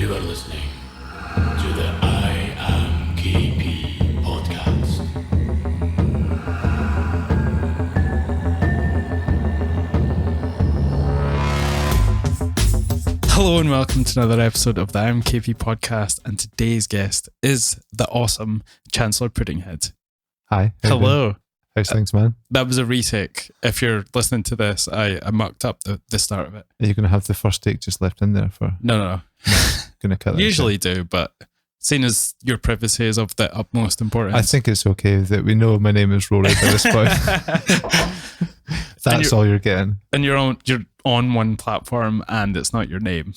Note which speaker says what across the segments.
Speaker 1: You are listening to the IAMKP podcast.
Speaker 2: Hello and welcome to another episode of the IAMKP podcast, and today's guest is the awesome Chancellor Puddinhead.
Speaker 3: Hi.
Speaker 2: Hello.
Speaker 3: How's things, man?
Speaker 2: That was a retake. If you're listening to this, I mucked up the start of it.
Speaker 3: Are you going to have the first take just left in there for...
Speaker 2: No.
Speaker 3: Going to cut that
Speaker 2: Usually
Speaker 3: shit?
Speaker 2: do, but seeing as your privacy is of the utmost importance.
Speaker 3: I think it's okay that we know my name is Rory by this point. That's all you're getting.
Speaker 2: And you're on one platform and it's not your name.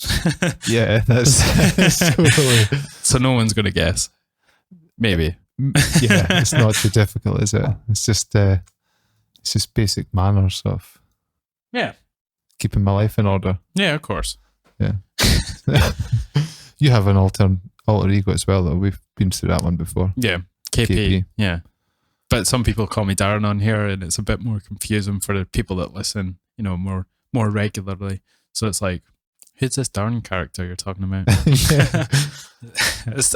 Speaker 3: Yeah, that's totally...
Speaker 2: So no one's going to guess. Maybe.
Speaker 3: Yeah, it's not too difficult, is it? It's just basic manner stuff.
Speaker 2: Yeah.
Speaker 3: Keeping my life in order.
Speaker 2: Yeah, of course.
Speaker 3: Yeah. You have an alter ego as well, though. We've been through that one before.
Speaker 2: Yeah, KP. Yeah. But some people call me Darren on here, and it's a bit more confusing for the people that listen, more regularly. So it's like, who's this Darren character you're talking about?
Speaker 3: Yeah.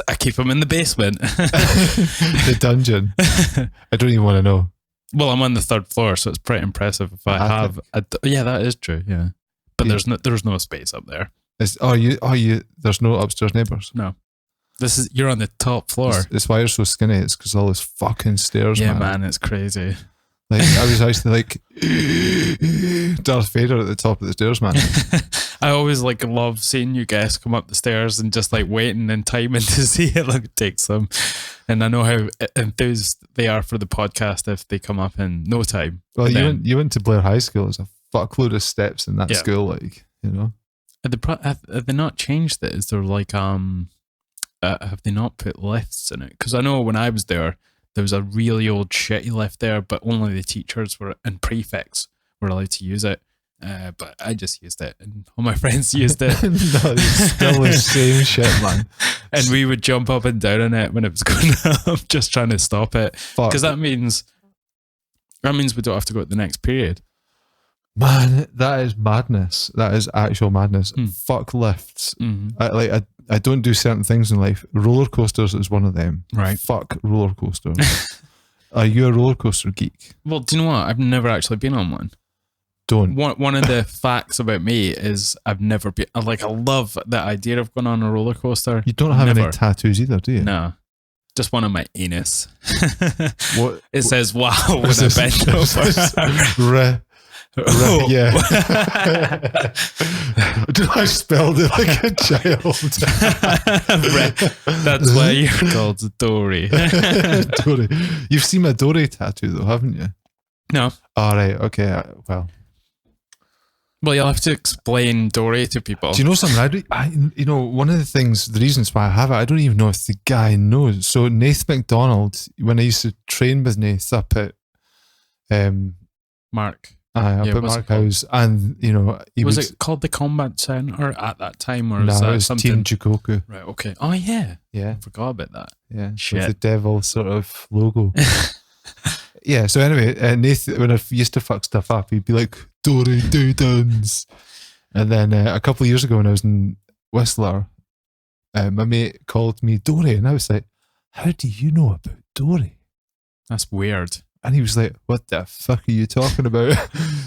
Speaker 2: I keep him in the basement.
Speaker 3: The dungeon. I don't even want to know.
Speaker 2: Well, I'm on the third floor, so it's pretty impressive if I have. Yeah, that is true. Yeah, but there's no space up there.
Speaker 3: There's no upstairs neighbours.
Speaker 2: No, you're on the top floor.
Speaker 3: It's why you're so skinny. It's because all those fucking stairs.
Speaker 2: Yeah, man, it's crazy.
Speaker 3: Like I was actually like Darth Vader at the top of the stairs, man.
Speaker 2: I always love seeing you guys come up the stairs and just waiting and timing to see how long it takes them. And I know how enthused they are for the podcast if they come up in no time.
Speaker 3: Well, you went to Blair High School. There's a fuckload of steps in that school,
Speaker 2: Have they not changed it? Is there have they not put lifts in it? Because I know when I was there was a really old shitty lift there, but only the teachers and prefects were allowed to use it. But I just used it, and all my friends used it.
Speaker 3: No, it's still the same shit, man.
Speaker 2: And we would jump up and down on it when it was going up, just trying to stop it. Because that means we don't have to go at the next period.
Speaker 3: Man, that is madness. That is actual madness. Fuck lifts.
Speaker 2: Mm-hmm.
Speaker 3: I don't do certain things in life. Roller coasters is one of them.
Speaker 2: Right.
Speaker 3: Fuck roller coasters. Are you a roller coaster geek?
Speaker 2: Well, do you know what? I've never actually been on one.
Speaker 3: Don't.
Speaker 2: One of the facts about me is I've never been. I love the idea of going on a roller coaster.
Speaker 3: You don't have any tattoos either, do you?
Speaker 2: No. Just one on my anus.
Speaker 3: What?
Speaker 2: It says, wow, when I bend over.
Speaker 3: Yeah. I spelled it like a child.
Speaker 2: That's why you're called Dory.
Speaker 3: Dory. You've seen my Dory tattoo though, haven't you?
Speaker 2: No.
Speaker 3: All right. Okay. Well,
Speaker 2: you'll have to explain Dory to people.
Speaker 3: Do you know something? One of the reasons why I have it, I don't even know if the guy knows. So Nath McDonald, when I used to train with Nath up at
Speaker 2: Mark.
Speaker 3: Up at Mark House, and
Speaker 2: was it called the Combat Centre at that time, or
Speaker 3: no,
Speaker 2: is that
Speaker 3: it was
Speaker 2: something?
Speaker 3: Team Chikoku.
Speaker 2: Right. Okay. Oh yeah.
Speaker 3: Yeah.
Speaker 2: I forgot about that.
Speaker 3: Yeah.
Speaker 2: Shit.
Speaker 3: With the devil sort of logo. Yeah. So anyway, Nathan, when I used to fuck stuff up, he'd be like, "Dory Dudons," and then a couple of years ago when I was in Whistler, my mate called me Dory, and I was like, "How do you know about Dory?"
Speaker 2: That's weird.
Speaker 3: And he was like, "What the fuck are you talking about?"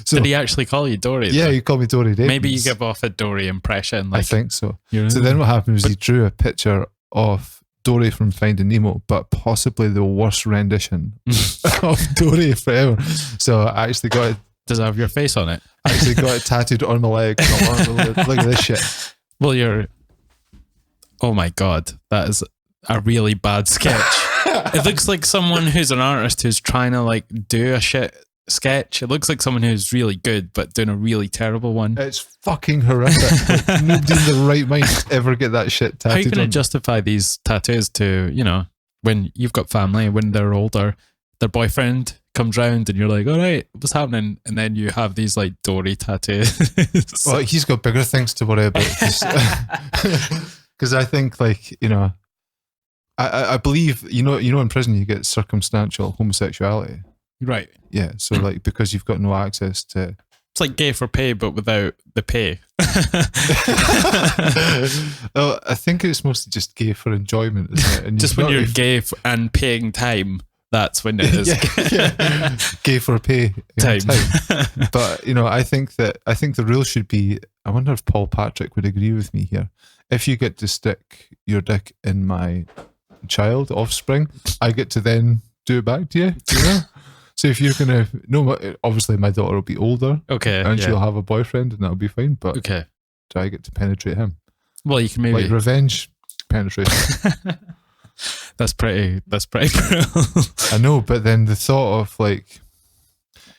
Speaker 3: So,
Speaker 2: did he actually call you Dory?
Speaker 3: Yeah, he called me Dory Davies.
Speaker 2: Maybe you give off a Dory impression.
Speaker 3: I think so. So then what happened was he drew a picture of Dory from Finding Nemo, but possibly the worst rendition of Dory forever. So I actually got it.
Speaker 2: Does it have your face on it?
Speaker 3: I actually got it tattooed on my leg. Look at this shit.
Speaker 2: Well, oh my God, that is a really bad sketch. It looks like someone who's an artist who's trying to do a shit sketch. It looks like someone who's really good but doing a really terrible one.
Speaker 3: It's fucking horrific. Nobody in the right mind would ever get that shit tattooed.
Speaker 2: How are you going to justify these tattoos to, when you've got family, when they're older, their boyfriend comes round and you're like, all right, what's happening? And then you have these Dory tattoos.
Speaker 3: Well, he's got bigger things to worry about. Because I think I believe, in prison you get circumstantial homosexuality.
Speaker 2: Right.
Speaker 3: Yeah. So because you've got no access to
Speaker 2: It's like gay for pay, but without the pay.
Speaker 3: Oh, I think it's mostly just gay for enjoyment, isn't it? And
Speaker 2: Just when you're gay and paying time, that's when it is
Speaker 3: yeah. Gay for pay
Speaker 2: time.
Speaker 3: But I think the rule should be. I wonder if Paul Patrick would agree with me here. If you get to stick your dick in my child offspring, I get to then do it back to you. So if you're gonna, no, obviously my daughter will be older,
Speaker 2: Okay,
Speaker 3: and
Speaker 2: yeah.
Speaker 3: she'll have a boyfriend, and that'll be fine. But
Speaker 2: Okay.
Speaker 3: do I get to penetrate him?
Speaker 2: Well, you can maybe.
Speaker 3: Like revenge penetration.
Speaker 2: That's pretty brutal.
Speaker 3: I know, but then the thought of like,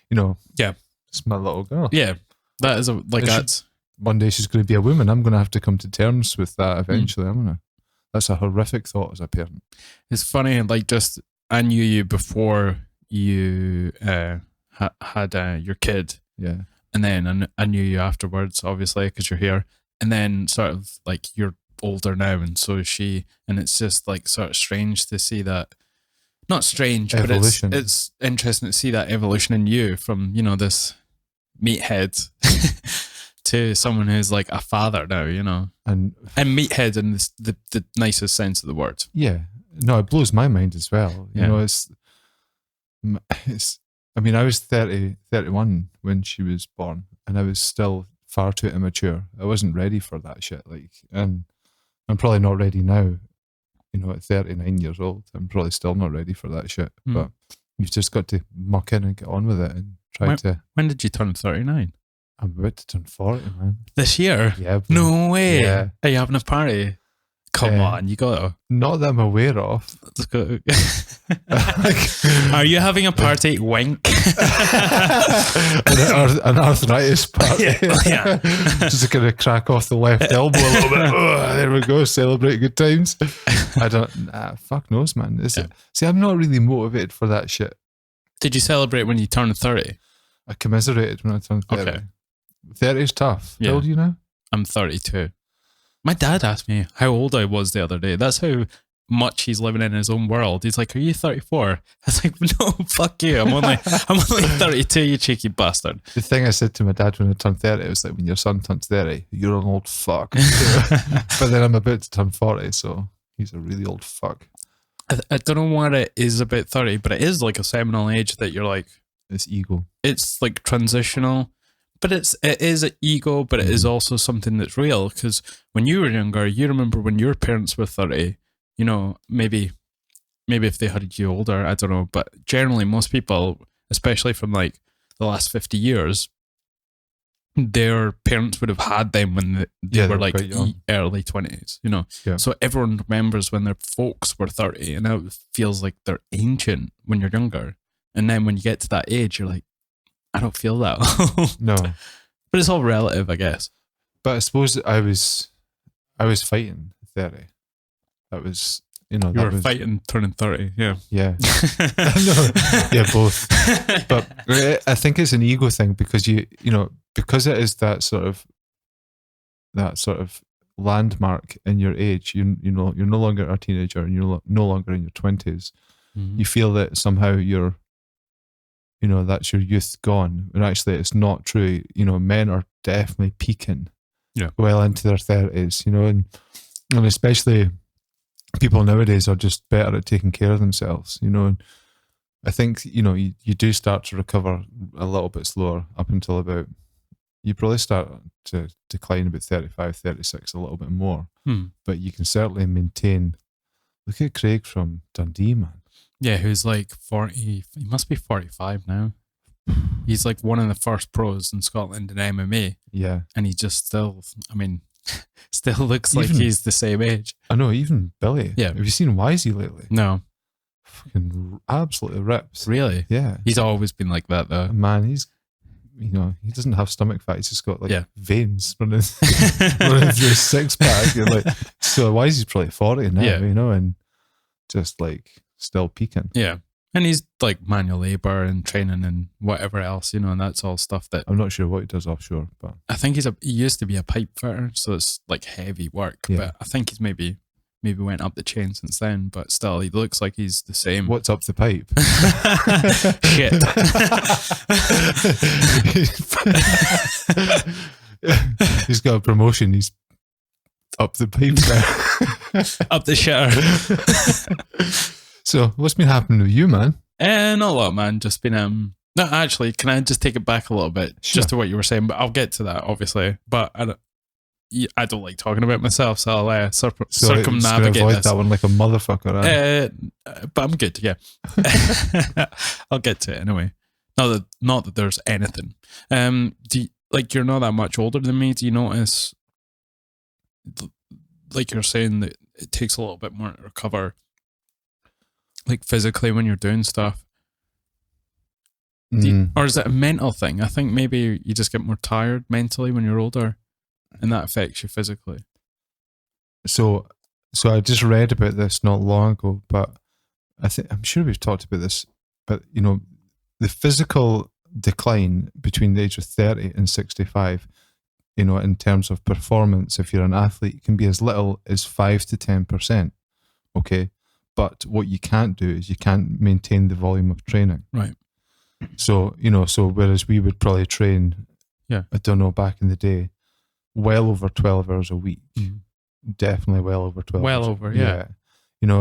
Speaker 2: Yeah.
Speaker 3: it's my little girl.
Speaker 2: Yeah, that is that's.
Speaker 3: One day she's going to be a woman. I'm going to have to come to terms with that eventually. That's a horrific thought as a parent.
Speaker 2: It's funny, like just I knew you before you had your kid,
Speaker 3: Yeah.
Speaker 2: and then I knew you afterwards, obviously, because you're here, and then sort of like you're older now, and so is she, and it's just like sort of strange to see that. Not strange,
Speaker 3: Evolution.
Speaker 2: but it's interesting to see that evolution in you from this meathead to someone who's like a father now, and meathead in the nicest sense of the word.
Speaker 3: Yeah, no, it blows my mind as well. It's. I mean, I was 31 when she was born, and I was still far too immature. I wasn't ready for that shit. And I'm probably not ready now. At 39 years old, I'm probably still not ready for that shit. But you've just got to muck in and get on with it and try to.
Speaker 2: When did you turn 39?
Speaker 3: I'm about to turn 40, man.
Speaker 2: This year?
Speaker 3: Yeah.
Speaker 2: No way.
Speaker 3: Yeah.
Speaker 2: Are you having a party? Come on, you gotta.
Speaker 3: Not that I'm aware of.
Speaker 2: Let's go. Are you having a party? Wink.
Speaker 3: an arthritis party.
Speaker 2: Yeah.
Speaker 3: Just gonna crack off the left elbow a little bit. Oh, there we go. Celebrate good times. I don't. Fuck knows, man. See, I'm not really motivated for that shit.
Speaker 2: Did you celebrate when you turned 30?
Speaker 3: I commiserated when I turned 30.
Speaker 2: Okay.
Speaker 3: 30 is tough.
Speaker 2: Yeah.
Speaker 3: How old are you now?
Speaker 2: I'm 32. My dad asked me how old I was the other day. That's how much he's living in his own world. He's like, "Are you 34?" I was like, "No, fuck you. I'm only 32, you cheeky bastard."
Speaker 3: The thing I said to my dad when I turned 30 was like, when your son turns 30, you're an old fuck. But then I'm about to turn 40, so he's a really old fuck.
Speaker 2: I don't know what it is about 30, but it is like a seminal age that you're like,
Speaker 3: It's ego.
Speaker 2: it's like transitional. But it is an ego, but it is also something that's real. Because when you were younger, you remember when your parents were 30, maybe if they had you older, I don't know. But generally, most people, especially from like the last 50 years, their parents would have had them when they were like early 20s,
Speaker 3: Yeah.
Speaker 2: So everyone remembers when their folks were 30, and now it feels like they're ancient when you're younger. And then when you get to that age, you're like, I don't feel that.
Speaker 3: No.
Speaker 2: But it's all relative, I guess.
Speaker 3: But I suppose I was fighting 30. That was,
Speaker 2: You were fighting turning 30, yeah.
Speaker 3: Yeah. No, yeah, both. But I think it's an ego thing because because it is that sort of landmark in your age. You're no longer a teenager, and you're no longer in your 20s.
Speaker 2: Mm-hmm.
Speaker 3: You feel that somehow you're, that's your youth gone. And actually, it's not true. Men are definitely peaking well into their 30s, and especially people nowadays are just better at taking care of themselves, and I think, you do start to recover a little bit slower up until about, you probably start to decline about 35, 36 a little bit more, but you can certainly maintain. Look at Craig from Dundee, man.
Speaker 2: Yeah, who's like 40, he must be 45 now. He's like one of the first pros in Scotland in MMA.
Speaker 3: Yeah.
Speaker 2: And he just still looks like he's the same age.
Speaker 3: I know, even Billy.
Speaker 2: Yeah.
Speaker 3: Have you seen Wisey lately?
Speaker 2: No.
Speaker 3: Fucking absolutely ripped.
Speaker 2: Really?
Speaker 3: Yeah.
Speaker 2: He's always been like that though.
Speaker 3: Man, he's, he doesn't have stomach fat. He's just got veins running through his six pack. So Wisey's probably 40 now, and just like still peaking.
Speaker 2: Yeah. And he's like manual labor and training and whatever else, and that's all stuff that
Speaker 3: I'm not sure what he does offshore, but
Speaker 2: I think he used to be a pipe fitter, so it's like heavy work.
Speaker 3: Yeah.
Speaker 2: But I think he's maybe maybe went up the chain since then, but still, he looks like he's the same.
Speaker 3: What's up the pipe?
Speaker 2: Shit.
Speaker 3: He's got a promotion. He's up the pipe now.
Speaker 2: Up the shitter.
Speaker 3: So, what's been happening with you, man?
Speaker 2: Not a lot, man. Just been no, actually, can I just take it back a little bit,
Speaker 3: Sure.
Speaker 2: just to what you were saying? But I'll get to that, obviously. But I don't like talking about myself, so I'll circumnavigate
Speaker 3: avoid
Speaker 2: this.
Speaker 3: that one like a motherfucker.
Speaker 2: But I'm good. Yeah, I'll get to it anyway. Not that there's anything. You're not that much older than me. Do you notice, like you're saying, that it takes a little bit more to recover, like physically when you're doing stuff? Or is it a mental thing? I think maybe you just get more tired mentally when you're older, and that affects you physically.
Speaker 3: So I just read about this not long ago, but I'm sure we've talked about this. But the physical decline between the age of 30 and 65, in terms of performance, if you're an athlete, can be as little as 5 to 10%. Okay, but what you can't do is you can't maintain the volume of training.
Speaker 2: Right.
Speaker 3: So whereas we would probably train, I don't know, back in the day, well over 12 hours a week. Definitely well over 12
Speaker 2: Well
Speaker 3: hours.
Speaker 2: over, yeah.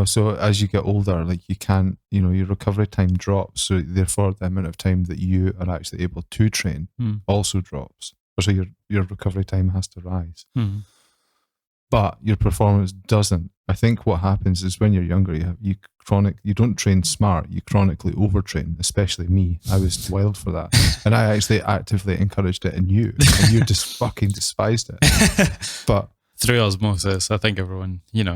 Speaker 3: So as you get older, like you can't, your recovery time drops. So therefore the amount of time that you are actually able to train also drops. So your recovery time has to rise. But your performance doesn't. I think what happens is when you're younger, you don't train smart, you chronically overtrain, especially me. I was wild for that. And I actually actively encouraged it in you. And you just fucking despised it. But
Speaker 2: through osmosis, I think everyone,
Speaker 3: yeah.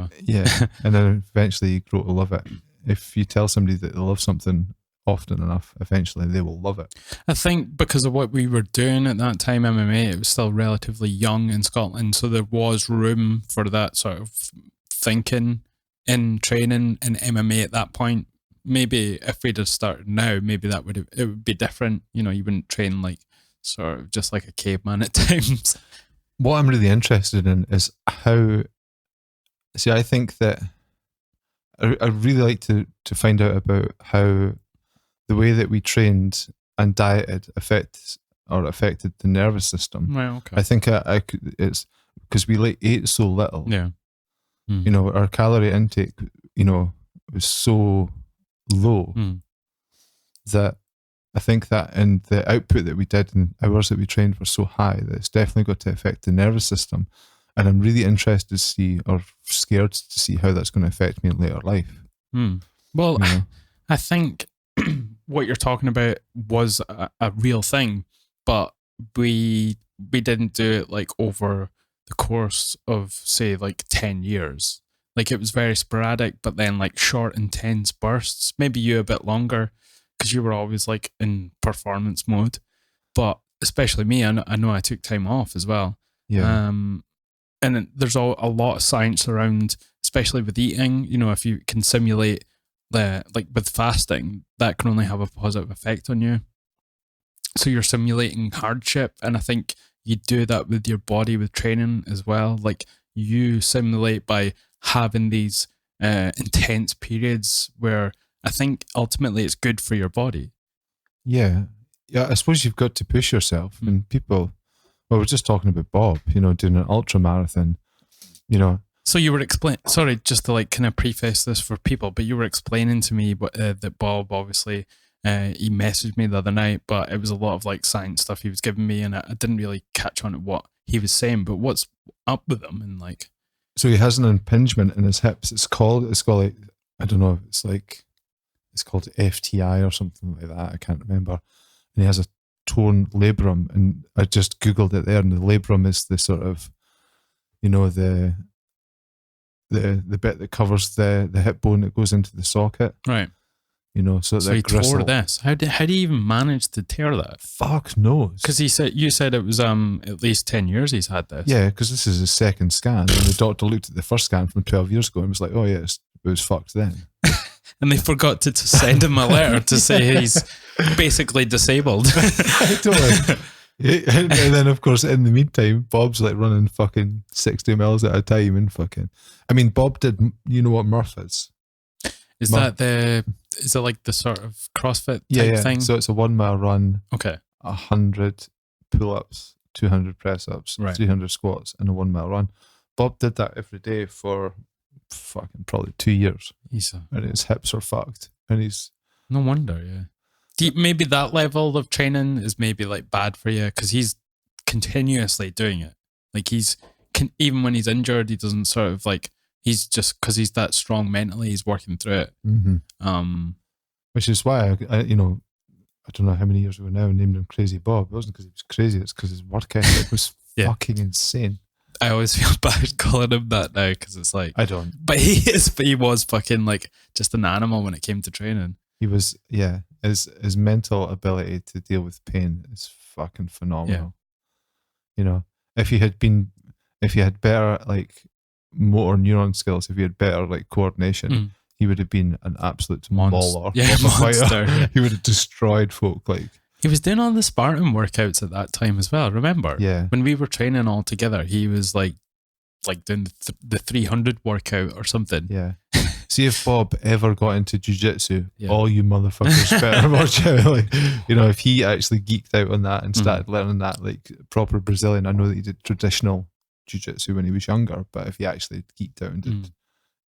Speaker 3: And then eventually you grow to love it. If you tell somebody that they love something often enough, eventually they will love it.
Speaker 2: I think because of what we were doing at that time, MMA, it was still relatively young in Scotland, so there was room for that sort of thinking in training in MMA at that point. Maybe if we'd have started now, maybe it would be different. You wouldn't train like sort of just like a caveman at times.
Speaker 3: What I'm really interested in is how. See, I think that I'd really like to find out about how the way that we trained and dieted affected the nervous system.
Speaker 2: Well, okay.
Speaker 3: I think it's because we ate so little.
Speaker 2: Yeah.
Speaker 3: Our calorie intake, was so low that I think that, and the output that we did and hours that we trained were so high that it's definitely got to affect the nervous system. And I'm really interested to see, or scared to see, how that's going to affect me in later life.
Speaker 2: Well, I think what you're talking about was a real thing, but we didn't do it like over the course of, say, like 10 years. Like it was very sporadic, but then like short, intense bursts. Maybe you a bit longer because you were always like in performance mode. But especially me, I know I took time off as well.
Speaker 3: Yeah.
Speaker 2: And then there's a lot of science around, especially with eating. If you can simulate like with fasting, that can only have a positive effect on you. So you're simulating hardship, and I think you do that with your body with training as well. Like you simulate by having these intense periods where I think ultimately it's good for your body.
Speaker 3: Yeah. I suppose you've got to push yourself. And people, we're just talking about Bob, doing an ultra marathon,
Speaker 2: So you were sorry, just to like kind of preface this for people, but you were explaining to me that Bob, obviously, he messaged me the other night, but it was a lot of like science stuff he was giving me, and I didn't really catch on to what he was saying. But what's up with him? And like,
Speaker 3: so he has an impingement in his hips. It's called like, I don't know. It's called FTI or something like that. I can't remember. And he has a torn labrum, and I just googled it there, and the labrum is the sort of, the bit that covers the hip bone that goes into the socket.
Speaker 2: right.
Speaker 3: So
Speaker 2: he tore this. How did he even manage to tear that?
Speaker 3: Fuck knows.
Speaker 2: Because you said it was at least 10 years he's had this.
Speaker 3: Yeah, because this is his second scan, and the doctor looked at the first scan from 12 years ago and was like, "Oh yeah, it was fucked then."
Speaker 2: And they forgot to send him a letter to say he's basically disabled.
Speaker 3: Totally. And then, of course, in the meantime, Bob's like running fucking 60 miles at a time and fucking. I mean, Bob did. You know what Murph is?
Speaker 2: Is it like the sort of CrossFit type thing?
Speaker 3: So it's a 1 mile run.
Speaker 2: Okay.
Speaker 3: 100 pull-ups, 200 press-ups,
Speaker 2: Right.
Speaker 3: 300 squats, and a 1 mile run. Bob did that every day for fucking probably 2 years, and his hips are fucked, and he's
Speaker 2: no wonder. Yeah. Maybe that level of training is maybe like bad for you because he's continuously doing it. Like even when he's injured, he doesn't sort of like, he's just, because he's that strong mentally, he's working through it.
Speaker 3: Mm-hmm. Which is why I don't know how many years ago now, I named him Crazy Bob. It wasn't because he was crazy, it's because his work ethic was fucking insane.
Speaker 2: I always feel bad calling him that now because it's like,
Speaker 3: I don't.
Speaker 2: But he was fucking like just an animal when it came to training.
Speaker 3: He was, his mental ability to deal with pain is fucking phenomenal. You know, if he had better like motor neuron skills, if he had better like coordination, he would have been an absolute mauler.
Speaker 2: Yeah, monster. Yeah.
Speaker 3: He would have destroyed folk. Like,
Speaker 2: he was doing all the Spartan workouts at that time as well. Remember?
Speaker 3: Yeah.
Speaker 2: When we were training all together, he was like doing the 300 workout or something.
Speaker 3: Yeah. See if Bob ever got into jiu-jitsu, all you motherfuckers better watch out. Like, you know, if he actually geeked out on that and started learning that like proper Brazilian, I know that he did traditional jiu-jitsu when he was younger, but if he actually geeked out and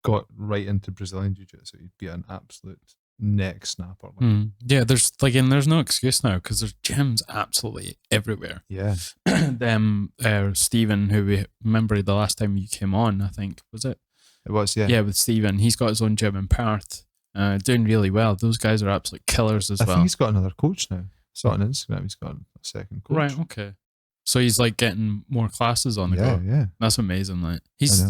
Speaker 3: got right into Brazilian jiu-jitsu, he'd be an absolute neck snapper.
Speaker 2: Yeah, there's no excuse now because there's gyms absolutely everywhere.
Speaker 3: Yeah.
Speaker 2: Stephen, who we remember the last time you came on, I think, was it?
Speaker 3: It was, yeah.
Speaker 2: Yeah, with Stephen. He's got his own gym in Perth, doing really well. Those guys are absolute killers as well.
Speaker 3: I think he's got another coach now. Saw on Instagram, he's got a second coach.
Speaker 2: Right, okay. So he's like getting more classes on the go.
Speaker 3: Yeah.
Speaker 2: That's amazing. Like he's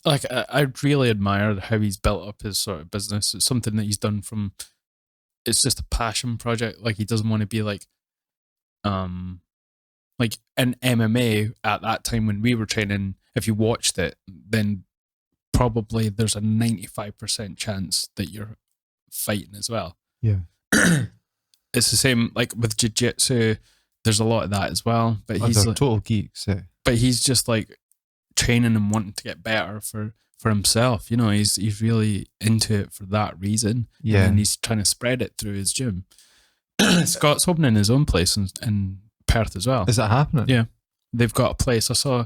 Speaker 2: like, I really admire how he's built up his sort of business. It's something that he's done it's just a passion project. Like he doesn't want to be like in MMA at that time when we were training. If you watched it, then probably there's a 95% chance that you're fighting as well.
Speaker 3: Yeah.
Speaker 2: It's the same like with jiu-jitsu. There's a lot of that as well. But he's like,
Speaker 3: total geeks.
Speaker 2: But he's just like training and wanting to get better for himself. You know, he's really into it for that reason.
Speaker 3: Yeah.
Speaker 2: And he's trying to spread it through his gym. Scott's opening his own place in Perth as well.
Speaker 3: Is that happening?
Speaker 2: Yeah. They've got a place. I saw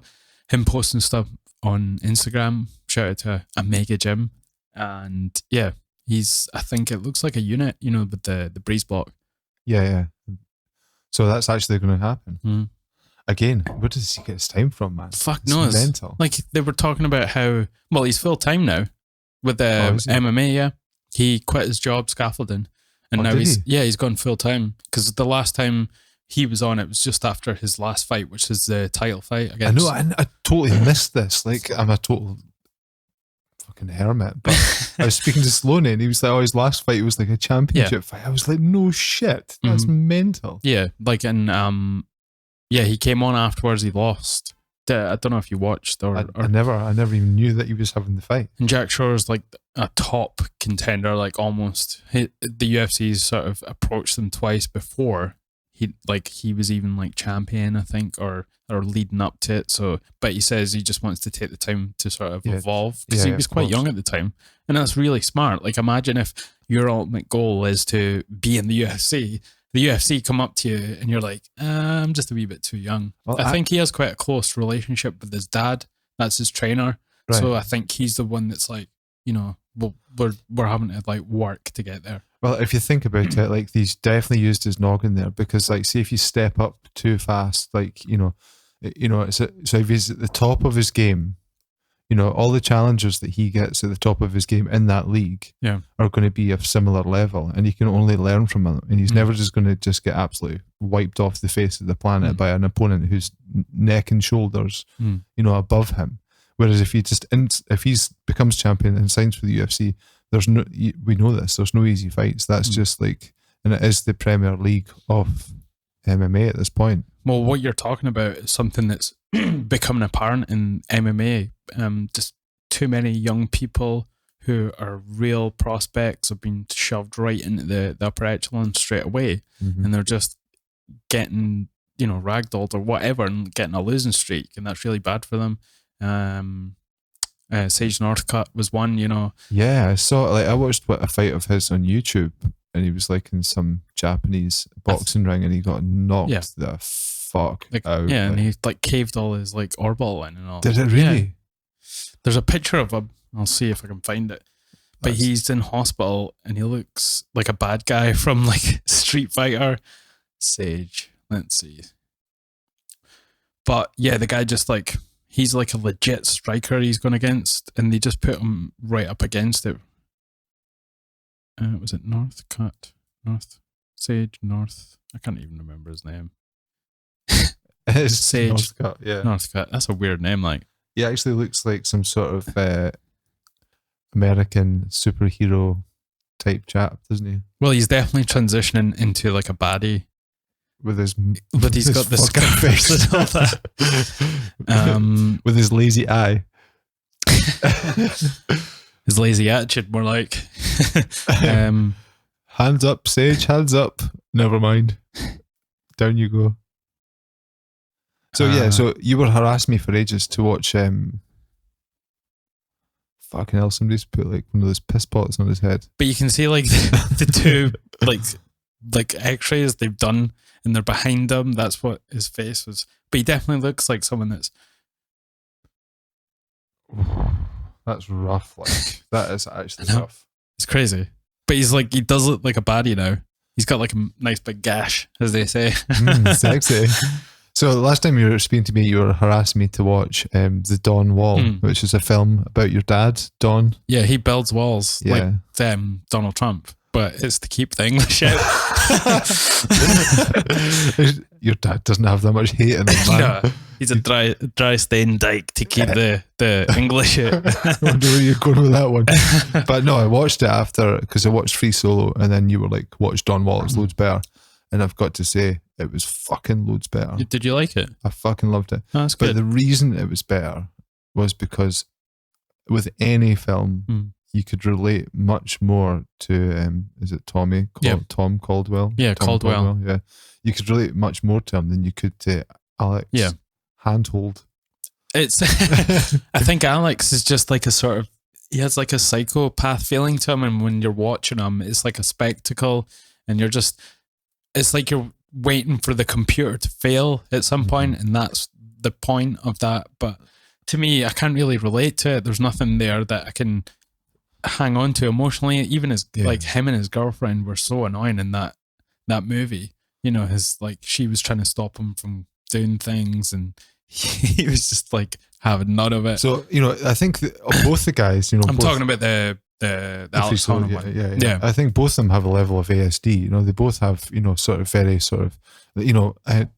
Speaker 2: him posting stuff on Instagram. Shout out to a mega gym. And yeah, I think it looks like a unit, you know, with the breeze block.
Speaker 3: Yeah. So that's actually going to happen. Again, where does he get his time from, man?
Speaker 2: Fuck
Speaker 3: it's
Speaker 2: knows.
Speaker 3: Mental.
Speaker 2: Like they were talking about how, well, he's full time now with the MMA. Yeah, he quit his job scaffolding, and now he's gone full time because the last time he was on, it was just after his last fight, which is the title fight against.
Speaker 3: I know. I totally missed this. Like I'm a total fucking hermit. But I was speaking to Sloane, and he was like, "Oh, his last fight was like a championship fight." I was like, "No shit, that's mental."
Speaker 2: Yeah, like yeah, he came on afterwards. He lost. I don't know if you watched or
Speaker 3: I never even knew that he was having the fight.
Speaker 2: And Jack Shore's like a top contender, like almost. The UFC's sort of approached them twice before he was even like champion, I think, or leading up to it. So, but he says he just wants to take the time to sort of evolve because he was quite young at the time, and that's really smart. Like, imagine if your ultimate goal is to be in the UFC. The UFC come up to you and you're like, I'm just a wee bit too young. Well, I think he has quite a close relationship with his dad. That's his trainer. Right. So I think he's the one that's like, you know, we're having to like work to get there.
Speaker 3: Well, if you think about it, like he's definitely used his noggin there because, like, see if you step up too fast, like so if he's at the top of his game, you know, all the challengers that he gets at the top of his game in that league are going to be of similar level, and he can only learn from them. And he's never just going to just get absolutely wiped off the face of the planet by an opponent who's neck and shoulders, you know, above him. Whereas if he becomes champion and signs for the UFC, we know this. There's no easy fights. That's just like, and it is the Premier League of MMA at this point.
Speaker 2: Well, what you're talking about is something that's becoming apparent in MMA. Just too many young people who are real prospects have been shoved right into the upper echelon straight away, and they're just getting ragdolled or whatever and getting a losing streak, and that's really bad for them. Sage Northcutt was one,
Speaker 3: Yeah, I saw. Like, I watched a fight of his on YouTube, and he was like in some Japanese boxing ring, and he got knocked the fuck out.
Speaker 2: Yeah, and he like caved all his like orbital in and all.
Speaker 3: Did it really?
Speaker 2: Yeah. There's a picture of him. I'll see if I can find it. But he's in hospital, and he looks like a bad guy from like Street Fighter. Sage. Let's see. But yeah, the guy just like, he's like a legit striker he's gone against, and they just put him right up against it. Was it Sage North? I can't even remember his name.
Speaker 3: It's
Speaker 2: Sage
Speaker 3: Northcutt, yeah.
Speaker 2: Northcutt. That's a weird name, like.
Speaker 3: He actually looks like some sort of American superhero type chap, doesn't he?
Speaker 2: Well, he's definitely transitioning into like a baddie.
Speaker 3: But
Speaker 2: he's got the scar face and all that.
Speaker 3: With his lazy eye.
Speaker 2: His lazy attitude, more like.
Speaker 3: Hands up, Sage, hands up. Never mind. Down you go. So so you were harassing me for ages to watch fucking hell, somebody's put like one of those piss pots on his head.
Speaker 2: But you can see like the two like x-rays they've done, and they're behind him. That's what his face was. But he definitely looks like someone that's
Speaker 3: rough. Like, that is actually rough.
Speaker 2: It's crazy. But he does look like a baddie now. He's got like a nice big gash, as they say.
Speaker 3: Sexy. So the last time you were speaking to me, you were harassing me to watch The Don Wall, which is a film about your dad, Don.
Speaker 2: Yeah, he builds walls like Donald Trump, but it's to keep the English out.
Speaker 3: Your dad doesn't have that much hate in him, man.
Speaker 2: No, he's a dry stone dyke to keep the English out.
Speaker 3: I wonder where you're going with that one. But no, I watched it after, because I watched Free Solo, and then you were like, watch Don Wall, it's loads better. And I've got to say, it was fucking loads better.
Speaker 2: Did you like it?
Speaker 3: I fucking loved it.
Speaker 2: Oh, that's good.
Speaker 3: But the reason it was better was because with any film, you could relate much more to, is it Tommy? Tom Caldwell?
Speaker 2: Yeah,
Speaker 3: Tom
Speaker 2: Caldwell.
Speaker 3: Yeah. You could relate much more to him than you could to Alex.
Speaker 2: Yeah.
Speaker 3: Handhold.
Speaker 2: It's, I think Alex is just like a sort of, he has like a psychopath feeling to him, and when you're watching him, it's like a spectacle, and you're just, it's like you're waiting for the computer to fail at some point, and that's the point of that. But to me, I can't really relate to it. There's nothing there that I can hang on to emotionally. Even like him and his girlfriend were so annoying in that movie. His like, she was trying to stop him from doing things, and he was just like having none of it.
Speaker 3: So I think both the guys,
Speaker 2: I'm talking about the Alex Honnold one.
Speaker 3: Yeah. I think both of them have a level of ASD. They both have, sort of very sort of,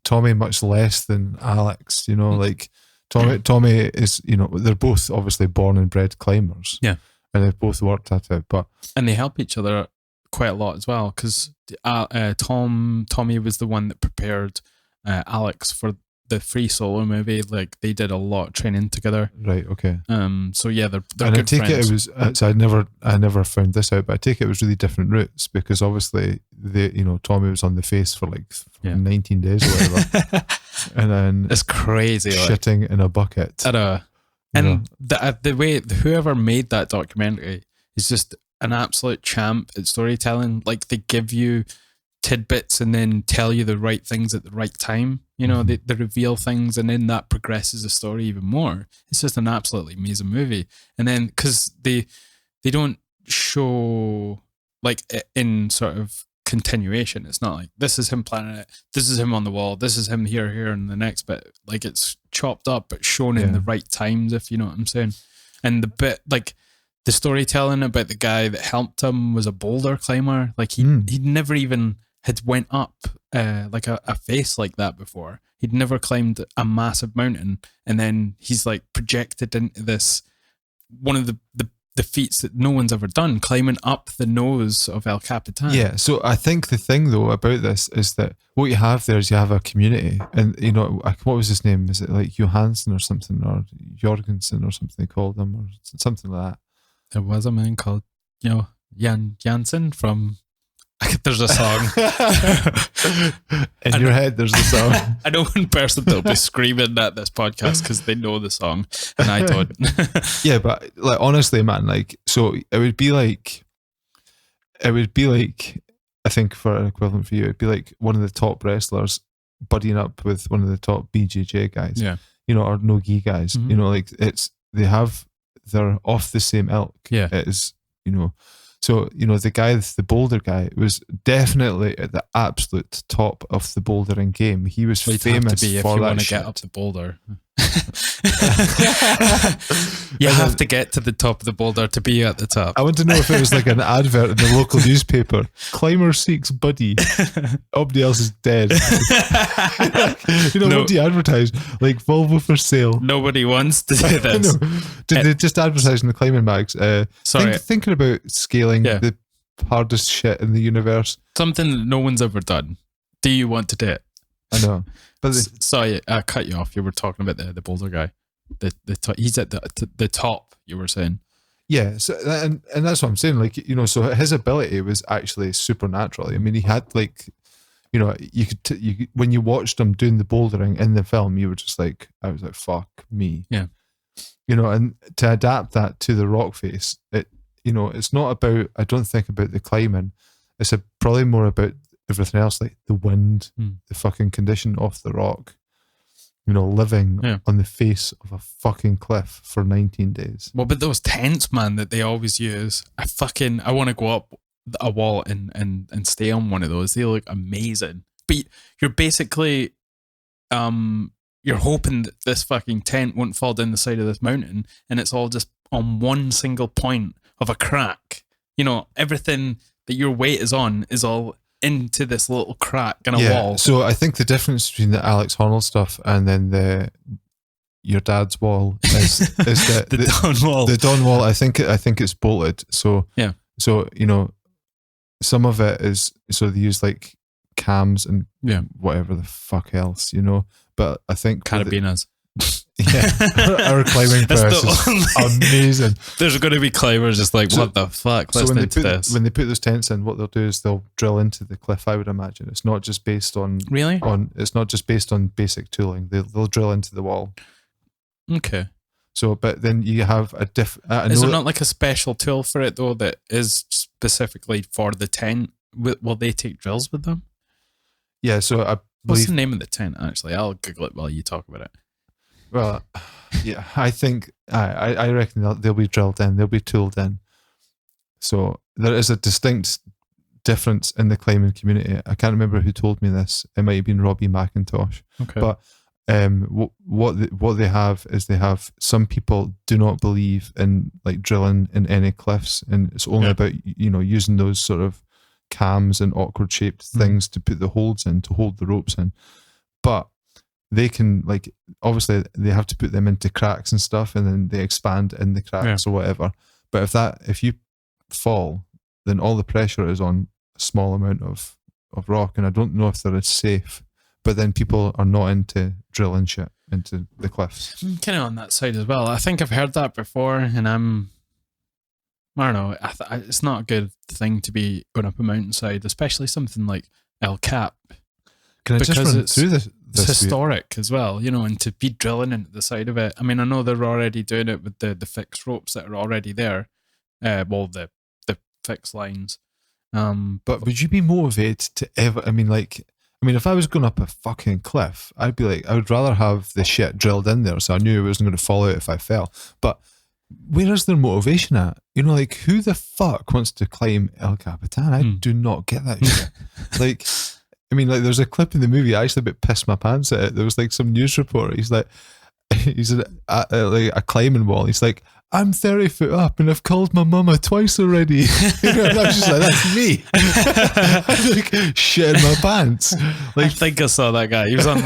Speaker 3: Tommy much less than Alex. Like Tommy is, they're both obviously born and bred climbers.
Speaker 2: Yeah,
Speaker 3: and they've both worked at it,
Speaker 2: and they help each other quite a lot as well, because Tommy was the one that prepared Alex for the Free Solo movie. Like, they did a lot of training together.
Speaker 3: Right. Okay.
Speaker 2: So yeah, they're
Speaker 3: and
Speaker 2: good
Speaker 3: I take
Speaker 2: friends.
Speaker 3: it was. So I never found this out, but I take it was really different routes, because obviously Tommy was on the face for like 19 days or whatever, and then
Speaker 2: it's crazy,
Speaker 3: shitting in a bucket.
Speaker 2: The way whoever made that documentary is just an absolute champ at storytelling. Like, they give you tidbits and then tell you the right things at the right time. They reveal things, and then that progresses the story even more. It's just an absolutely amazing movie. And then, because they don't show like in sort of continuation. It's not like, this is him planning it, this is him on the wall, this is him here, and the next bit. Like, it's chopped up but shown in the right times, if you know what I'm saying. And the bit, like, the storytelling about the guy that helped him was a boulder climber. Like, he never even had went up like a face like that before. He'd never climbed a massive mountain, and then he's like projected into this, one of the feats that no one's ever done, climbing up the nose of El Capitan.
Speaker 3: Yeah, so I think the thing though about this is that what you have there is you have a community, and what was his name? Is it like Johansson or something, or Jorgensen or something they called him, or something like that?
Speaker 2: There was a man called Jansen from There's a song.
Speaker 3: In your head, there's the song.
Speaker 2: I know one person that'll be screaming at this podcast because they know the song and I don't.
Speaker 3: Yeah, but like honestly, man, like so it would be like I think for an equivalent for you, it'd be like one of the top wrestlers buddying up with one of the top BJJ guys.
Speaker 2: Yeah.
Speaker 3: You know, or no gi guys.
Speaker 2: Mhm.
Speaker 3: You know, like they're off the same ilk.
Speaker 2: Yeah.
Speaker 3: It is, you know. So, you know, the boulder guy was definitely at the absolute top of the bouldering game. He was
Speaker 2: Well, you'd
Speaker 3: famous
Speaker 2: have to be if
Speaker 3: for
Speaker 2: you
Speaker 3: that
Speaker 2: want to
Speaker 3: shit.
Speaker 2: get up the boulder. You have to get to the top of the boulder to be at the top.
Speaker 3: I want to know if it was like an advert in the local newspaper. Climber seeks buddy. Everybody else is dead. You know,
Speaker 2: No.
Speaker 3: what do you advertise? Like Volvo for sale.
Speaker 2: Nobody wants to do this.
Speaker 3: No. Did they just advertise in the climbing mags?
Speaker 2: Sorry.
Speaker 3: Thinking about scaling
Speaker 2: Yeah.
Speaker 3: the hardest shit in the universe.
Speaker 2: Something that no one's ever done. Do you want to do it?
Speaker 3: I know. But
Speaker 2: Sorry, I cut you off. You were talking about the boulder guy. He's at the top, you were saying.
Speaker 3: yeah, so, and that's what I'm saying. Like, you know, so his ability was actually supernatural. I mean, he had like, you know, when you watched him doing the bouldering in the film, you were just like, I was like, fuck me.
Speaker 2: Yeah.
Speaker 3: You know, and to adapt that to the rock face, you know, it's not about, I don't think about the climbing. It's probably more about everything else, like the wind, the fucking condition of the rock, you know, living on the face of a fucking cliff for 19 days.
Speaker 2: Well, but those tents, man, that they always use, I want to go up a wall and stay on one of those. They look amazing. But you're basically, you're hoping that this fucking tent won't fall down the side of this mountain, and it's all just on one single point of a crack. You know, everything that your weight is on is all into this little crack in a wall.
Speaker 3: So I think the difference between the Alex Honnold stuff and then your dad's wall is that
Speaker 2: The Don wall.
Speaker 3: The Don wall. I think it's bolted. So
Speaker 2: Yeah.
Speaker 3: So you know, some of it is they use like cams and whatever the fuck else, you know. But I think
Speaker 2: Carabinas.
Speaker 3: our climbing
Speaker 2: That's
Speaker 3: press
Speaker 2: the
Speaker 3: is
Speaker 2: only-
Speaker 3: amazing.
Speaker 2: There's going to be climbers just like, what the fuck? Let's
Speaker 3: So
Speaker 2: do this.
Speaker 3: when they put those tents in, what they'll do is they'll drill into the cliff. I would imagine it's not just based on
Speaker 2: Really?
Speaker 3: It's not just based on basic tooling. They'll drill into the wall.
Speaker 2: Okay.
Speaker 3: So, but then you have a
Speaker 2: Is there not like a special tool for it though that is specifically for the tent? Will they take drills with them?
Speaker 3: Yeah. So I
Speaker 2: What's
Speaker 3: believe.
Speaker 2: the name of the tent? Actually, I'll Google it while you talk about it.
Speaker 3: Well, yeah, I think I reckon they'll be drilled in. They'll be tooled in. So there is a distinct difference in the climbing community. I can't remember who told me this. It might have been Robbie McIntosh.
Speaker 2: Okay.
Speaker 3: But what they have is they have some people do not believe in like drilling in any cliffs, and it's only about using those sort of cams and awkward shaped things to put the holds in, to hold the ropes in. But they can, like, obviously they have to put them into cracks and stuff, and then they expand in the cracks or whatever. But if you fall, then all the pressure is on a small amount of rock, and I don't know if they're as safe. But then people are not into drilling shit into the cliffs.
Speaker 2: I'm kind of on that side as well. I think I've heard that before, and I don't know. It's not a good thing to be going up a mountainside, especially something like El Cap.
Speaker 3: Can I just run through this?
Speaker 2: It's historic as well, and to be drilling into the side of it. I mean, I know they're already doing it with the fixed ropes that are already there. The fixed lines.
Speaker 3: But would you be motivated to ever? I mean, if I was going up a fucking cliff, I'd be like, I would rather have the shit drilled in there, so I knew it wasn't going to fall out if I fell. But where is their motivation at? Like, who the fuck wants to climb El Capitan? I do not get that shit. There's a clip in the movie. I actually a bit pissed my pants at it. There was like some news reporter. He's at a climbing wall. He's like, I'm 30 foot up and I've called my mama twice already. And I was just like, that's me. I'm like shitting my pants.
Speaker 2: I think I saw that guy. He was on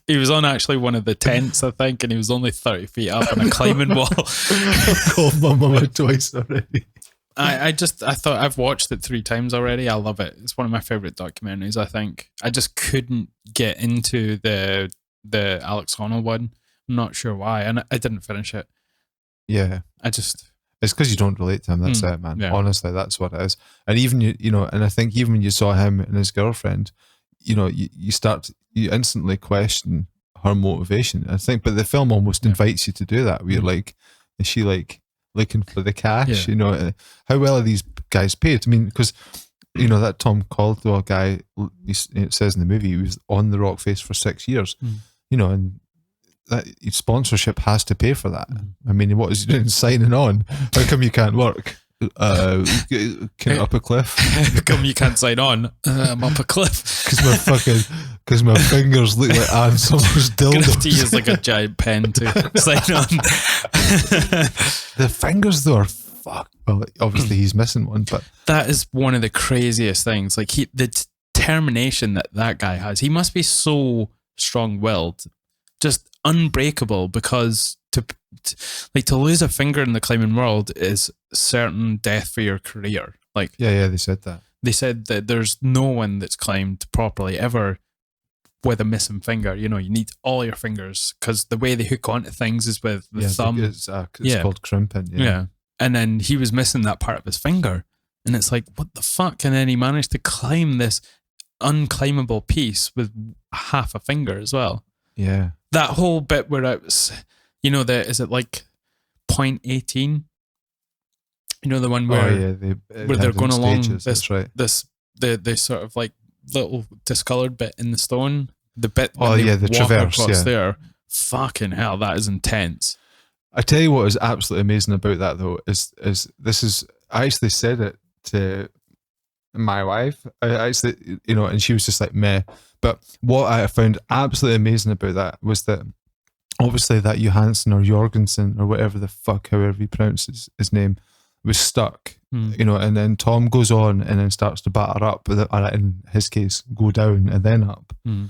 Speaker 2: he was on actually one of the tents, I think, and he was only 30 feet up on a climbing wall.
Speaker 3: I've called my mama twice already.
Speaker 2: I thought I've watched it 3 times already. I love it. It's one of my favorite documentaries, I think. I just couldn't get into the Alex Honnold one. I'm not sure why, and I didn't finish it.
Speaker 3: Yeah, It's because you don't relate to him. That's it, man. Honestly, that's what it is. And even and I think even when you saw him and his girlfriend, you instantly question her motivation. I think, but the film almost invites you to do that. Where you're like, is she like looking for the cash?
Speaker 2: Yeah.
Speaker 3: How well are these guys paid? I mean, because that Tom Caldwell guy, it says in the movie, he was on the Rockface for 6 years. And that sponsorship has to pay for that. I mean, what is he doing signing on? How come you can't work? Can it up a cliff?
Speaker 2: How come you can't sign on? I'm up a cliff.
Speaker 3: Because my fingers look like Anne Summers' dildo.
Speaker 2: Gonna have to use like a giant pen to sign on.
Speaker 3: The fingers though are fuck. Well, obviously he's missing one, but
Speaker 2: that is one of the craziest things. Like the determination that guy has. He must be so strong-willed, just unbreakable, because to lose a finger in the climbing world is certain death for your career. Like
Speaker 3: they said that.
Speaker 2: They said that there's no one that's climbed properly ever with a missing finger. You need all your fingers, because the way they hook onto things is with the thumb.
Speaker 3: It's called crimping.
Speaker 2: Yeah. And then he was missing that part of his finger, and it's like, what the fuck? And then he managed to climb this unclimbable piece with half a finger as well.
Speaker 3: Yeah.
Speaker 2: That whole bit where it was, is it like 0.18? The one where where they're going along
Speaker 3: stages, that's right.
Speaker 2: the sort of like little discolored bit in the stone, the bit
Speaker 3: the
Speaker 2: walk
Speaker 3: traverse
Speaker 2: across there. Fucking hell, that is intense.
Speaker 3: I tell you what is absolutely amazing about that though is I actually said it to my wife. I actually, and she was just like meh. But what I found absolutely amazing about that was that obviously that Johansson or Jorgensen or whatever the fuck, however he pronounces his name, was stuck, and then Tom goes on and then starts to batter up, or in his case, go down and then up, and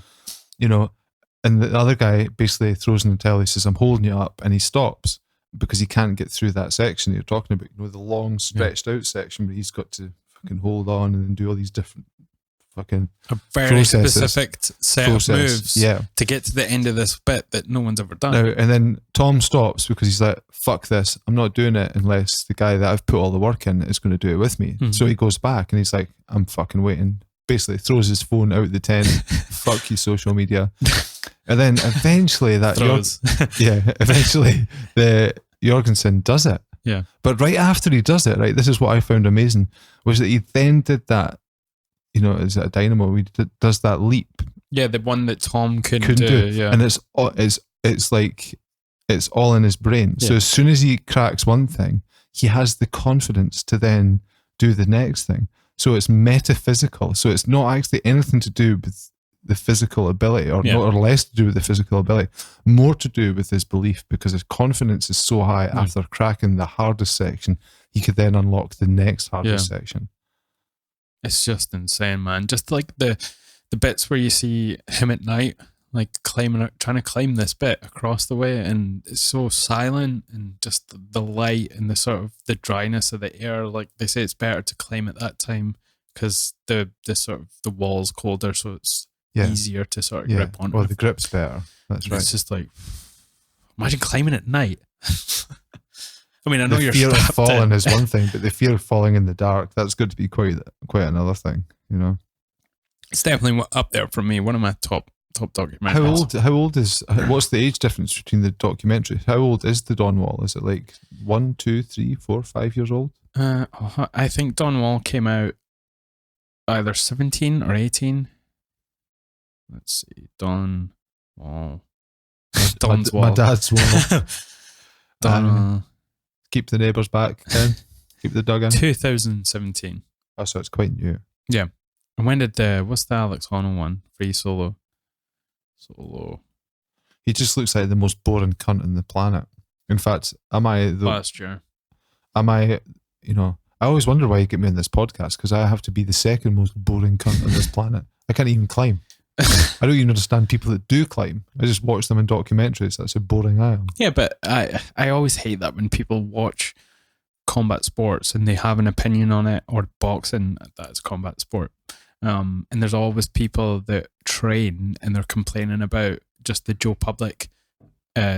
Speaker 3: the other guy basically throws in the towel, he says, I'm holding you up, and he stops because he can't get through that section that you're talking about, the long stretched out section where he's got to fucking hold on and then do all these different fucking
Speaker 2: a very specific set of moves to get to the end of this bit that no one's ever done.
Speaker 3: Now, and then Tom stops because he's like, fuck this, I'm not doing it unless the guy that I've put all the work in is going to do it with me. So he goes back and he's like, I'm fucking waiting. Basically throws his phone out the tent. Fuck you, social media. And then eventually eventually the Jorgensen does it.
Speaker 2: Yeah.
Speaker 3: But right after he does it, right, this is what I found amazing, was that he then did that, is it a dynamo? He does that leap.
Speaker 2: Yeah, the one that Tom couldn't do. Yeah.
Speaker 3: And it's like, it's all in his brain. Yeah. So as soon as he cracks one thing, he has the confidence to then do the next thing. So it's metaphysical. So it's not actually anything to do with the physical ability, or less to do with the physical ability, more to do with his belief, because his confidence is so high after cracking the hardest section, he could then unlock the next hardest section.
Speaker 2: It's just insane, man. Just like the bits where you see him at night, like trying to climb this bit across the way, and it's so silent, and just the light and the sort of the dryness of the air. Like they say, it's better to climb at that time because the sort of the wall's colder, so it's easier to sort of grip on.
Speaker 3: Well, the grip's better. That's right.
Speaker 2: It's just like, imagine climbing at night. I mean, I know
Speaker 3: the fear of falling is one thing, but the fear of falling in the dark, that's going to be quite another thing,
Speaker 2: It's definitely up there for me. One of my top documentaries.
Speaker 3: How old is, what's the age difference between the documentaries? How old is the Dawn Wall? Is it like 1, 2, 3, 4, 5 years old?
Speaker 2: I think Dawn Wall came out either 17 or 18. Let's see. Dawn Wall. Dawn's Wall.
Speaker 3: My dad's wall. Dawn. Keep the neighbours back, Ken. Keep the dug in.
Speaker 2: 2017.
Speaker 3: Oh, so it's quite new.
Speaker 2: Yeah. And when did what's the Alex Honnold one? Free Solo.
Speaker 3: He just looks like the most boring cunt on the planet. In fact,
Speaker 2: last year.
Speaker 3: I always wonder why you get me on this podcast, because I have to be the second most boring cunt on this planet. I can't even climb. I don't even understand people that do climb. I just watch them in documentaries. That's how boring I am.
Speaker 2: Yeah, but I always hate that when people watch combat sports and they have an opinion on it, or boxing, that's combat sport. And there's always people that train and they're complaining about just the Joe Public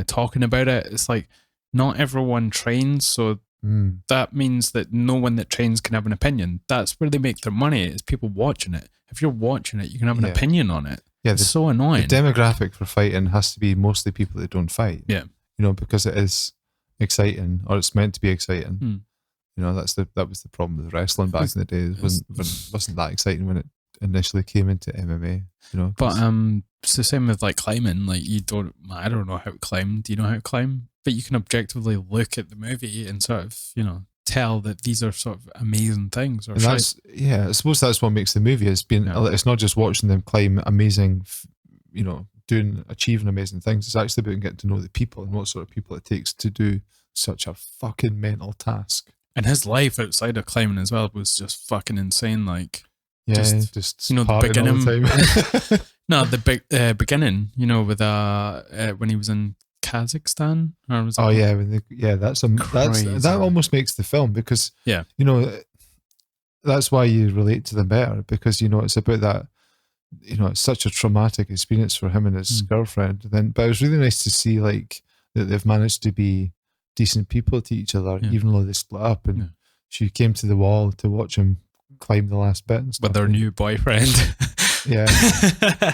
Speaker 2: talking about it. It's like, not everyone trains, so that means that no one that trains can have an opinion. That's where they make their money, is people watching it. If you're watching it, you can have an opinion on it.
Speaker 3: Yeah,
Speaker 2: it's so annoying.
Speaker 3: The demographic for fighting has to be mostly people that don't fight.
Speaker 2: Yeah.
Speaker 3: You know, because it is exciting, or it's meant to be exciting. You know, that was the problem with wrestling back in the day. It wasn't that exciting when it initially came into MMA. You know,
Speaker 2: but it's the same with like climbing. Like I don't know how to climb. Do you know how to climb? But you can objectively look at the movie and sort of, you know, tell that these are sort of amazing things. Or
Speaker 3: I suppose that's what makes the movie, is being. It's not just watching them climb amazing, you know, achieving amazing things. It's actually about getting to know the people and what sort of people it takes to do such a fucking mental task.
Speaker 2: And his life outside of climbing as well was just fucking insane. Like,
Speaker 3: just
Speaker 2: you know, the
Speaker 3: partying all
Speaker 2: beginning.
Speaker 3: the time.
Speaker 2: No, the beginning. You know, with when he was in Kazakhstan, or was it
Speaker 3: that almost makes the film, because you know, that's why you relate to them better, because you know it's about that. You know, it's such a traumatic experience for him and his girlfriend. But it was really nice to see like that they've managed to be decent people to each other, even though they split up. And she came to the wall to watch him climb the last bit and stuff.
Speaker 2: With their new boyfriend.
Speaker 3: Yeah,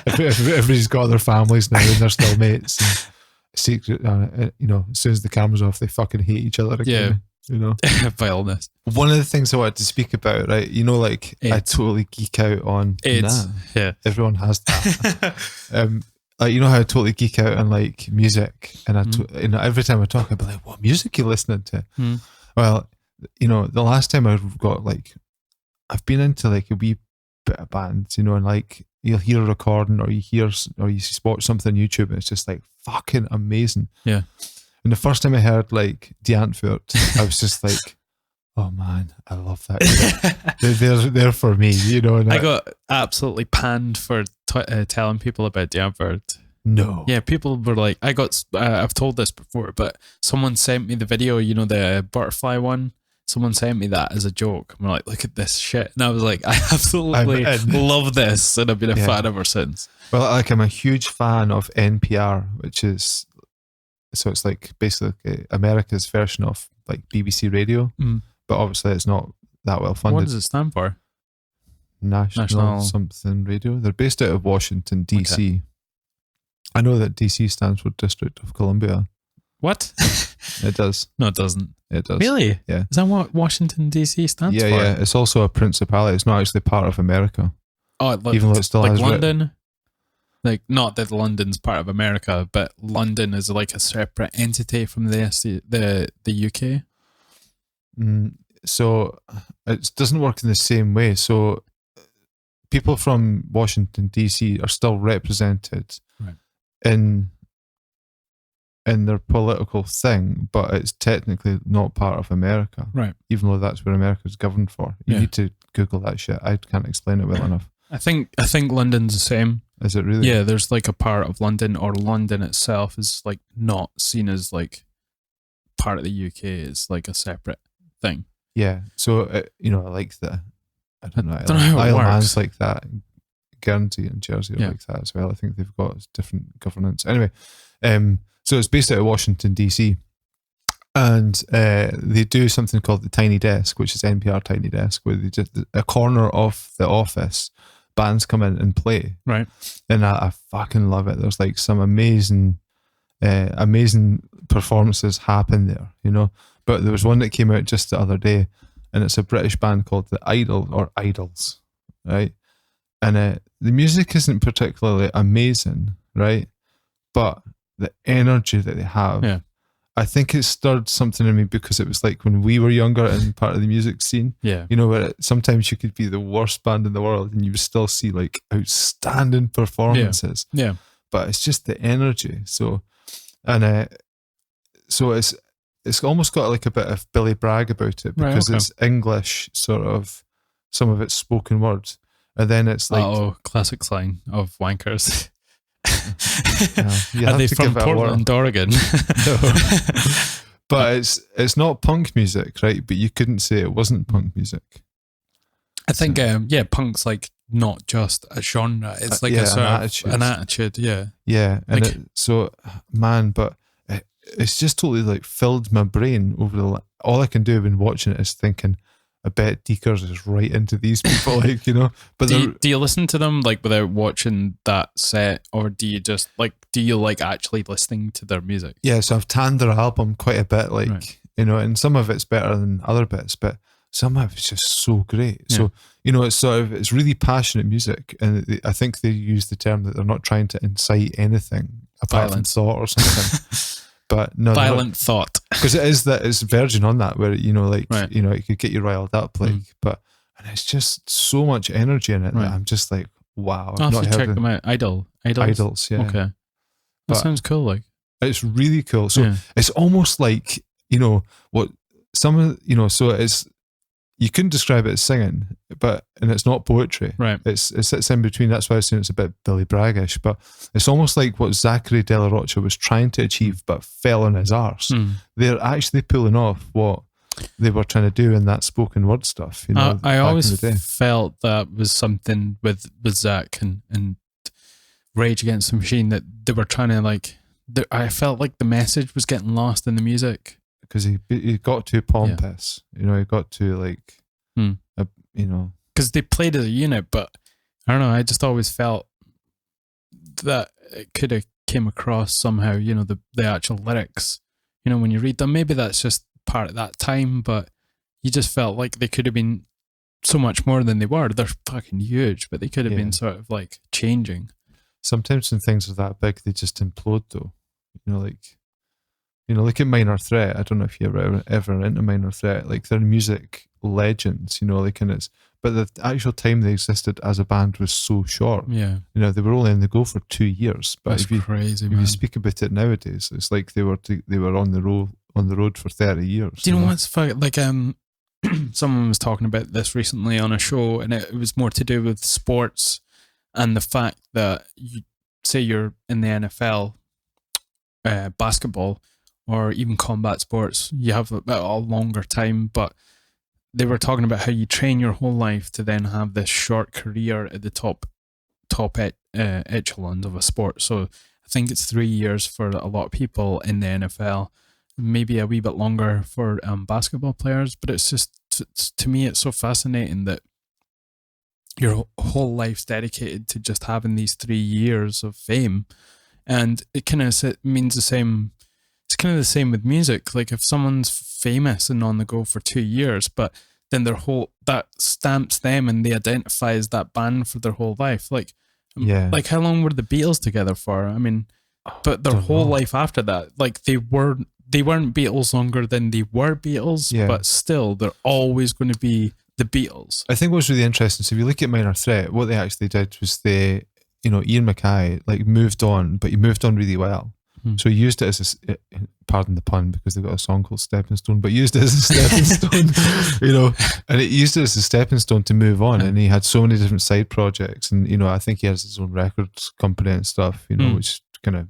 Speaker 3: everybody's got their families now and they're still mates. And secret, you know, as soon as the camera's off, they fucking hate each other again. You know,
Speaker 2: vileness.
Speaker 3: One of the things I wanted to speak about, right? You know, like I totally geek out on
Speaker 2: AIDS. Yeah,
Speaker 3: everyone has that. Like, you know how I totally geek out on like music, and you know, every time I talk, I'd be like, "What music are you listening to?" Well, you know, the last time I've been into like a wee bit of bands, you know, and like you'll hear a recording or you watch something on YouTube, and it's just like fucking amazing.
Speaker 2: Yeah.
Speaker 3: And the first time I heard like triumphant, I was just like, oh man, I love that. they're for me, you know. And
Speaker 2: I got absolutely panned for telling people about triumphant.
Speaker 3: No.
Speaker 2: Yeah, people were like, I've told this before, but someone sent me the video, you know, the butterfly one. Someone sent me that as a joke. I'm like, look at this shit. And I was like, I absolutely love this. And I've been a fan ever since.
Speaker 3: Well, like, I'm a huge fan of NPR, which is, so it's like basically America's version of like BBC Radio, but obviously it's not that well funded.
Speaker 2: What does it stand for?
Speaker 3: National something radio. They're based out of Washington, DC. Okay. I know that DC stands for District of Columbia.
Speaker 2: What?
Speaker 3: It does.
Speaker 2: No, it doesn't.
Speaker 3: It does.
Speaker 2: Really?
Speaker 3: Yeah.
Speaker 2: Is that what Washington DC stands for?
Speaker 3: Yeah. It's also a principality. It's not actually part of America.
Speaker 2: Oh,
Speaker 3: even though it still has
Speaker 2: London. Like, not that London's part of America, but London is like a separate entity from the UK.
Speaker 3: So it doesn't work in the same way. So people from Washington DC are still represented in their political thing, but it's technically not part of America.
Speaker 2: Right.
Speaker 3: Even though that's where America's governed for. You need to Google that shit. I can't explain it well enough.
Speaker 2: I think London's the same.
Speaker 3: Is it really?
Speaker 2: Yeah, there's like a part of London, or London itself is like not seen as like part of the UK. It's like a separate thing.
Speaker 3: Yeah. So, you know, like I don't know
Speaker 2: how it
Speaker 3: Isle of
Speaker 2: works.
Speaker 3: Man's like that. Guernsey and Jersey are like that as well. I think they've got different governance. Anyway, so it's based out of Washington, DC. And they do something called the Tiny Desk, which is NPR Tiny Desk, where they just a corner of the office, bands come in and play.
Speaker 2: Right.
Speaker 3: And I fucking love it. There's like some amazing performances happen there, you know. But there was one that came out just the other day, and it's a British band called the Idols, right? And the music isn't particularly amazing, right? But the energy that they have, I think it stirred something in me, because it was like when we were younger and part of the music scene, you know, where sometimes you could be the worst band in the world and you would still see like outstanding performances.
Speaker 2: Yeah.
Speaker 3: But it's just the energy. So, and so it's almost got like a bit of Billy Bragg about it, because it's English, sort of, some of it's spoken words. And then it's like
Speaker 2: classic slang of wankers.
Speaker 3: Are
Speaker 2: they from Portland, Oregon?
Speaker 3: No. But it's not punk music, right? But you couldn't say it wasn't punk music.
Speaker 2: I think punk's like not just a genre; it's like a sort of an attitude. Yeah,
Speaker 3: yeah. And like, but it's just totally like filled my brain over all I can do when watching it is thinking, I bet Deekers is right into these people, like, you know. But
Speaker 2: do you listen to them like without watching that set, or do you just like actually listening to their music?
Speaker 3: Yeah, so I've tanned their album quite a bit, like,
Speaker 2: Right.
Speaker 3: you know, and some of it's better than other bits, but some of it's just so great.
Speaker 2: Yeah.
Speaker 3: So, you know, it's really passionate music, and I think they use the term that they're not trying to incite anything apart
Speaker 2: Violence.
Speaker 3: from thought or something. But no,
Speaker 2: Violent thought.
Speaker 3: because it's verging on that, where, you know, like,
Speaker 2: Right.
Speaker 3: you know, it could get you riled up, like, and it's just so much energy in it
Speaker 2: Right.
Speaker 3: that I'm just like, wow,
Speaker 2: I'll
Speaker 3: I've
Speaker 2: have
Speaker 3: not
Speaker 2: to check
Speaker 3: heard
Speaker 2: them out. Idols.
Speaker 3: Idols, yeah.
Speaker 2: Okay. That
Speaker 3: But-
Speaker 2: sounds cool. Like,
Speaker 3: It's really cool. So
Speaker 2: yeah.
Speaker 3: it's almost like, you know, what some of, you know, so it's, you couldn't describe it as singing, and it's not poetry.
Speaker 2: Right.
Speaker 3: It sits in between. That's why I was saying it's a bit Billy Braggish, but it's almost like what Zachary De La Rocha was trying to achieve, but fell on his arse. They're actually pulling off what they were trying to do in that spoken word stuff. You know,
Speaker 2: I
Speaker 3: back
Speaker 2: always
Speaker 3: in the day.
Speaker 2: felt that was something with Zach and Rage Against the Machine, that they were trying to like. I felt like the message was getting lost in the music.
Speaker 3: Because he got too pompous, you know, he got too like, you know.
Speaker 2: Because they played as a unit, but I don't know. I just always felt that it could have came across somehow. You know, the actual lyrics. You know, when you read them, maybe that's just part of that time, but you just felt like they could have been so much more than they were. They're fucking huge, but they could have been sort of like changing.
Speaker 3: Sometimes when things are that big, they just implode, though. You know, look at Minor Threat. I don't know if you're ever into Minor Threat. Like, they're music legends, you know, like, and but the actual time they existed as a band was so short.
Speaker 2: Yeah.
Speaker 3: You know, they were only in the go for 2 years. But
Speaker 2: That's
Speaker 3: if you,
Speaker 2: crazy,
Speaker 3: if
Speaker 2: man.
Speaker 3: you speak about it nowadays, it's like they were on the road for 30 years.
Speaker 2: Do you know what's like someone was talking about this recently on a show, and it was more to do with sports and the fact that you say you're in the NFL, basketball, or even combat sports, you have a longer time, but they were talking about how you train your whole life to then have this short career at the top echelons of a sport. So I think it's 3 years for a lot of people in the NFL, maybe a wee bit longer for basketball players. But it's just, to me, it's so fascinating that your whole life's dedicated to just having these 3 years of fame. And it kind of means the same. It's kind of the same with music. Like, if someone's famous and on the go for 2 years, but then that stamps them and they identify as that band for their whole life. Like, like, how long were the Beatles together for? I mean, but their whole life after that, like, they weren't Beatles longer than they were Beatles, but still, they're always going to be the Beatles.
Speaker 3: I think what's really interesting, so if you look at Minor Threat, what they actually did was Ian MacKaye, like, moved on, but he moved on really well. So he used it as pardon the pun, because they've got a song called Stepping Stone, but used it as a stepping stone, you know, and it used it as a stepping stone to move on. And he had so many different side projects, and, you know, I think he has his own records company and stuff, you know, which kind of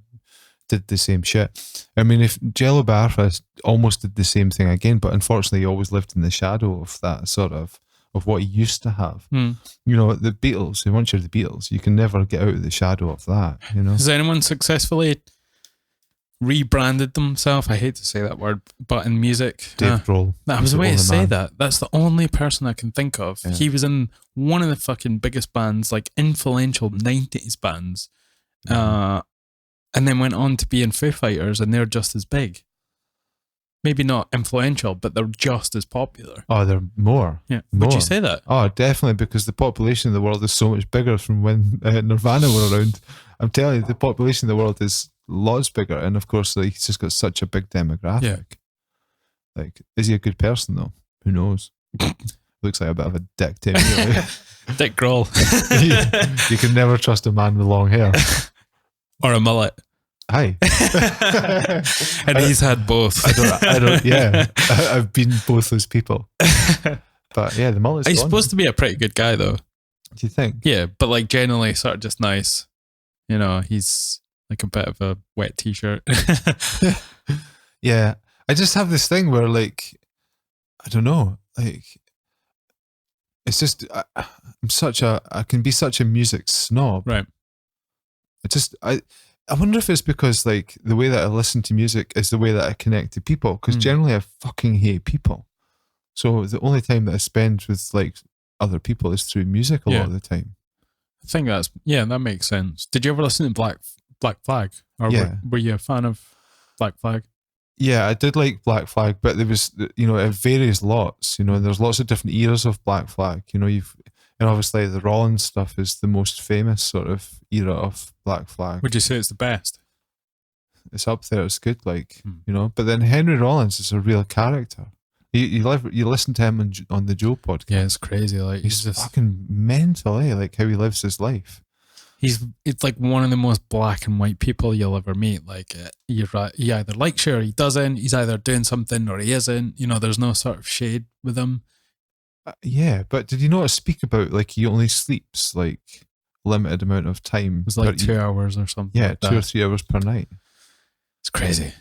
Speaker 3: did the same shit. I mean, if Jello Biafra almost did the same thing again, but unfortunately he always lived in the shadow of that sort of what he used to have. You know, the Beatles, once you're the Beatles, you can never get out of the shadow of that, you know.
Speaker 2: Has anyone successfully rebranded themselves? I hate to say that word, but in music,
Speaker 3: Dave Grohl.
Speaker 2: I was way to say that. That's the only person I can think of.
Speaker 3: Yeah.
Speaker 2: He was in one of the fucking biggest bands, like influential 90s bands, and then went on to be in Foo Fighters, and they're just as big. Maybe not influential, but they're just as popular.
Speaker 3: Oh, they're more.
Speaker 2: Yeah.
Speaker 3: More.
Speaker 2: Would you say that?
Speaker 3: Oh, definitely, because the population of the world is so much bigger from when Nirvana were around. I'm telling you, the population of the world is lots bigger, and of course, like, he's just got such a big demographic.
Speaker 2: Yeah.
Speaker 3: Like, is he a good person though? Who knows? Looks like a bit of a dick to me. Really.
Speaker 2: Dick Grohl.
Speaker 3: you can never trust a man with long hair.
Speaker 2: Or a mullet.
Speaker 3: Hi.
Speaker 2: And he's had both.
Speaker 3: I don't. Yeah, I've been both those people. But yeah, the mullet's
Speaker 2: He's
Speaker 3: gone.
Speaker 2: supposed to be a pretty good guy, though.
Speaker 3: Do you think?
Speaker 2: Yeah, but like generally sort of just nice. You know, he's like a bit of a wet t-shirt.
Speaker 3: Yeah, I just have this thing where, like, I don't know, like, it's just I can be such a music snob.
Speaker 2: Right.
Speaker 3: I wonder if it's because like the way that I listen to music is the way that I connect to people. Because generally I fucking hate people. So the only time that I spend with like other people is through music a lot of the time.
Speaker 2: I think that makes sense. Did you ever listen to Black Flag? Or were you a fan of Black Flag?
Speaker 3: Yeah, I did like Black Flag, but there was, it varies lots, and there's lots of different eras of Black Flag. And obviously the Rollins stuff is the most famous sort of era of Black Flag.
Speaker 2: Would you say it's the best?
Speaker 3: It's up there, it's good, but then Henry Rollins is a real character. You listen to him on the Joe podcast.
Speaker 2: Yeah, it's crazy. Like
Speaker 3: he's just fucking mental, like how he lives his life.
Speaker 2: It's like one of the most black and white people you'll ever meet. Like he either likes you or he doesn't. He's either doing something or he isn't. There's no sort of shade with him.
Speaker 3: Yeah, but did you not speak about like he only sleeps like limited amount of time?
Speaker 2: It was like 2 hours or something.
Speaker 3: Yeah,
Speaker 2: like
Speaker 3: 2 or 3 hours per night.
Speaker 2: It's crazy.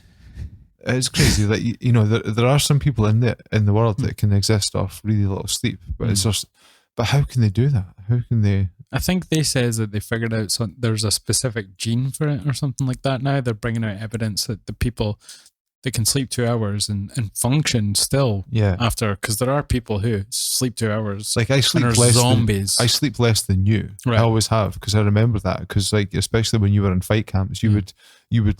Speaker 3: It's crazy that there are some people in the world that can exist off really little sleep, but it's just. But how can they do that? How can they?
Speaker 2: I think they says that they figured out there's a specific gene for it or something like that. Now they're bringing out evidence that the people that can sleep 2 hours and function still after, because there are people who sleep 2 hours.
Speaker 3: Like I sleep less zombies. I sleep less than you. Right. I always have, because I remember that, because like especially when you were in fight camps, you would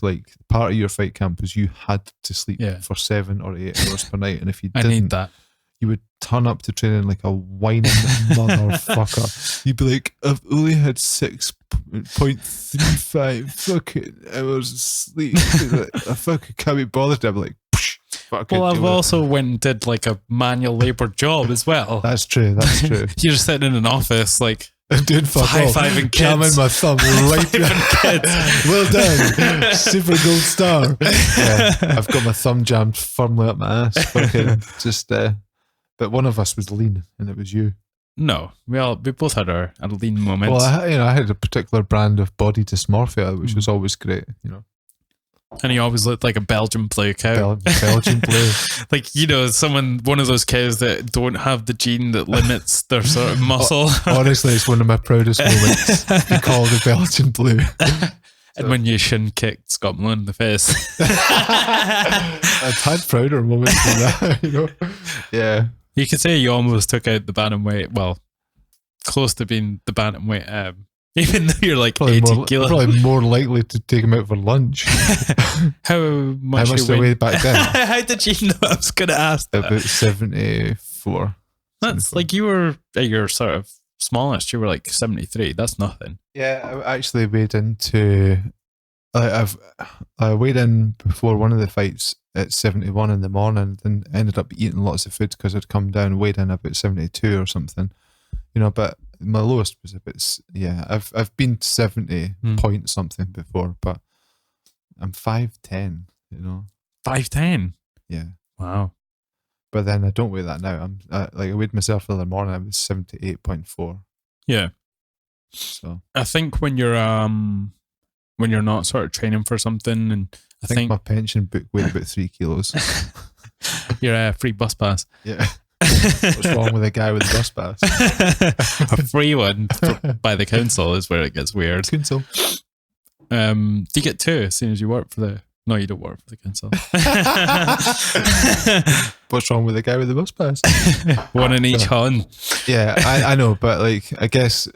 Speaker 3: like part of your fight camp was you had to sleep for 7 or 8 hours per night, and if you didn't,
Speaker 2: I need that.
Speaker 3: You would turn up to training like a whining motherfucker. You'd be like, I've only had 6.35 fucking hours of sleep. I fucking can't be bothered. I'm like,
Speaker 2: well, I've also went and did like a manual labour job as well.
Speaker 3: That's true. You're
Speaker 2: just sitting in an office like,
Speaker 3: I'm doing high-fiving kids. Jamming my thumb right behind. Well done. Super gold star. Yeah, I've got my thumb jammed firmly up my ass. Fucking just but one of us was lean, and it was you.
Speaker 2: No, we both had our lean moments.
Speaker 3: Well, I had a particular brand of body dysmorphia, which was always great,
Speaker 2: And he always looked like a Belgian blue cow.
Speaker 3: Belgian blue.
Speaker 2: Like, one of those cows that don't have the gene that limits their sort of muscle.
Speaker 3: Honestly, it's one of my proudest moments. You call the Belgian blue.
Speaker 2: And when you shin kicked Scott Malone in the face.
Speaker 3: I've had prouder moments than that, Yeah.
Speaker 2: You could say you almost took out the bantamweight, well, close to being the bantamweight, even though you're like
Speaker 3: probably
Speaker 2: 80 kilos.
Speaker 3: Probably more likely to take him out for lunch.
Speaker 2: How much
Speaker 3: did I weigh back then?
Speaker 2: How did you know I was going to ask that?
Speaker 3: About 74.
Speaker 2: That's 74. Like you were at your sort of smallest, you were like 73. That's nothing.
Speaker 3: Yeah, I actually weighed into... I weighed in before one of the fights at 71 in the morning, then ended up eating lots of food because I'd come down, weighed in about 72 or something, but my lowest was a bit, I've been 70 point something before, but I'm 5'10",
Speaker 2: 5'10"?
Speaker 3: Yeah.
Speaker 2: Wow.
Speaker 3: But then I don't weigh that now. I'm I weighed myself the other morning, I was 78.4.
Speaker 2: Yeah.
Speaker 3: So
Speaker 2: I think when you're not sort of training for something, and I think
Speaker 3: my pension book weighed about 3 kilos.
Speaker 2: Your free bus pass.
Speaker 3: Yeah. What's wrong with a guy with a bus pass?
Speaker 2: A free one by the council is where it gets weird.
Speaker 3: Council.
Speaker 2: Do you get 2 as soon as you work for the... No, you don't work for the council.
Speaker 3: What's wrong with a guy with a bus pass?
Speaker 2: One in each horn.
Speaker 3: Yeah, I know, but like, I guess...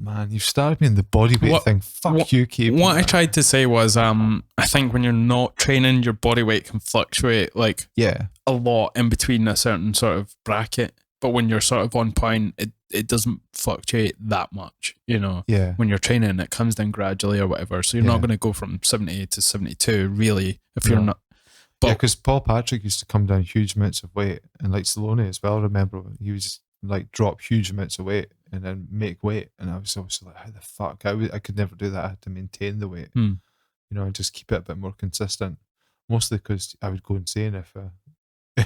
Speaker 3: Man, you've started me in the bodyweight thing. Fuck you, Keith.
Speaker 2: What I tried to say was, I think when you're not training, your body weight can fluctuate a lot in between a certain sort of bracket. But when you're sort of on point, it doesn't fluctuate that much.
Speaker 3: Yeah.
Speaker 2: When you're training, it comes down gradually or whatever. So you're not going to go from 78 to 72, really, if you're not. But
Speaker 3: because Paul Patrick used to come down huge amounts of weight, and like Stallone as well. Remember, he was like drop huge amounts of weight and then make weight, and I was always like, how the fuck? I could never do that. I had to maintain the weight, and just keep it a bit more consistent. Mostly because I would go insane if I'd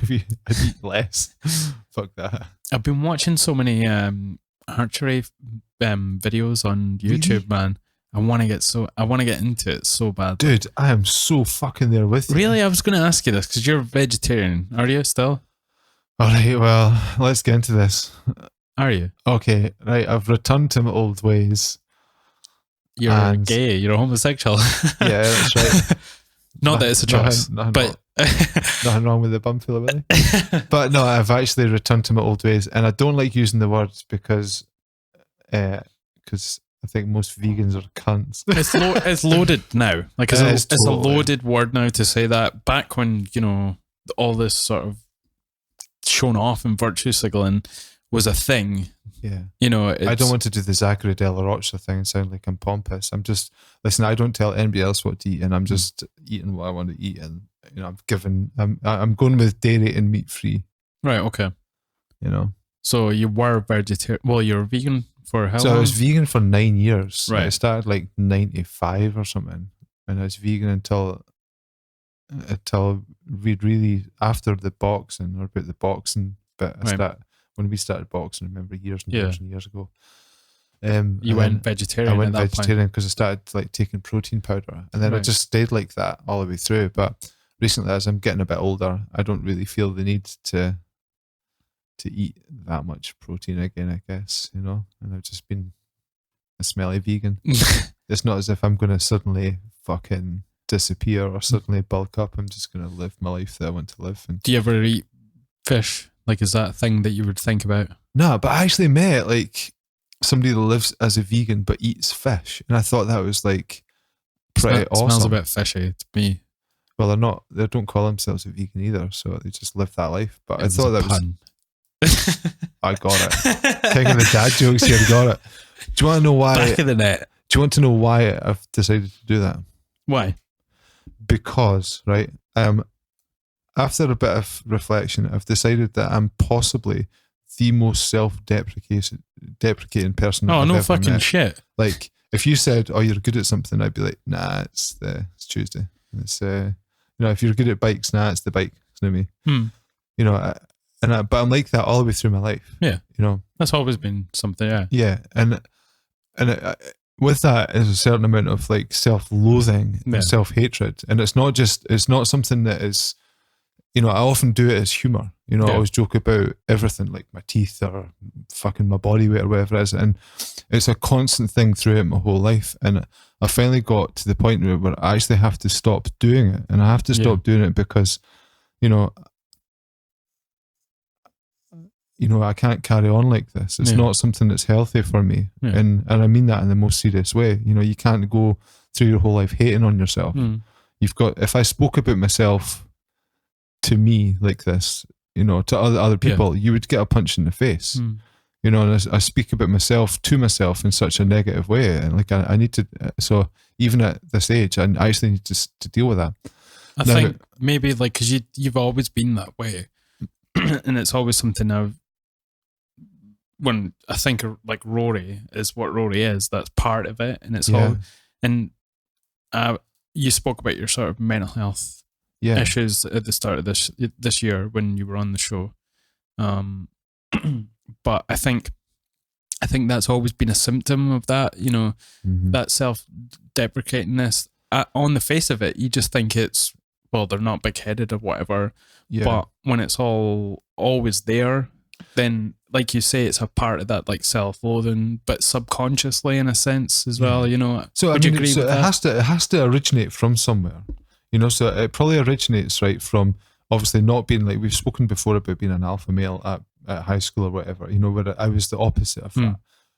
Speaker 3: eat less. Fuck that.
Speaker 2: I've been watching so many archery videos on YouTube, man. I want to get into it so bad.
Speaker 3: Dude, I am so fucking there with you.
Speaker 2: Really? I was going to ask you this because you're a vegetarian. Are you still?
Speaker 3: All right, well, let's get into this.
Speaker 2: Are you?
Speaker 3: Okay, right. I've returned to my old ways.
Speaker 2: you're
Speaker 3: And-
Speaker 2: gay, you're a homosexual.
Speaker 3: Yeah, that's right.
Speaker 2: Not that it's a choice, but
Speaker 3: Nothing wrong with the bum filler, really. But no, I've actually returned to my old ways, and I don't like using the words because I think most vegans are cunts.
Speaker 2: it's loaded now. Like
Speaker 3: It is
Speaker 2: it's a
Speaker 3: totally.
Speaker 2: loaded word now to say that. Back when, you know, all this sort of shown off and virtue signaling was a thing.
Speaker 3: Yeah.
Speaker 2: You know,
Speaker 3: I don't want to do the Zachary De La Rocha thing and sound like I'm pompous. I'm just, listen, I don't tell anybody else what to eat, and I'm just eating what I want to eat. And, you know, I'm going with dairy and meat free,
Speaker 2: Right, okay.
Speaker 3: you know.
Speaker 2: So you were vegetarian. Well, you're vegan for how
Speaker 3: So
Speaker 2: long?
Speaker 3: I was vegan for 9 years.
Speaker 2: Right.
Speaker 3: I started like 95 or something. And I was vegan until we'd really, after the boxing, or about the boxing bit,
Speaker 2: Right.
Speaker 3: when we started boxing, I remember years and
Speaker 2: Yeah.
Speaker 3: years and years ago.
Speaker 2: You
Speaker 3: and
Speaker 2: went
Speaker 3: then
Speaker 2: vegetarian
Speaker 3: I went
Speaker 2: at that
Speaker 3: vegetarian because I started like taking protein powder, and then I
Speaker 2: Right.
Speaker 3: just stayed like that all the way through. But recently, as I'm getting a bit older, I don't really feel the need to eat that much protein again, I guess, you know. And I've just been a smelly vegan.
Speaker 2: point.
Speaker 3: It's not as if I'm going to suddenly fucking disappear or suddenly bulk up. I'm just going to live my life that I want to live. And
Speaker 2: Do you ever eat fish? Like, is that a thing that you would think about?
Speaker 3: no, but I actually met like somebody that lives as a vegan but eats fish, and I thought that was like pretty awesome.
Speaker 2: Smells a bit fishy to me.
Speaker 3: Well, they don't call themselves a vegan either, so they just live that life. But
Speaker 2: It
Speaker 3: I thought
Speaker 2: a
Speaker 3: that was,
Speaker 2: pun.
Speaker 3: I got it. King of the dad jokes here, got it. Do you want to know why?
Speaker 2: Back of the net.
Speaker 3: Do you want to know why I've decided to do that?
Speaker 2: Why?
Speaker 3: Because, right, after a bit of reflection, I've decided that I'm possibly the most self-deprecating person.
Speaker 2: Oh,
Speaker 3: I've
Speaker 2: no
Speaker 3: ever
Speaker 2: fucking
Speaker 3: met.
Speaker 2: shit.
Speaker 3: Like, if you said, "Oh, you're good at something," I'd be like, "Nah, it's Tuesday." It's you know, if you're good at bikes, nah, it's the bike. You know what I mean?
Speaker 2: Hmm.
Speaker 3: You know, but I'm like that all the way through my life.
Speaker 2: Yeah.
Speaker 3: You know.
Speaker 2: That's always been something, yeah.
Speaker 3: Yeah, and with that is a certain amount of like self-loathing
Speaker 2: Yeah.
Speaker 3: and self-hatred, and it's not something that is, you know, I often do it as humor. You know, I
Speaker 2: Yeah.
Speaker 3: always joke about everything, like my teeth or fucking my body weight or whatever it is, and it's a constant thing throughout my whole life. And I finally got to the point where I actually have to stop doing it, and I have to stop doing it because, you know, I can't carry on like this. It's
Speaker 2: Yeah.
Speaker 3: not something that's healthy for me.
Speaker 2: Yeah.
Speaker 3: And I mean that in the most serious way. You know, you can't go through your whole life hating on yourself.
Speaker 2: Hmm.
Speaker 3: If I spoke about myself to me like this, you know, to other people, you would get a punch in the face.
Speaker 2: Hmm.
Speaker 3: You know, and I speak about myself to myself in such a negative way. And like, I need to, so even at this age, I actually need to deal with that.
Speaker 2: I
Speaker 3: No,
Speaker 2: think maybe like, because you've always been that way. And it's always something I've, when I think of like Rory is what Rory is, that's part of it. And it's
Speaker 3: Yeah.
Speaker 2: all, and you spoke about your sort of mental health
Speaker 3: Yeah.
Speaker 2: issues at the start of this year when you were on the show. But I think that's always been a symptom of that, you know,
Speaker 3: Mhm.
Speaker 2: that self-deprecatingness. On the face of it, you just think it's, well, they're not big-headed or whatever.
Speaker 3: Yeah.
Speaker 2: But when it's all always there, then, like you say, it's a part of that like self-loathing, but subconsciously in a sense as well, you know.
Speaker 3: So
Speaker 2: Would
Speaker 3: I
Speaker 2: you
Speaker 3: mean,
Speaker 2: agree
Speaker 3: so
Speaker 2: with
Speaker 3: it
Speaker 2: that?
Speaker 3: has to originate from somewhere, you know. So it probably originates right from obviously not being, like we've spoken before about being an alpha male at high school or whatever, you know, where I was the opposite of that,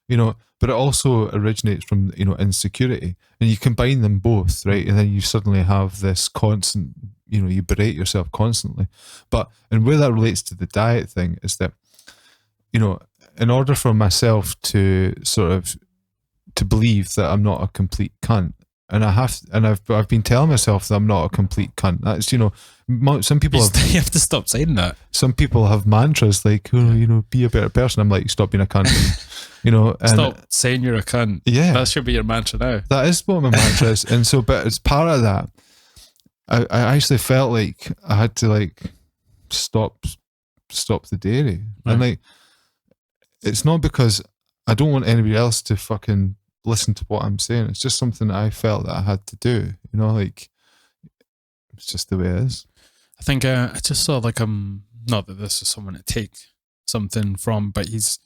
Speaker 3: you know. But it also originates from, you know, insecurity, and you combine them both, right, and then you suddenly have this constant, you know, you berate yourself constantly. But and where that relates to the diet thing is that, you know, in order for myself to sort of to believe that I'm not a complete cunt, and I've been telling myself that I'm not a complete cunt. That's, you know, some people
Speaker 2: You have to stop saying that.
Speaker 3: some people have mantras like, oh, you know, be a better person. I'm like, stop being a cunt, you know. And
Speaker 2: Stop saying you're a cunt.
Speaker 3: Yeah,
Speaker 2: That should be your mantra now.
Speaker 3: that is what my mantra is. And so, but as part of that, I actually felt like I had to like stop the dairy, and like, it's not because I don't want anybody else to fucking listen to what I'm saying. It's just something that I felt that I had to do, you know, like it's just the way it is.
Speaker 2: I think I just saw like not that this is someone to take something from, but he's,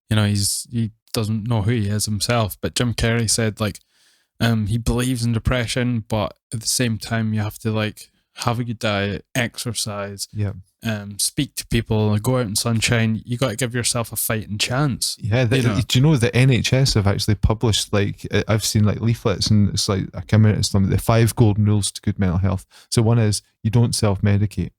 Speaker 2: you know, he doesn't know who he is himself. But Jim Carrey said like He believes in depression, but at the same time, you have to like have a good diet, exercise,
Speaker 3: Yeah.
Speaker 2: speak to people, go out in sunshine. You got to give yourself a fighting chance.
Speaker 3: Yeah,
Speaker 2: You know.
Speaker 3: do you know the NHS have actually published, like, I've seen like leaflets, and it's like, I can't remember, it's the 5 golden rules to good mental health. So one is, you don't self-medicate.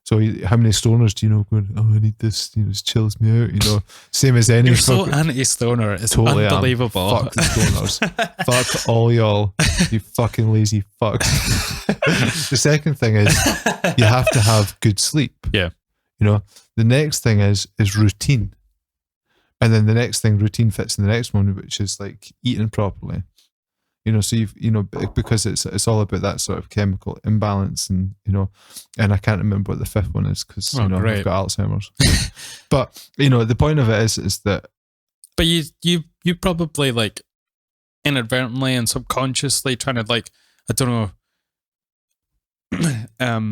Speaker 3: So how many stoners do you know going, oh, I need this, you know, this chills me out, you know, same as any.
Speaker 2: You're so anti-stoner. It's
Speaker 3: totally
Speaker 2: unbelievable.
Speaker 3: Fuck the stoners. Fuck all y'all, you fucking lazy fucks. The second thing is, you have to have good sleep.
Speaker 2: Yeah.
Speaker 3: You know, the next thing is routine. And then the next thing, routine fits in the next one, which is like eating properly. You know, so because it's all about that sort of chemical imbalance, and you know, and I can't remember what the fifth one is because I've got Alzheimer's. But you know, the point of it is that.
Speaker 2: But you probably like inadvertently and subconsciously trying to like, I don't know,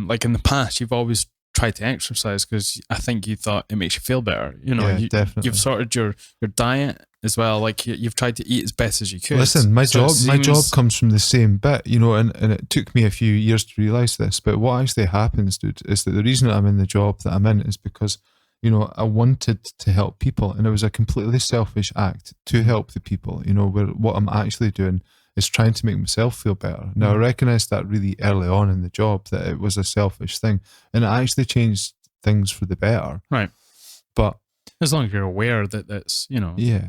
Speaker 2: like in the past you've always tried to exercise because I think you thought it makes you feel better. You know,
Speaker 3: definitely.
Speaker 2: You've sorted your diet as well. Like you've tried to eat as best as you could.
Speaker 3: Listen, my job comes from the same bit, you know, and it took me a few years to realise this. But what actually happens, dude, is that the reason that I'm in the job that I'm in is because, you know, I wanted to help people, and it was a completely selfish act to help the people. You know, where what I'm actually doing is trying to make myself feel better. Now, I recognised that really early on in the job, that it was a selfish thing, and it actually changed things for the better.
Speaker 2: Right.
Speaker 3: But
Speaker 2: as long as you're aware that that's, you know.
Speaker 3: Yeah.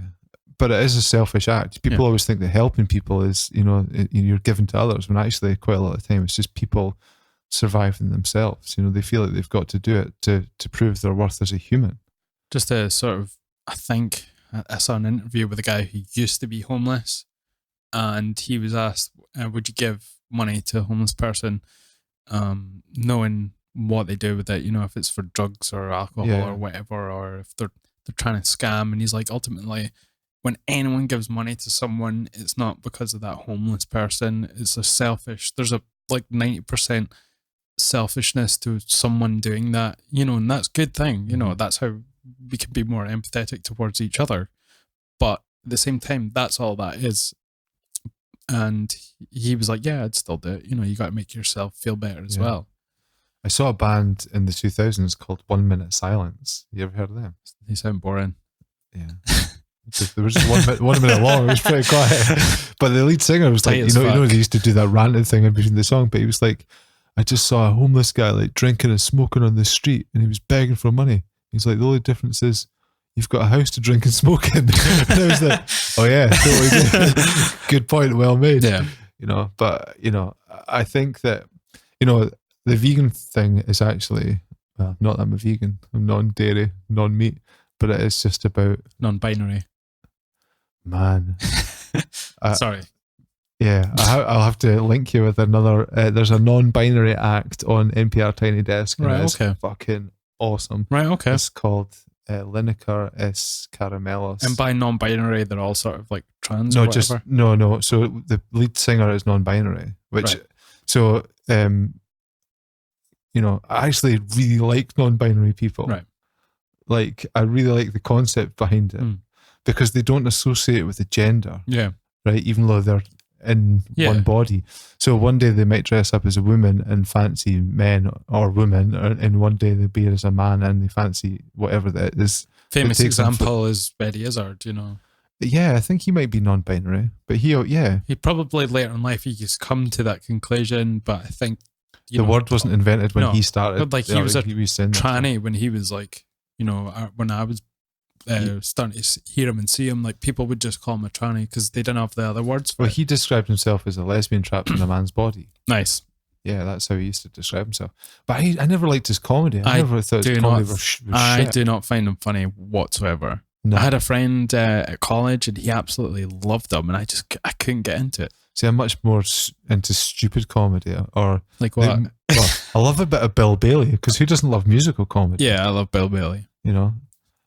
Speaker 3: But it is a selfish act. People always think that helping people is, you know, you're giving to others, when actually quite a lot of the time it's just people surviving themselves. You know, they feel like they've got to do it to prove their worth as a human.
Speaker 2: Just a sort of, I think I saw an interview with a guy who used to be homeless, and he was asked, would you give money to a homeless person, knowing what they do with it, you know, if it's for drugs or alcohol or whatever, or if they're trying to scam. And he's like, ultimately, when anyone gives money to someone, it's not because of that homeless person. It's there's a like 90% selfishness to someone doing that, you know, and that's a good thing. You know, that's how we can be more empathetic towards each other. But at the same time, that's all that is. And he was like, yeah, I'd still do it. You know, you got to make yourself feel better as well.
Speaker 3: I saw a band in the 2000s called 1 Minute Silence. You ever heard of them?
Speaker 2: They sound boring.
Speaker 3: Yeah. There was just 1 minute long. It was pretty quiet. But the lead singer was like, you know, they used to do that ranting thing in between the song, but he was like, I just saw a homeless guy like drinking and smoking on the street, and he was begging for money. He's like, the only difference is you've got a house to drink and smoke in. And I was like, oh yeah, totally good point, well made.
Speaker 2: Yeah.
Speaker 3: You know, but you know, I think that, you know, the vegan thing is actually, well, not that I'm a vegan, I'm non-dairy, non-meat, but it is just about
Speaker 2: non-binary.
Speaker 3: Man.
Speaker 2: Sorry.
Speaker 3: Yeah, I'll have to link you with another. There's a non-binary act on NPR Tiny Desk. And it's fucking awesome.
Speaker 2: Right, okay.
Speaker 3: It's called Lineker es Caramelos.
Speaker 2: And by non-binary, they're all sort of like trans
Speaker 3: No,
Speaker 2: or whatever?
Speaker 3: no. So the lead singer is non-binary, which, so, you know, I actually really like non-binary people.
Speaker 2: Right.
Speaker 3: Like, I really like the concept behind it because they don't associate with the gender.
Speaker 2: Yeah.
Speaker 3: Right, even though they're in one body. So one day they might dress up as a woman and fancy men or women, and one day they'll be as a man and they fancy whatever that is.
Speaker 2: Famous example is Eddie Izzard, you know.
Speaker 3: Yeah, I think he might be non-binary, but he
Speaker 2: probably later in life he just come to that conclusion, but I think
Speaker 3: the word wasn't invented when he started.
Speaker 2: Like he was a tranny when he was like, you know, when I was starting to hear him and see him, like people would just call him a tranny because they didn't have the other words for
Speaker 3: it.
Speaker 2: He
Speaker 3: described himself as a lesbian trapped in a man's body.
Speaker 2: Nice.
Speaker 3: Yeah, that's how he used to describe himself. But I never liked his comedy. I never thought his comedy was shit.
Speaker 2: I do not find him funny whatsoever. No. I had a friend at college and he absolutely loved them, and I couldn't get into it.
Speaker 3: See, I'm much more into stupid comedy, or
Speaker 2: like what?
Speaker 3: I love a bit of Bill Bailey, because who doesn't love musical comedy?
Speaker 2: Yeah, I love Bill Bailey.
Speaker 3: You know,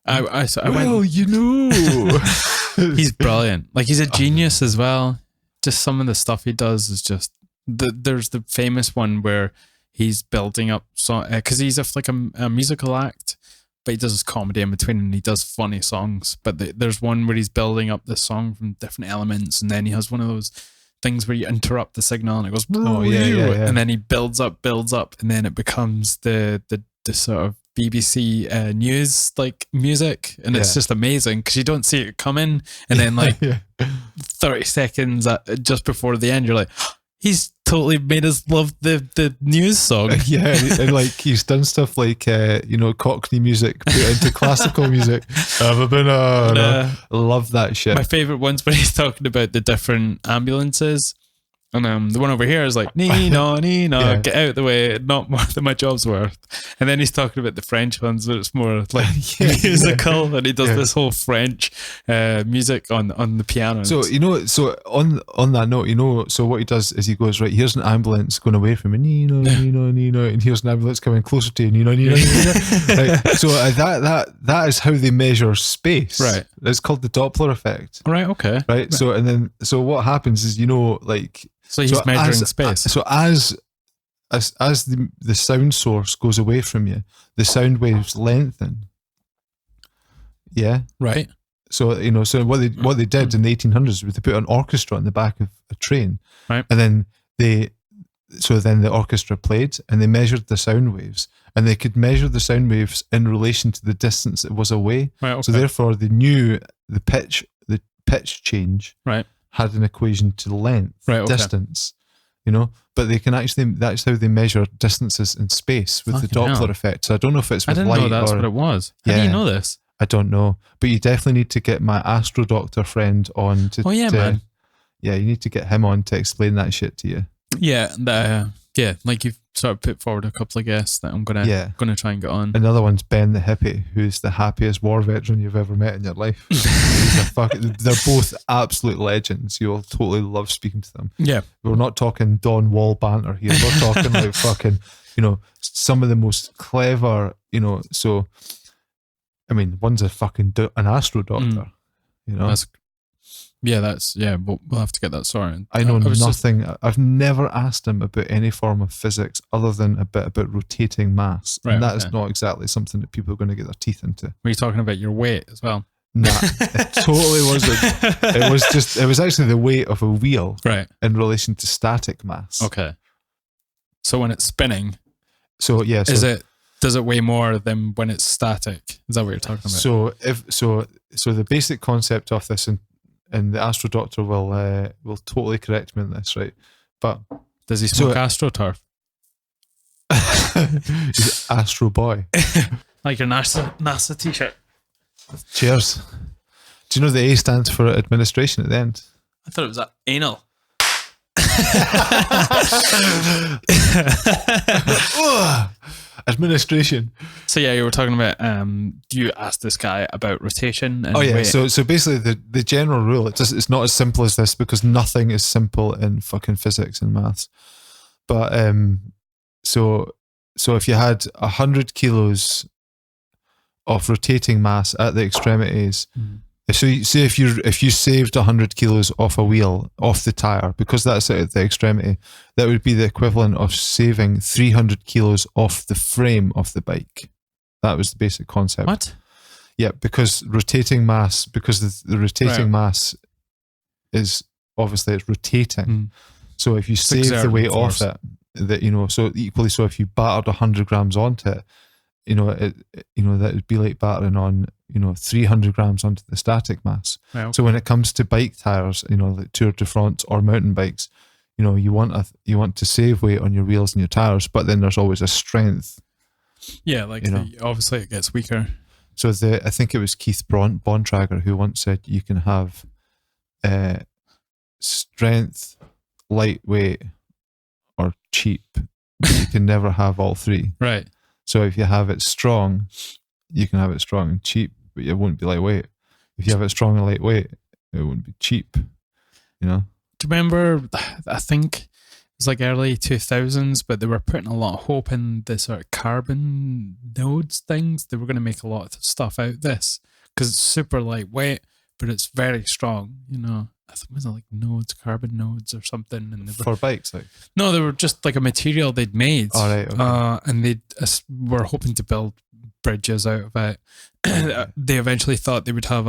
Speaker 2: you know, he's brilliant. Like he's a genius as well. Just some of the stuff he does is just. There's the famous one where he's building up because he's a musical act, but he does his comedy in between and he does funny songs. But there's one where he's building up this song from different elements, and then he has one of those things where you interrupt the signal and it goes,
Speaker 3: Oh, yeah.
Speaker 2: and then he builds up, and then it becomes the sort of BBC news like music, and it's just amazing because you don't see it coming, and then like 30 seconds just before the end, you're like, he's totally made us love the news song.
Speaker 3: Yeah, and like he's done stuff like Cockney music put into classical music. Have a banana. I love that shit.
Speaker 2: My favorite one's when he's talking about the different ambulances. And the one over here is like, Nino, get out of the way, not more than my job's worth. And then he's talking about the French ones where it's more like musical, and he does this whole French music on the piano.
Speaker 3: So, so on that note, so what he does is he goes, right, here's an ambulance going away from me, Nino, and here's an ambulance coming closer to you, Nino. Right? So that is how they measure space. Right. It's called the Doppler effect.
Speaker 2: Right, okay.
Speaker 3: Right. So what happens is, like...
Speaker 2: So he's measuring space.
Speaker 3: So as the sound source goes away from you, the sound waves lengthen. Yeah.
Speaker 2: Right.
Speaker 3: So so what they did in the 1800s was they put an orchestra on the back of a train,
Speaker 2: right?
Speaker 3: And then then the orchestra played, and they measured the sound waves, and they could measure the sound waves in relation to the distance it was away.
Speaker 2: Right. Okay.
Speaker 3: So therefore, they knew the pitch change.
Speaker 2: Right.
Speaker 3: Had an equation to length,
Speaker 2: right, okay.
Speaker 3: Distance, but they can actually, that's how they measure distances in space with the Doppler effect. So I don't know if it's with light.
Speaker 2: I didn't know that's what it was. How do you know this?
Speaker 3: I don't know, but you definitely need to get my astro doctor friend on to.
Speaker 2: Oh yeah, man.
Speaker 3: Yeah, you need to get him on to explain that shit to you.
Speaker 2: Yeah, like you've sort of put forward a couple of guests that I'm gonna try and get on.
Speaker 3: Another one's Ben the hippie, who's the happiest war veteran you've ever met in your life. They're both absolute legends. You'll totally love speaking to them.
Speaker 2: Yeah,
Speaker 3: we're not talking Don Wall banter here. We're talking like fucking, some of the most clever. So, I mean, one's a fucking an astro doctor.
Speaker 2: We'll have to get that sorted.
Speaker 3: I know nothing. I've never asked him about any form of physics other than a bit about rotating mass. Right, and that is not exactly something that people are going to get their teeth into.
Speaker 2: Were you talking about your weight as well?
Speaker 3: Nah, it totally wasn't. It was actually the weight of a wheel,
Speaker 2: right,
Speaker 3: in relation to static mass.
Speaker 2: Okay. So when it's spinning,
Speaker 3: does
Speaker 2: it weigh more than when it's static? Is that what you're talking about?
Speaker 3: So the basic concept of this, and the Astro Doctor will totally correct me on this, right? But
Speaker 2: does he smoke AstroTurf?
Speaker 3: He's Astro Boy,
Speaker 2: like your NASA t-shirt.
Speaker 3: Cheers. Do you know the A stands for administration at the end?
Speaker 2: I thought it was anal.
Speaker 3: Administration.
Speaker 2: So you were talking about you asked this guy about rotation and weight.
Speaker 3: So basically the general rule, it's not as simple as this because nothing is simple in fucking physics and maths. But so if you had 100 kilos of rotating mass at the extremities, so say if you saved 100 kilos off a wheel, off the tire, because that's at the extremity, that would be the equivalent of saving 300 kilos off the frame of the bike. That was the basic concept.
Speaker 2: What?
Speaker 3: Yeah, because rotating mass, the rotating mass is obviously it's rotating. So if you save the weight off it, so equally, so if you battered 100 grams onto it, that would be like battering on 300 grams onto the static mass. Right, okay. So when it comes to bike tires, like Tour de France or mountain bikes, you want to save weight on your wheels and your tires, but then there's always a strength.
Speaker 2: Yeah, like obviously it gets weaker.
Speaker 3: So I think it was Keith Bontrager who once said you can have strength, lightweight, or cheap, but you can never have all three.
Speaker 2: Right.
Speaker 3: So if you have it strong, you can have it strong and cheap, but it won't be lightweight. If you have it strong and lightweight, it won't be cheap. Do
Speaker 2: you remember, I think it was like early 2000s, but they were putting a lot of hope in the sort of carbon nodes things. They were going to make a lot of stuff out of this because it's super lightweight, but it's very strong, I think it was like carbon nodes or something. And
Speaker 3: for bikes, like?
Speaker 2: No, they were just like a material they'd made.
Speaker 3: All right, okay.
Speaker 2: And they were hoping to build bridges out of it. They eventually thought they would have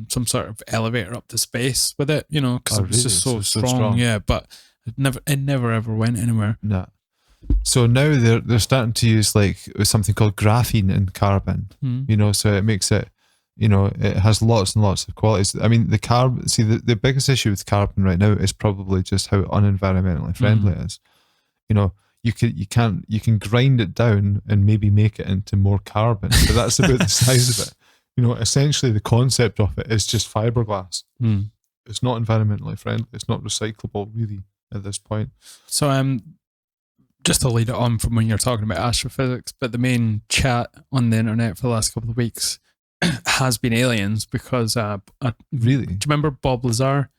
Speaker 2: some sort of elevator up to space with it, you know, because
Speaker 3: Oh,
Speaker 2: it was just
Speaker 3: really?
Speaker 2: so
Speaker 3: So
Speaker 2: strong.
Speaker 3: strong.
Speaker 2: Yeah, but it never ever went anywhere.
Speaker 3: No. So now they're starting to use like something called graphene in carbon.
Speaker 2: Mm.
Speaker 3: You know, so it makes it, you know, it has lots and lots of qualities. I mean, the carbon. See, the biggest issue with carbon right now is probably just how unenvironmentally friendly it is. You know, you can grind it down and maybe make it into more carbon, but that's about the size of it. You know, essentially the concept of it is just fiberglass.
Speaker 2: Mm.
Speaker 3: It's not environmentally friendly. It's not recyclable really at this point.
Speaker 2: So just to lead it on from when you're talking about astrophysics, but the main chat on the internet for the last couple of weeks has been aliens because
Speaker 3: Really?
Speaker 2: do you remember Bob Lazar?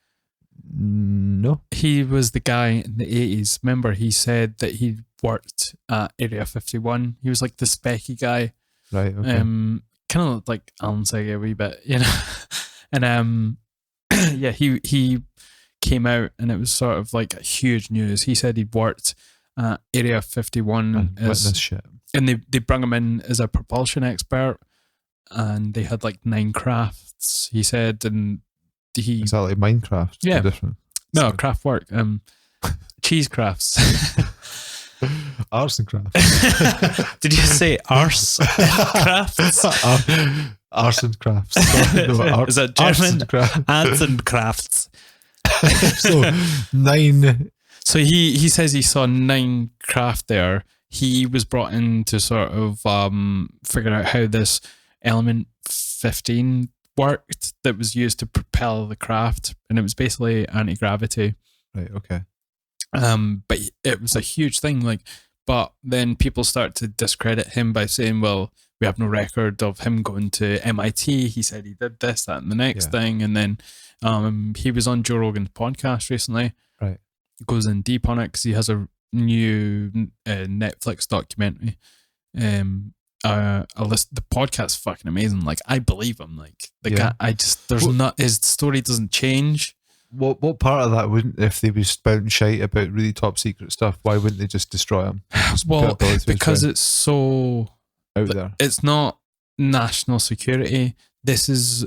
Speaker 3: No.
Speaker 2: He was the guy in the 80s. Remember, he said that he worked at Area 51. He was like the specky guy.
Speaker 3: Right. Okay.
Speaker 2: Kind of like Alan Sega a wee bit, you know. And yeah, he came out and it was sort of like huge news. He said he'd worked at Area 51
Speaker 3: And witness shit.
Speaker 2: and they brought him in as a propulsion expert, and they had like 9 crafts, he said, and he
Speaker 3: Is that like Minecraft?
Speaker 2: Yeah.
Speaker 3: Or different.
Speaker 2: no
Speaker 3: Sorry.
Speaker 2: craft work, cheese crafts.
Speaker 3: Arts and crafts.
Speaker 2: Did you say arse crafts?
Speaker 3: Arts and crafts.
Speaker 2: Is that
Speaker 3: Arts
Speaker 2: German?
Speaker 3: and crafts.
Speaker 2: Arts and crafts.
Speaker 3: So 9.
Speaker 2: So he says he saw 9 craft there. He was brought in to sort of figure out how this element 15 worked that was used to propel the craft, and it was basically anti-gravity.
Speaker 3: Right. Okay.
Speaker 2: But it was a huge thing. Like, but then people start to discredit him by saying, "Well, we have no record of him going to MIT. He said he did this, that, and the next
Speaker 3: Yeah.
Speaker 2: thing." And then he was on Joe Rogan's podcast recently.
Speaker 3: Right.
Speaker 2: Goes in deep on it because he has a new Netflix documentary. The podcast's fucking amazing. Like, I believe him. Like, the
Speaker 3: Yeah.
Speaker 2: guy, his story doesn't change.
Speaker 3: What part of that wouldn't, if they were spouting shite about really top secret stuff, why wouldn't they just destroy them?
Speaker 2: Well, because it's so
Speaker 3: out there.
Speaker 2: it's not national security. This is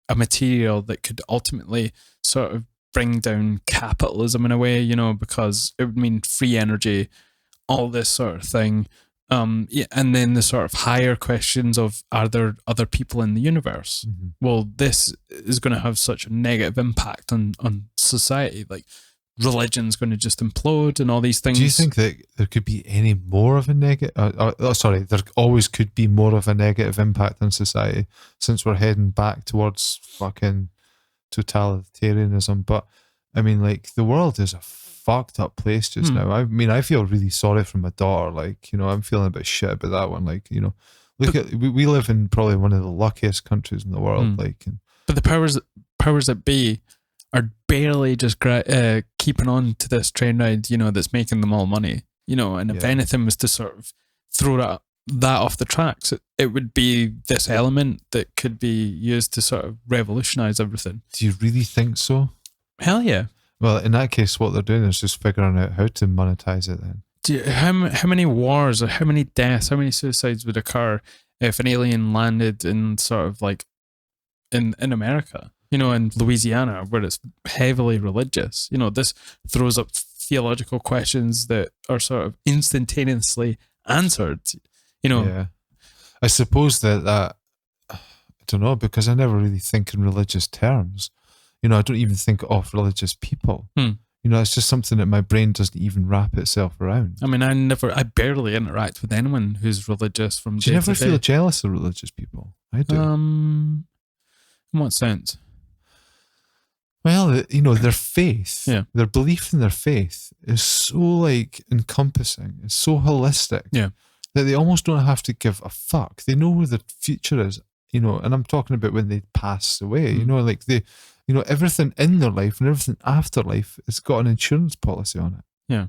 Speaker 2: a material that could ultimately sort of bring down capitalism in a way, you know, because it would mean free energy, all this sort of thing. Yeah, and then the sort of higher questions of, are there other people in the universe?
Speaker 3: Mm-hmm.
Speaker 2: Well, this is going to have such a negative impact on society. Like, religion's going to just implode and all these things.
Speaker 3: Do you think that there could be any more of a negative? There always could be more of a negative impact on society since we're heading back towards fucking totalitarianism. But I mean, like, the world is a fucked up place just now. I mean, I feel really sorry for my daughter. Like, you know, I'm feeling a bit shit about that one. Like, you know, we live in probably one of the luckiest countries in the world. Like,
Speaker 2: but the powers that be are barely just keeping on to this train ride, you know, that's making them all money, you know. And if anything was to sort of throw that off the tracks, it would be this element that could be used to sort of revolutionize everything.
Speaker 3: do you really think so?
Speaker 2: Hell yeah.
Speaker 3: Well, in that case, what they're doing is just figuring out how to monetize it then.
Speaker 2: How many wars or how many deaths, how many suicides would occur if an alien landed in sort of like in America, you know, in Louisiana, where it's heavily religious? You know, this throws up theological questions that are sort of instantaneously answered, you know.
Speaker 3: Yeah. I suppose that I don't know, because I never really think in religious terms. You know, I don't even think of religious people. You know, it's just something that my brain doesn't even wrap itself around.
Speaker 2: I mean, I barely interact with anyone who's religious from
Speaker 3: Do you
Speaker 2: day
Speaker 3: never
Speaker 2: to day.
Speaker 3: feel jealous of religious people? I do.
Speaker 2: In what sense?
Speaker 3: Well, you know, their faith,
Speaker 2: Yeah.
Speaker 3: their belief in their faith is so like encompassing. It's so holistic.
Speaker 2: Yeah.
Speaker 3: That they almost don't have to give a fuck. They know where the future is, you know, and I'm talking about when they pass away, you know, like you know, everything in their life and everything after life has got an insurance policy on it.
Speaker 2: Yeah.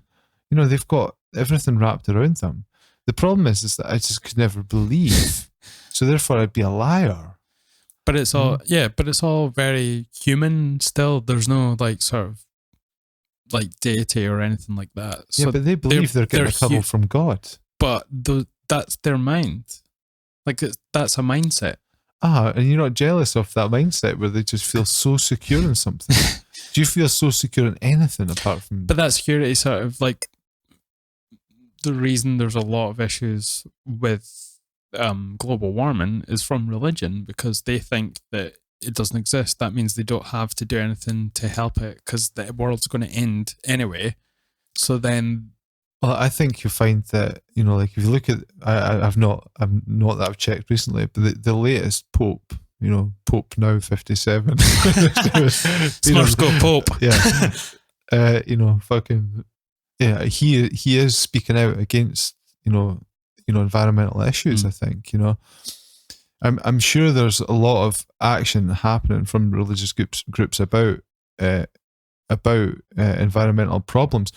Speaker 3: You know, they've got everything wrapped around them. The problem is that I just could never believe. So therefore I'd be a liar.
Speaker 2: But it's all, but it's all very human still. There's no like sort of like deity or anything like that.
Speaker 3: Yeah, but they believe they're getting a couple from God.
Speaker 2: But that's their mind. Like that's a mindset.
Speaker 3: And you're not jealous of that mindset where they just feel so secure in something. Do you feel so secure in anything apart from?
Speaker 2: But that security sort of like the reason there's a lot of issues with global warming is from religion, because they think that it doesn't exist. That means they don't have to do anything to help it because the world's going to end anyway. So then,
Speaker 3: Well, I think you find that, like if you look at, I'm not that I've checked recently, but the latest Pope, Pope now 57,
Speaker 2: Smurfs Pope,
Speaker 3: yeah, fucking, yeah, he is speaking out against, environmental issues. I think, I'm sure there's a lot of action happening from religious groups about environmental problems.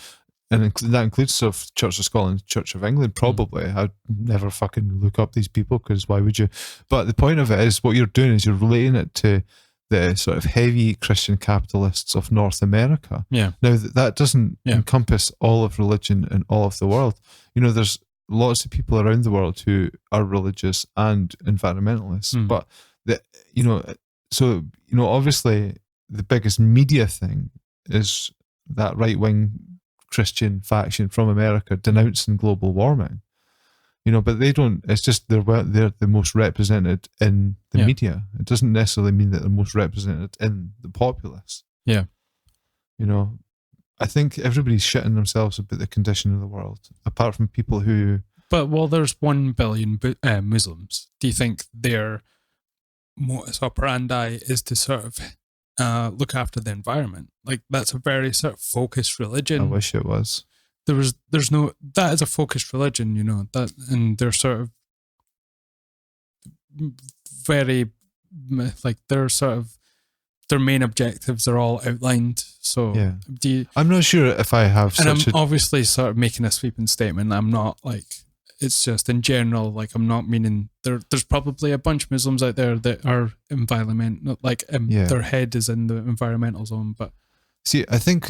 Speaker 3: And that includes sort of Church of Scotland, Church of England, probably. I'd never fucking look up these people because why would you? But the point of it is what you're doing is you're relating it to the sort of heavy Christian capitalists of North America.
Speaker 2: Yeah.
Speaker 3: Now, that doesn't encompass all of religion and all of the world. There's lots of people around the world who are religious and environmentalists. But, obviously the biggest media thing is that right-wing Christian faction from America denouncing global warming, but they don't. It's just they're the most represented in the media. It doesn't necessarily mean that they're most represented in the populace.
Speaker 2: Yeah,
Speaker 3: I think everybody's shitting themselves about the condition of the world, apart from people who.
Speaker 2: But there's 1 billion Muslims. Do you think their modus operandi is to sort of look after the environment? Like that's a very sort of focused religion.
Speaker 3: I wish it was.
Speaker 2: There's no, that is a focused religion, that, and they're sort of very like their main objectives are all outlined. So
Speaker 3: I'm not sure if I have
Speaker 2: and
Speaker 3: such
Speaker 2: I'm obviously sort of making a sweeping statement. I'm not like, it's just in general, like I'm not meaning there's probably a bunch of Muslims out there that are environment, like their head is in the environmental zone. But
Speaker 3: see, I think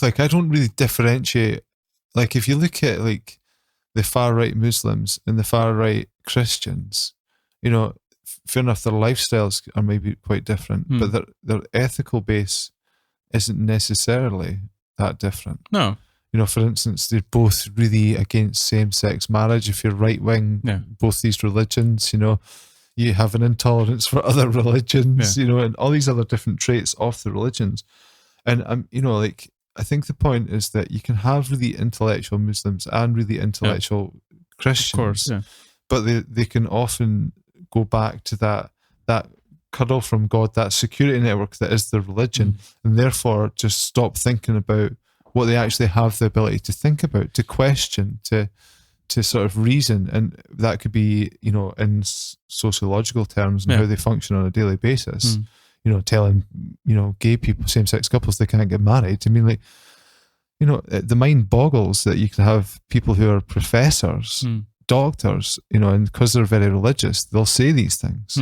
Speaker 3: like I don't really differentiate. Like if you look at like the far right Muslims and the far right Christians, fair enough, their lifestyles are maybe quite different, but their ethical base isn't necessarily that different.
Speaker 2: No.
Speaker 3: For instance, they're both really against same-sex marriage. If you're right-wing, both these religions, you have an intolerance for other religions, and all these other different traits of the religions. And, I think the point is that you can have really intellectual Muslims and really intellectual Christians,
Speaker 2: of course,
Speaker 3: but they can often go back to that cuddle from God, that security network that is their religion, and therefore just stop thinking about what they actually have the ability to think about, to question, to sort of reason. And that could be, in sociological terms and how they function on a daily basis, telling, gay people, same-sex couples, they can't get married. I mean, like, the mind boggles that you can have people who are professors, doctors, and because they're very religious, they'll say these things.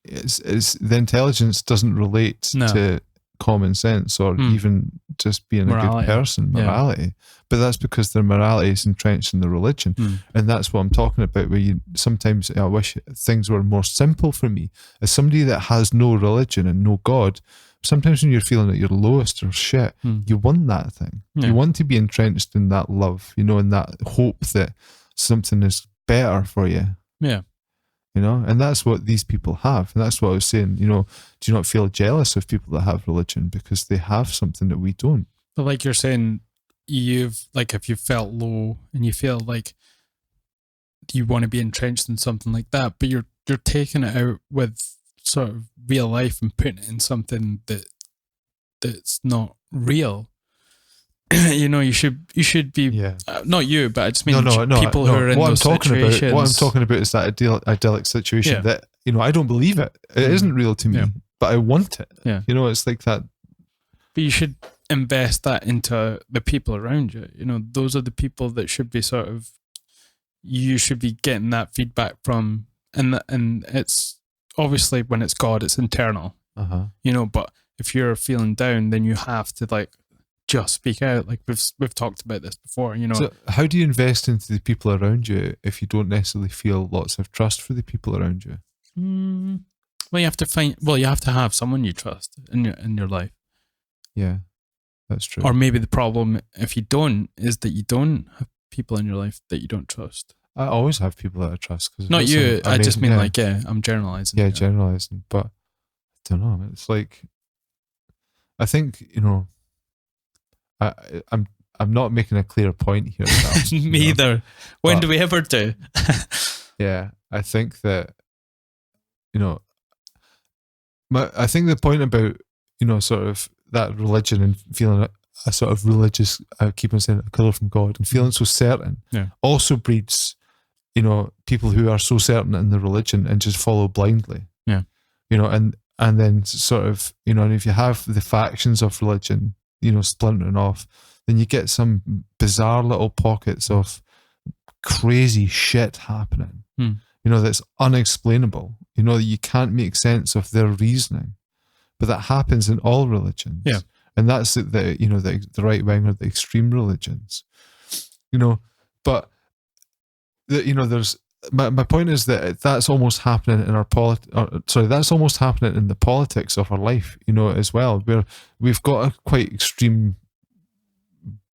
Speaker 3: It's the intelligence doesn't relate to common sense or even just being
Speaker 2: morality.
Speaker 3: A good person, morality. But that's because their morality is entrenched in the religion. And that's what I'm talking about, where sometimes I wish things were more simple for me. As somebody that has no religion and no God, sometimes when you're feeling at your lowest or shit, you want that thing. You want to be entrenched in that love, in that hope that something is better for you.
Speaker 2: Yeah.
Speaker 3: And that's what these people have. And that's what I was saying, do you not feel jealous of people that have religion because they have something that we don't?
Speaker 2: But like you're saying, if you felt low and you feel like you want to be entrenched in something like that, but you're taking it out with sort of real life and putting it in something that's not real. You should be not you, but I just mean people who are in those situations.
Speaker 3: What I'm talking about is that idyllic situation that I don't believe it. It isn't real to me, but I want it.
Speaker 2: Yeah.
Speaker 3: It's like that.
Speaker 2: But you should invest that into the people around you. Those are the people that should be you should be getting that feedback from, and it's obviously when it's God, it's internal. But if you're feeling down, then you have to just speak out. Like we've talked about this before. You know,
Speaker 3: So how do you invest into the people around you if you don't necessarily feel lots of trust for the people around you?
Speaker 2: well, you have to find. Well, you have to have someone you trust in your life.
Speaker 3: Yeah, that's true.
Speaker 2: Or maybe the problem, if you don't, is that you don't have people in your life that you don't trust.
Speaker 3: I always have people that I trust. Cause
Speaker 2: Not you. I just mean
Speaker 3: yeah.
Speaker 2: I'm generalizing.
Speaker 3: Yeah, generalizing. But I don't know. It's like, I think, you know, I'm not making a clear point here. Perhaps,
Speaker 2: Me either. When do we ever do?
Speaker 3: Yeah, I think that, you know, I think the point about, you know, sort of that religion and feeling a sort of religious, I keep on saying, a colour from God, and feeling so certain, also breeds, you know, people who are so certain in the religion and just follow blindly.
Speaker 2: Yeah.
Speaker 3: You know, and then sort of, you know, and if you have the factions of religion, you know, splintering off, then you get some bizarre little pockets of crazy shit happening. You know, that's unexplainable. You know, that you can't make sense of their reasoning. But that happens in all religions.
Speaker 2: Yeah.
Speaker 3: And that's the you know, the right wing or the extreme religions. You know, but you know, there's my point is that that's almost happening in our that's almost happening in the politics of our life, you know, as well, where we've got a quite extreme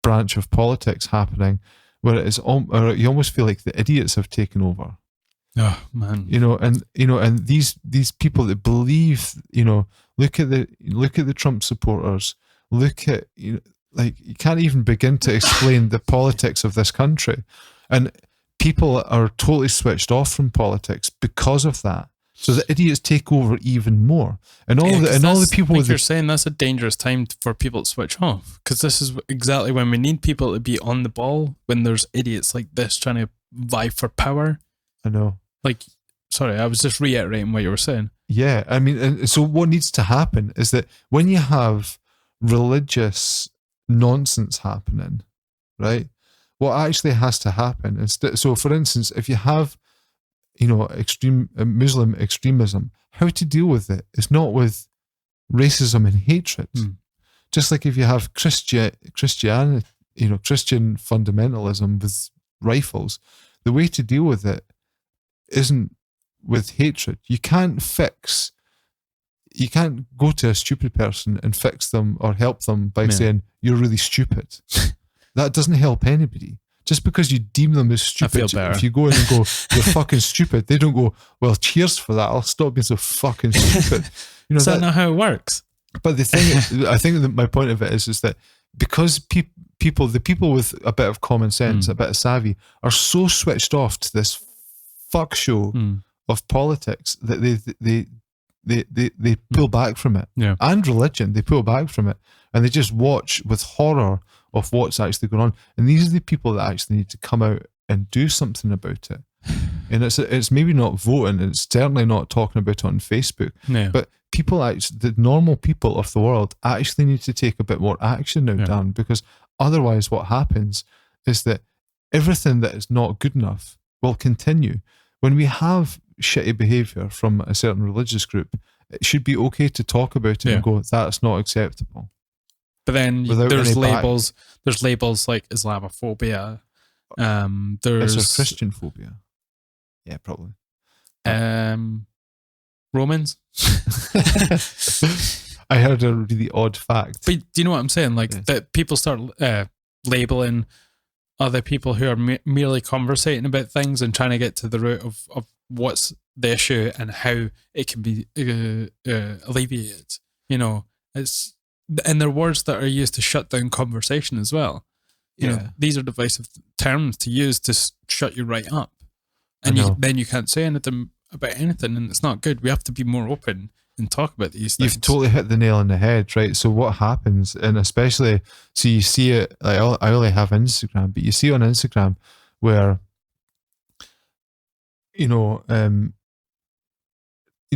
Speaker 3: branch of politics happening where it is or you almost feel like the idiots have taken over.
Speaker 2: Oh man.
Speaker 3: You know, and these people that believe, you know, look at the Trump supporters, look at, you know, like, you can't even begin to explain the politics of this country. And people are totally switched off from politics because of that. So the idiots take over even more. And all the people
Speaker 2: like you're saying, that's a dangerous time for people to switch off, because this is exactly when we need people to be on the ball, when there's idiots like this trying to vie for power.
Speaker 3: I know.
Speaker 2: Like, sorry, I was just reiterating what you were saying.
Speaker 3: Yeah, I mean, and so what needs to happen is that when you have religious nonsense happening, right? What actually has to happen is that, so for instance, if you have, you know, extreme Muslim extremism, how to deal with it is not with racism and hatred. Just like if you have Christianity, you know, Christian fundamentalism with rifles, the way to deal with it isn't with hatred. You can't go to a stupid person and fix them or help them by saying you're really stupid. That doesn't help anybody. Just because you deem them as stupid, if you go in and go, you're fucking stupid, they don't go, well, cheers for that, I'll stop being so fucking stupid. You know,
Speaker 2: is that not how it works?
Speaker 3: But the thing, I think that my point of it is that because the people with a bit of common sense, a bit of savvy, are so switched off to this fuck show of politics that they pull back from it.
Speaker 2: Yeah.
Speaker 3: And religion, they pull back from it, and they just watch with horror of what's actually going on. And these are the people that actually need to come out and do something about it. And it's maybe not voting, it's certainly not talking about it on Facebook, but people, the normal people of the world, actually need to take a bit more action now, Dan, because otherwise what happens is that everything that is not good enough will continue. When we have shitty behaviour from a certain religious group, it should be okay to talk about it and go, that's not acceptable.
Speaker 2: But then there's labels. There's labels like Islamophobia. There's
Speaker 3: it's a Christian phobia. Yeah, probably.
Speaker 2: Romans.
Speaker 3: I heard a really odd fact.
Speaker 2: But do you know what I'm saying? Like that people start labeling other people who are merely conversating about things and trying to get to the root of what's the issue and how it can be alleviated. You know, and they're words that are used to shut down conversation as well. You know, these are divisive terms to use to shut you right up. And then you can't say anything about anything, and it's not good. We have to be more open and talk about these things.
Speaker 3: You've totally hit the nail on the head, right? So what happens, and especially, so you see it, like I only have Instagram, but you see on Instagram where,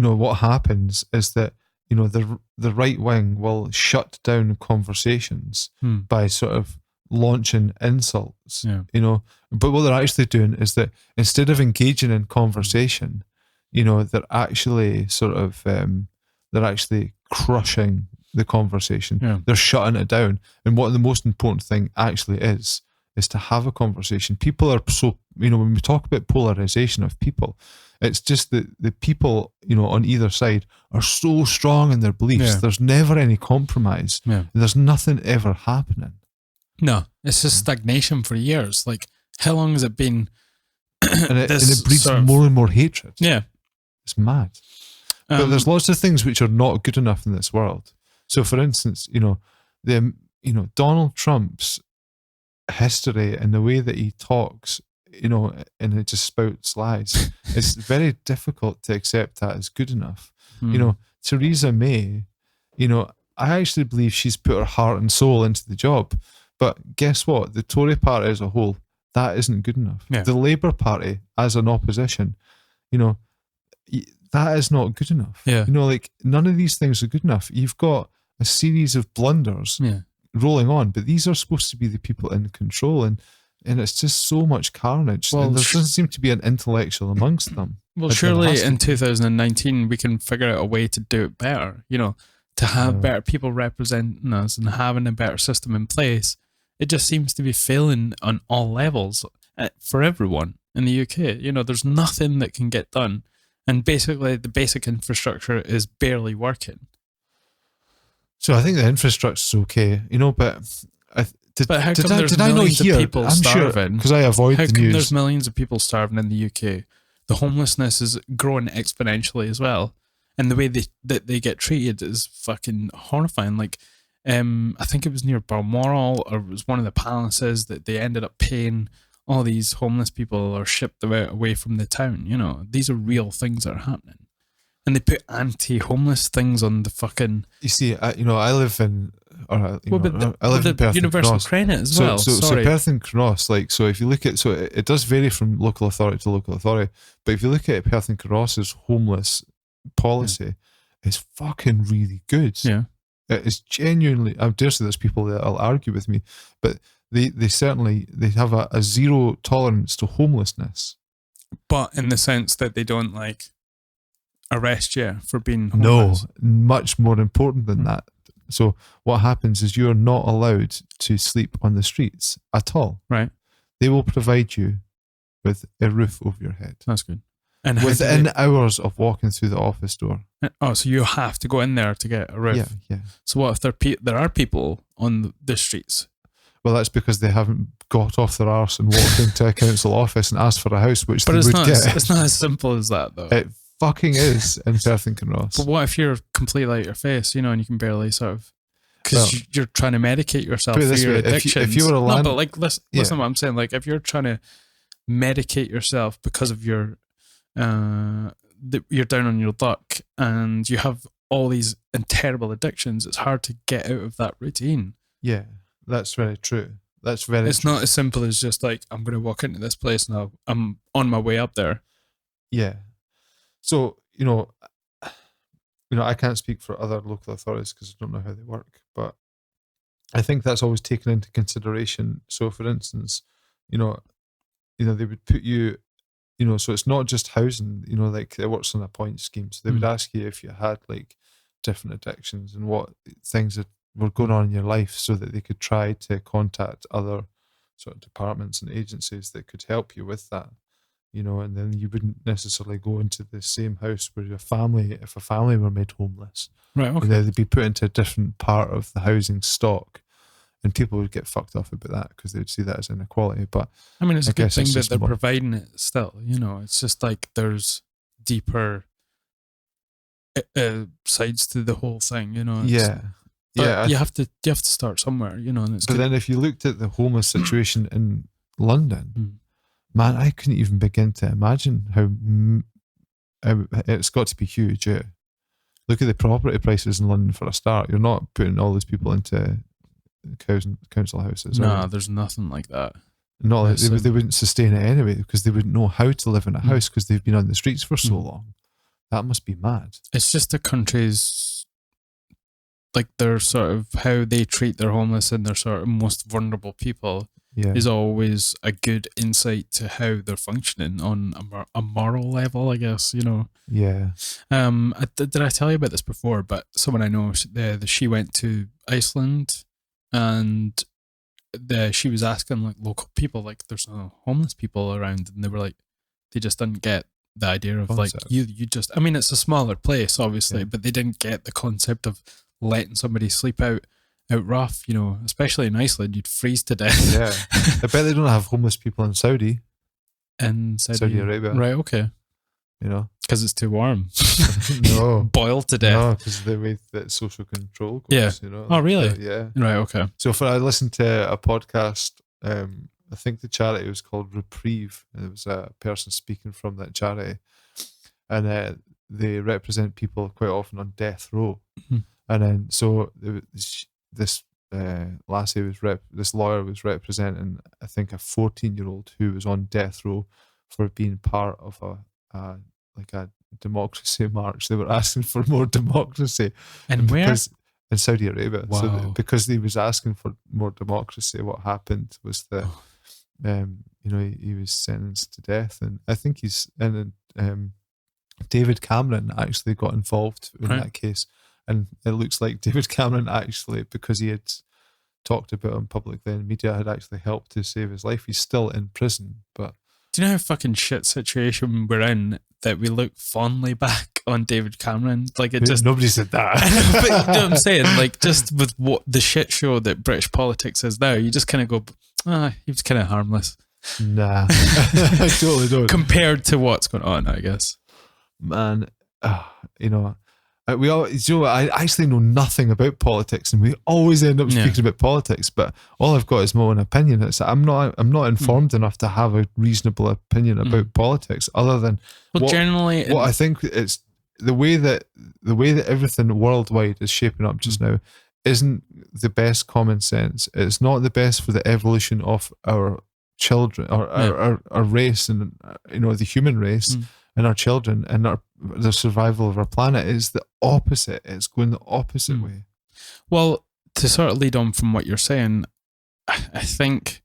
Speaker 3: what happens is that, you know, the right wing will shut down conversations by sort of launching insults, you know, but what they're actually doing is that instead of engaging in conversation, you know, they're actually sort of, they're actually crushing the conversation.
Speaker 2: Yeah.
Speaker 3: They're shutting it down. And what the most important thing actually is to have a conversation. People are so, when we talk about polarization of people, it's just that the people, on either side are so strong in their beliefs.
Speaker 2: Yeah.
Speaker 3: There's never any compromise.
Speaker 2: Yeah.
Speaker 3: There's nothing ever happening.
Speaker 2: No, it's just stagnation for years. Like, how long has it been?
Speaker 3: And it
Speaker 2: this
Speaker 3: breeds
Speaker 2: sort of-
Speaker 3: more and more hatred.
Speaker 2: Yeah.
Speaker 3: It's mad. But there's lots of things which are not good enough in this world. So, for instance, Donald Trump's history and the way that he talks, and it just spouts lies. It's very difficult to accept that as good enough. Theresa May, I actually believe she's put her heart and soul into the job. But guess what? The Tory party as a whole, that isn't good enough.
Speaker 2: Yeah.
Speaker 3: The Labour Party as an opposition, that is not good enough.
Speaker 2: Yeah.
Speaker 3: None of these things are good enough. You've got a series of blunders rolling on, but these are supposed to be the people in control, and it's just so much carnage.
Speaker 2: Well,
Speaker 3: and there doesn't seem to be an intellectual amongst them.
Speaker 2: Well,
Speaker 3: There
Speaker 2: surely
Speaker 3: has to
Speaker 2: in
Speaker 3: be.
Speaker 2: 2019 we can figure out a way to do it better. To have better people representing us and having a better system in place. It just seems to be failing on all levels for everyone in the UK. There's nothing that can get done. And basically, the basic infrastructure is barely working.
Speaker 3: So I think the infrastructure is okay, but
Speaker 2: But how come there's
Speaker 3: did I not
Speaker 2: millions of
Speaker 3: hear?
Speaker 2: people
Speaker 3: I'm sure
Speaker 2: starving?
Speaker 3: because I avoid
Speaker 2: How
Speaker 3: the
Speaker 2: come
Speaker 3: news.
Speaker 2: there's millions of people starving in the UK? The homelessness is growing exponentially as well. And the way they get treated is fucking horrifying. Like, I think it was near Balmoral, or it was one of the palaces that they ended up paying all these homeless people or shipped them out away from the town. These are real things that are happening. And they put anti-homeless things on the fucking...
Speaker 3: You see, I live in, I live
Speaker 2: the
Speaker 3: in Perth and
Speaker 2: universal
Speaker 3: Cross.
Speaker 2: credit as well.
Speaker 3: So Perth and Cross, so if you look at, it does vary from local authority to local authority, but if you look at Perth and Cross's homeless policy, it's fucking really good.
Speaker 2: Yeah.
Speaker 3: It is genuinely, I dare say there's people that'll argue with me, but they have a zero tolerance to homelessness.
Speaker 2: But in the sense that they don't arrest you for being homeless.
Speaker 3: No, much more important than that. So what happens is you're not allowed to sleep on the streets at all.
Speaker 2: Right.
Speaker 3: They will provide you with a roof over your head.
Speaker 2: That's good. And how
Speaker 3: within hours of walking through the office door.
Speaker 2: Oh, so you have to go in there to get a roof.
Speaker 3: Yeah.
Speaker 2: So what if there are people on the streets?
Speaker 3: Well, that's because they haven't got off their arse and walked into a council office and asked for a house, which
Speaker 2: But
Speaker 3: they
Speaker 2: it's
Speaker 3: would
Speaker 2: not.
Speaker 3: get.
Speaker 2: It's not as simple as that, though.
Speaker 3: It fucking is in Perth and Kinross.
Speaker 2: But what if you're completely out your face, and you can barely sort of, because you're trying to medicate yourself for your addictions.
Speaker 3: If you were a
Speaker 2: no, but listen
Speaker 3: Yeah.
Speaker 2: to what I'm saying. Like, if you're trying to medicate yourself because of your, you're down on your luck and you have all these terrible addictions, it's hard to get out of that routine.
Speaker 3: Yeah, that's very true. That's very
Speaker 2: It's
Speaker 3: true.
Speaker 2: not as simple as just like, I'm going to walk into this place and I'm on my way up there.
Speaker 3: Yeah. So, I can't speak for other local authorities because I don't know how they work, but I think that's always taken into consideration. So, for instance, they would put you, so it's not just housing, it works on a point scheme. So they would ask you if you had different addictions and what things that were going on in your life so that they could try to contact other sort of departments and agencies that could help you with that. And then you wouldn't necessarily go into the same house where if a family were made homeless,
Speaker 2: Right, okay.
Speaker 3: they'd be put into a different part of the housing stock, and people would get fucked off about that because they would see that as inequality. But
Speaker 2: I mean, it's a good
Speaker 3: guess
Speaker 2: thing
Speaker 3: it's
Speaker 2: that
Speaker 3: just
Speaker 2: they're
Speaker 3: more-
Speaker 2: providing it still, it's just like there's deeper sides to the whole thing, But you have to start somewhere, and it's
Speaker 3: But
Speaker 2: good.
Speaker 3: then if you looked at the homeless situation in London, man, I couldn't even begin to imagine how it's got to be huge. Yeah. Look at the property prices in London for a start. You're not putting all these people into council houses.
Speaker 2: No, there's nothing like that.
Speaker 3: Not like
Speaker 2: Listen.
Speaker 3: they wouldn't sustain it anyway because they wouldn't know how to live in a house because they've been on the streets for so long. That must be mad.
Speaker 2: It's just the countries, their sort of how they treat their homeless and their sort of most vulnerable people is always a good insight to how they're functioning on a moral level, I guess, you know.
Speaker 3: Yeah.
Speaker 2: Did I tell you about this before? But someone I know, she went to Iceland, and she was asking like local people, like there's no homeless people around, and they were like, they just didn't get the idea of like
Speaker 3: Concept.
Speaker 2: you just. I mean, it's a smaller place, obviously,
Speaker 3: Yeah.
Speaker 2: but they didn't get the concept of letting somebody sleep out rough. You know, especially in Iceland, you'd freeze to death.
Speaker 3: Yeah. I bet they don't have homeless people in Saudi.
Speaker 2: In
Speaker 3: Saudi Arabia.
Speaker 2: right? Okay,
Speaker 3: You know.
Speaker 2: because it's too warm.
Speaker 3: No.
Speaker 2: Boiled to death.
Speaker 3: No, because the way that social control goes.
Speaker 2: Yeah.
Speaker 3: You know.
Speaker 2: Oh, really?
Speaker 3: Yeah.
Speaker 2: Right. Okay.
Speaker 3: So I listened to a podcast, I think the charity was called Reprieve, and it was a person speaking from that charity, and they represent people quite often on death row.
Speaker 2: Mhm.
Speaker 3: And then so this lassie this lawyer was representing, I think, a 14-year-old who was on death row for being part of a democracy march. They were asking for more democracy.
Speaker 2: And where?
Speaker 3: Because in Saudi Arabia.
Speaker 2: Wow.
Speaker 3: So because he was asking for more democracy, what happened was that he was sentenced to death, and I think David Cameron actually got involved in
Speaker 2: Right.
Speaker 3: that case, and it looks like David Cameron actually, because he had talked about him publicly in media, had actually helped to save his life. He's still in prison, but
Speaker 2: Do you know how fucking shit situation we're in that we look fondly back on David Cameron? Like it just.
Speaker 3: nobody said that.
Speaker 2: But you know what I'm saying? Like just with what the shit show that British politics is now, you just kind of go, he was kind of harmless.
Speaker 3: Nah, I totally don't.
Speaker 2: Compared to what's going on, I guess.
Speaker 3: Man, I actually know nothing about politics, and we always end up speaking about politics. But all I've got is my own opinion. I'm not informed enough to have a reasonable opinion about politics, other than
Speaker 2: Generally,
Speaker 3: what I think it's the way that everything worldwide is shaping up just now isn't the best common sense. It's not the best for the evolution of our children or our race, and the human race. And our children and the survival of our planet is the opposite. It's going the opposite way.
Speaker 2: Well, to sort of lead on from what you're saying, I think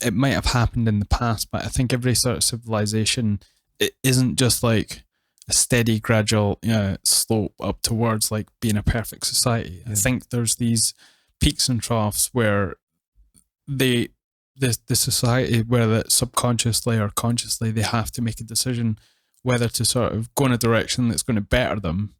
Speaker 2: it might have happened in the past, but I think every sort of civilization, it isn't just like a steady, gradual slope up towards like being a perfect society. Yeah. I think there's these peaks and troughs where the society, whether it's subconsciously or consciously, they have to make a decision whether to sort of go in a direction that's going to better them,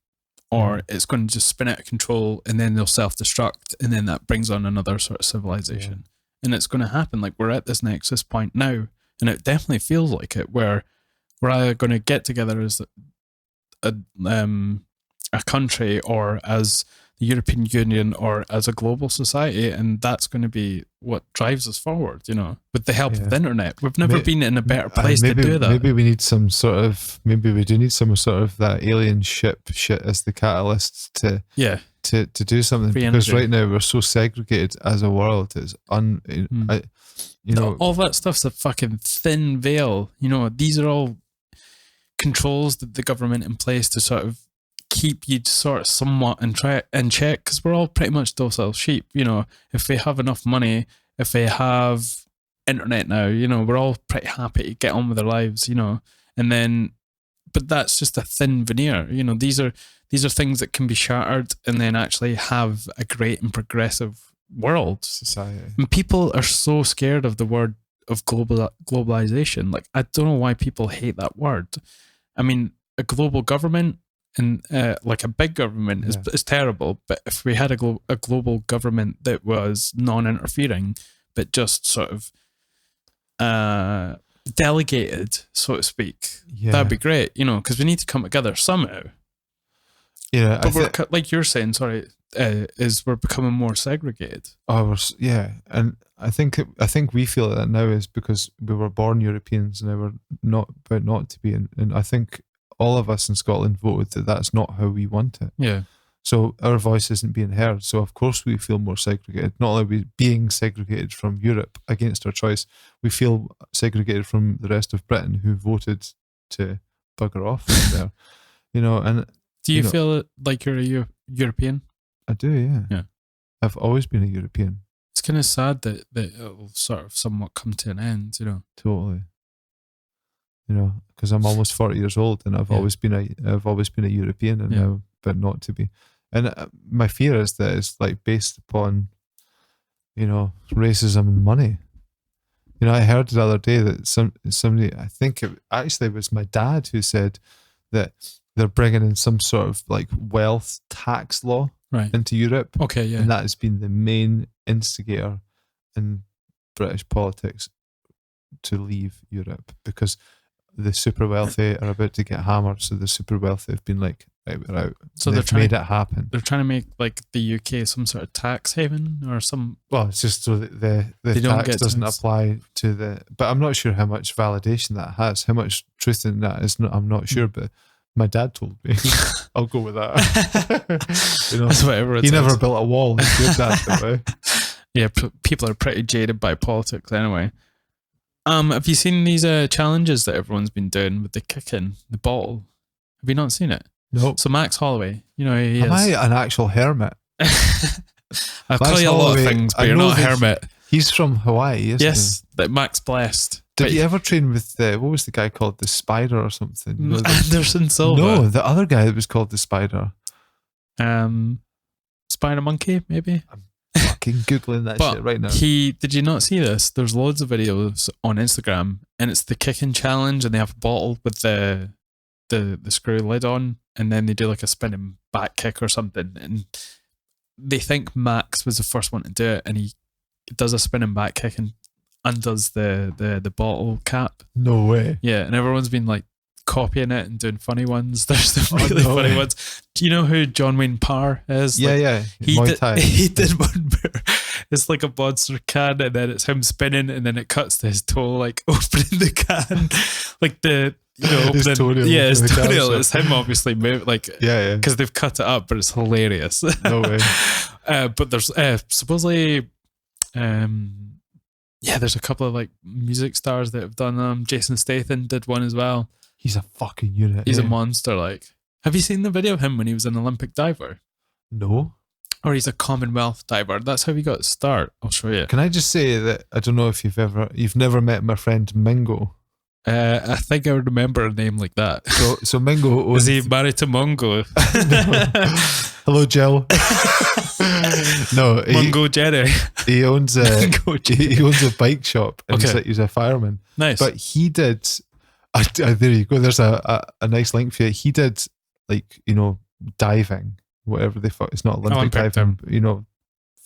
Speaker 2: or it's going to just spin out of control, and then they'll self-destruct, and then that brings on another sort of civilization. And it's going to happen. Like we're at this nexus point now, and it definitely feels like it, where we're either going to get together as a country, or as the European Union, or as a global society, and that's going to be what drives us forward, with the help of the internet. We've never been in a better place to do that.
Speaker 3: Maybe we need maybe we do need some sort of that alien ship shit as the catalyst to do something, because right now we're so segregated as a world. It's all
Speaker 2: that stuff's a fucking thin veil. These are all controls that the government in place to sort of keep you sort of somewhat in check, because we're all pretty much docile sheep. If they have enough money, if they have internet now, we're all pretty happy to get on with their lives, and then, but that's just a thin veneer. These are things that can be shattered and then actually have a great and progressive world
Speaker 3: society.
Speaker 2: And people are so scared of the word of globalization. Like, I don't know why people hate that word. I mean, a global government and like a big government is terrible, but if we had a global government that was non-interfering, but just sort of delegated, so to speak, that'd be great, because we need to come together somehow.
Speaker 3: Yeah,
Speaker 2: but like you're saying, is we're becoming more segregated.
Speaker 3: And I think we feel that now is because we were born Europeans, and now we're not to be, and I think all of us in Scotland voted that that's not how we want it.
Speaker 2: Yeah.
Speaker 3: So our voice isn't being heard. So of course we feel more segregated. Not only are we being segregated from Europe against our choice, we feel segregated from the rest of Britain, who voted to bugger off there. And
Speaker 2: do you feel like you're a European?
Speaker 3: I do, yeah.
Speaker 2: Yeah.
Speaker 3: I've always been a European.
Speaker 2: It's kind of sad that it'll sort of somewhat come to an end, you know.
Speaker 3: Totally. You know, because I'm almost 40 years old, and I've always been a European, and now, but not to be. And my fear is that it's like based upon, you know, racism and money. You know, I heard the other day that somebody, I think it actually was my dad, who said that they're bringing in some sort of like wealth tax law into Europe.
Speaker 2: Okay, yeah.
Speaker 3: And that has been the main instigator in British politics to leave Europe, because the super wealthy are about to get hammered. So the super wealthy have been like, right, we're out.
Speaker 2: So
Speaker 3: they've made it happen.
Speaker 2: They're trying to make like the UK some sort of tax haven or some.
Speaker 3: Well, it's just so that the tax doesn't apply to the. But I'm not sure how much validation that has. How much truth in that is. I'm not sure, but my dad told me. I'll go with that. You know,
Speaker 2: that's whatever it
Speaker 3: he
Speaker 2: is.
Speaker 3: never built a wall. He did that that way.
Speaker 2: Yeah, people are pretty jaded by politics anyway. Have you seen these challenges that everyone's been doing with the kicking the ball? Have you not seen it?
Speaker 3: No.
Speaker 2: So Max Holloway, you know, he
Speaker 3: Am I an actual hermit?
Speaker 2: I'll call you a lot of things, but you're not a hermit.
Speaker 3: He's from Hawaii, isn't he?
Speaker 2: Yes, that Max blessed.
Speaker 3: Did you ever train with what was the guy called, the Spider or something? You know,
Speaker 2: Anderson Silva.
Speaker 3: No, the other guy that was called the Spider.
Speaker 2: Spider Monkey, maybe.
Speaker 3: I'm fucking googling that shit right now.
Speaker 2: Did you not see this? There's loads of videos on Instagram, and it's the kicking challenge, and they have a bottle with the screw lid on, and then they do like a spinning back kick or something, and they think Max was the first one to do it, and he does a spinning back kick and undoes the bottle cap.
Speaker 3: No way.
Speaker 2: Yeah, and everyone's been like copying it and doing funny ones. There's some really funny ones. Do you know who John Wayne Parr is?
Speaker 3: Yeah.
Speaker 2: He did one where it's like a monster can, and then it's him spinning, and then it cuts to his toe like opening the can, like the. You know,
Speaker 3: his toenail.
Speaker 2: Yeah, his toenail. It's him obviously like because they've cut it up, but it's hilarious.
Speaker 3: No way.
Speaker 2: But there's supposedly there's a couple of like music stars that have done them. Jason Statham did one as well.
Speaker 3: He's a fucking unit.
Speaker 2: He's a monster. Like, have you seen the video of him when he was an Olympic diver?
Speaker 3: No.
Speaker 2: Or he's a Commonwealth diver. That's how he got his start. I'll show you.
Speaker 3: Can I just say that I don't know if you've never met my friend Mingo.
Speaker 2: I think I remember a name like that.
Speaker 3: So Mingo
Speaker 2: is he married to Mongo?
Speaker 3: Hello, Jill. No,
Speaker 2: Mungo Jerry.
Speaker 3: He owns a bike shop, and he's a fireman.
Speaker 2: Nice.
Speaker 3: But he did. There you go. There's a nice link for you. He did diving, whatever they thought. It's not Olympic diving. You know,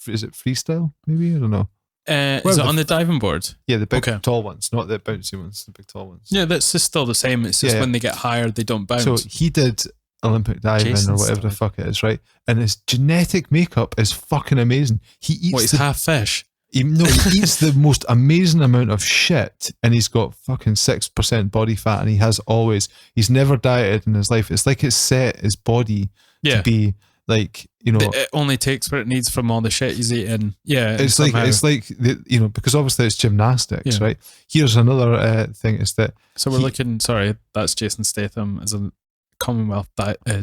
Speaker 3: is it freestyle? Maybe, I don't know.
Speaker 2: Is it on the diving board?
Speaker 3: Yeah, the big tall ones, not the bouncy ones. The big tall ones.
Speaker 2: Yeah, that's just still the same. It's just when they get higher, they don't bounce.
Speaker 3: So he did Olympic diving or whatever the fuck it is, right? And his genetic makeup is fucking amazing. He eats.
Speaker 2: He's half fish.
Speaker 3: He eats the most amazing amount of shit, and he's got fucking 6% body fat, and he's never dieted in his life. It's like it's set his body to be like, you know,
Speaker 2: it only takes what it needs from all the shit he's eating. Yeah,
Speaker 3: it's like because obviously it's gymnastics, right? Here's another thing is that
Speaker 2: we're looking. Sorry, that's Jason Statham as a Commonwealth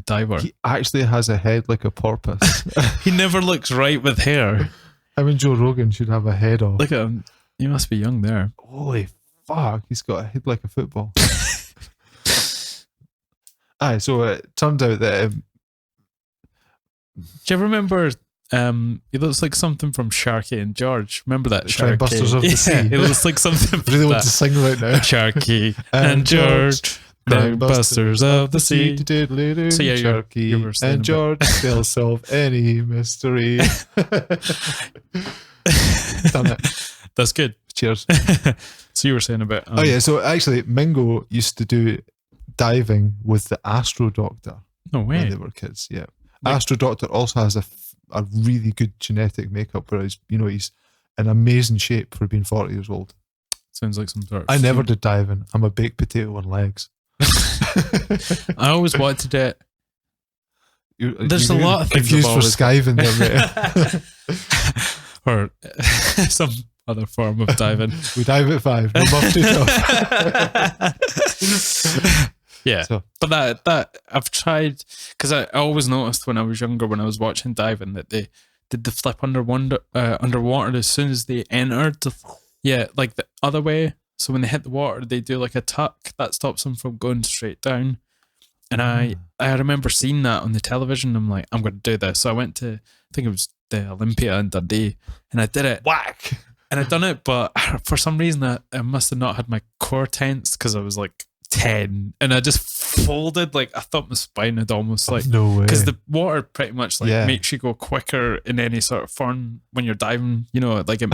Speaker 2: diver.
Speaker 3: He actually has a head like a porpoise.
Speaker 2: He never looks right with hair.
Speaker 3: I mean, Joe Rogan should have a head off.
Speaker 2: Look at him. He must be young there.
Speaker 3: Holy fuck, he's got a head like a football. So it turned out that.
Speaker 2: Do you ever remember? He looks like something from Sharky and George. Remember that Sharky?
Speaker 3: Busters of the Sea.
Speaker 2: It looks like something.
Speaker 3: I really want to sing right now.
Speaker 2: Sharky and George. The Busters of the Sea.
Speaker 3: So yeah, Sharky and George, they'll solve any mystery. Done it.
Speaker 2: That's good.
Speaker 3: Cheers.
Speaker 2: So you were saying about...
Speaker 3: so actually Mingo used to do diving with the Astro Doctor.
Speaker 2: No way.
Speaker 3: When they were kids, yeah. Astro Doctor also has a really good genetic makeup, where he's in amazing shape for being 40 years old.
Speaker 2: Sounds like some sort of...
Speaker 3: I never did diving. I'm a baked potato on legs.
Speaker 2: I always wanted to do it. There's a lot of things.
Speaker 3: Confused for skiving there, mate.
Speaker 2: Or some other form of diving.
Speaker 3: We dive at 5. No buff too tough.
Speaker 2: Yeah, but that I've tried, because I always noticed when I was younger, when I was watching diving, that they did the flip underwater as soon as they entered. Yeah, like the other way. So when they hit the water, they do like a tuck that stops them from going straight down. And I remember seeing that on the television. I'm like, I'm going to do this. So I went to, I think it was the Olympia in Dundee, and I did it.
Speaker 3: Whack.
Speaker 2: And I'd done it, but for some reason I must have not had my core tense because I was like 10, and I just folded. Like I thought my spine had almost like,
Speaker 3: No way.
Speaker 2: because the water pretty much like makes you go quicker in any sort of fun when you're diving. You know, like it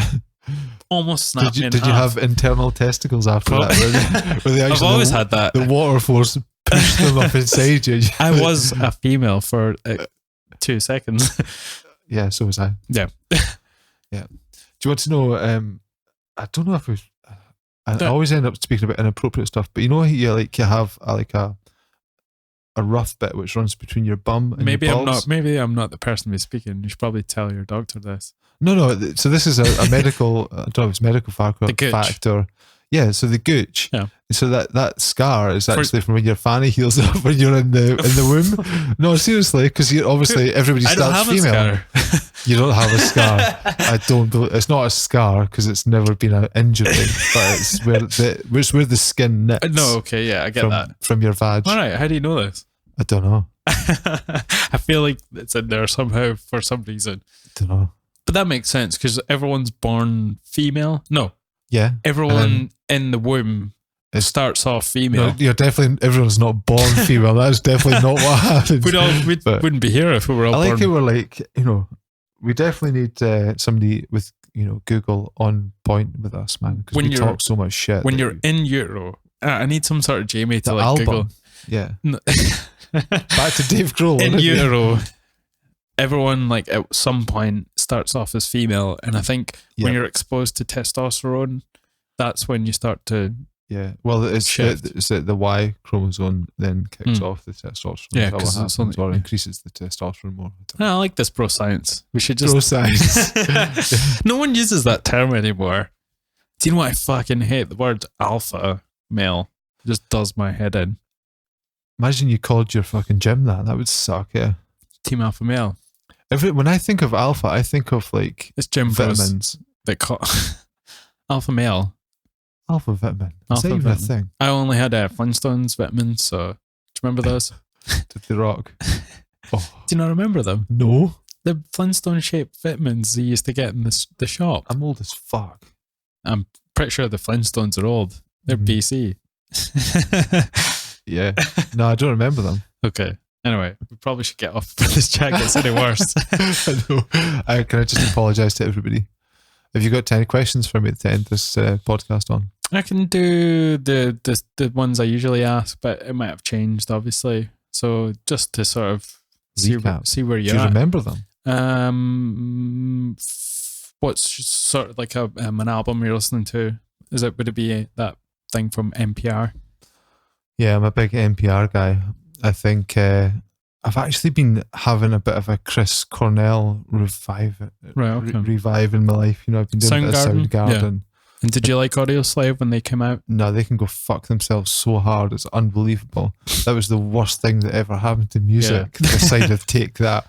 Speaker 2: almost snapped me in
Speaker 3: Did you
Speaker 2: half.
Speaker 3: have internal testicles after that? Were they
Speaker 2: I've
Speaker 3: actually
Speaker 2: always had that.
Speaker 3: The water force pushed them up inside you.
Speaker 2: I was a female for 2 seconds.
Speaker 3: Yeah, so was I.
Speaker 2: Yeah.
Speaker 3: Yeah. Do you want to know? I don't know if we've. I always end up speaking about inappropriate stuff, but you know, you have a rough bit which runs between your bum and
Speaker 2: Maybe
Speaker 3: your
Speaker 2: I'm
Speaker 3: balls.
Speaker 2: not. Maybe I'm not the person to be speaking. You should probably tell your doctor this.
Speaker 3: No. So this is a medical. I don't know if it's medical fact or yeah. So the gooch.
Speaker 2: Yeah.
Speaker 3: So that scar is actually from when your fanny heals up when you're in the womb. No, seriously, because you obviously everybody
Speaker 2: I don't
Speaker 3: starts
Speaker 2: have
Speaker 3: female.
Speaker 2: a scar.
Speaker 3: You don't have a scar. I don't believe it's not a scar because it's never been an injury, but it's where the skin knits.
Speaker 2: No, okay, yeah, I get that.
Speaker 3: From your vag.
Speaker 2: All right, how do you know this?
Speaker 3: I don't know.
Speaker 2: I feel like it's in there somehow for some reason.
Speaker 3: I don't know.
Speaker 2: But that makes sense because everyone's born female. No,
Speaker 3: Yeah.
Speaker 2: everyone in the womb starts off female.
Speaker 3: No, you're definitely everyone's not born female. That's definitely not what happens.
Speaker 2: We wouldn't be here if we were all
Speaker 3: I like
Speaker 2: born.
Speaker 3: how we're like, we definitely need somebody with, Google on point with us, man, because we talk so much shit.
Speaker 2: When you're in utero, I need some sort of Jamie to
Speaker 3: the
Speaker 2: like
Speaker 3: album.
Speaker 2: Google.
Speaker 3: Yeah.
Speaker 2: No.
Speaker 3: Back to Dave Grohl.
Speaker 2: In
Speaker 3: isn't it?
Speaker 2: utero, everyone like at some point starts off as female, and I think when you're exposed to testosterone, that's when you start to
Speaker 3: Well, it's
Speaker 2: shift.
Speaker 3: it's the Y chromosome then kicks off the testosterone.
Speaker 2: Yeah,
Speaker 3: Is that what
Speaker 2: 'cause it's
Speaker 3: happens,
Speaker 2: something-
Speaker 3: or increases the testosterone more.
Speaker 2: I like this bro science. We should just
Speaker 3: Bro science.
Speaker 2: No one uses that term anymore. Do you know what I fucking hate? The word alpha male just does my head in.
Speaker 3: Imagine you called your fucking gym that. That would suck. Yeah.
Speaker 2: Team alpha male.
Speaker 3: When I think of alpha, I think of like
Speaker 2: It's gym bros
Speaker 3: vitamins.
Speaker 2: that call alpha male.
Speaker 3: Alpha vitamin. Is
Speaker 2: Alpha
Speaker 3: that even
Speaker 2: vitamin.
Speaker 3: a thing?
Speaker 2: I only had Flintstones vitamins, so do you remember those?
Speaker 3: Did they rock? Oh
Speaker 2: Do you not remember them?
Speaker 3: no,
Speaker 2: The Flintstone shaped vitamins they used to get in the shop.
Speaker 3: I'm old as fuck.
Speaker 2: I'm pretty sure the Flintstones are old. They're BC.
Speaker 3: Yeah. No, I don't remember them.
Speaker 2: Okay. Anyway, we probably should get off before this chat gets any worse.
Speaker 3: I know. Can I just apologise to everybody? Have you got 10 questions for me to end this podcast on?
Speaker 2: I can do the ones I usually ask, but it might have changed, obviously. So just to sort of see where
Speaker 3: Do
Speaker 2: you're
Speaker 3: you
Speaker 2: at.
Speaker 3: remember them?
Speaker 2: What's sort of like an album you're listening to? Would it be that thing from NPR?
Speaker 3: Yeah, I'm a big NPR guy. I think I've actually been having a bit of a Chris Cornell revive in my life. I've been doing a bit of
Speaker 2: Soundgarden?
Speaker 3: Soundgarden.
Speaker 2: And did you like Audioslave when they came out?
Speaker 3: No, they can go fuck themselves so hard. It's unbelievable. That was the worst thing that ever happened to music. The side of take that,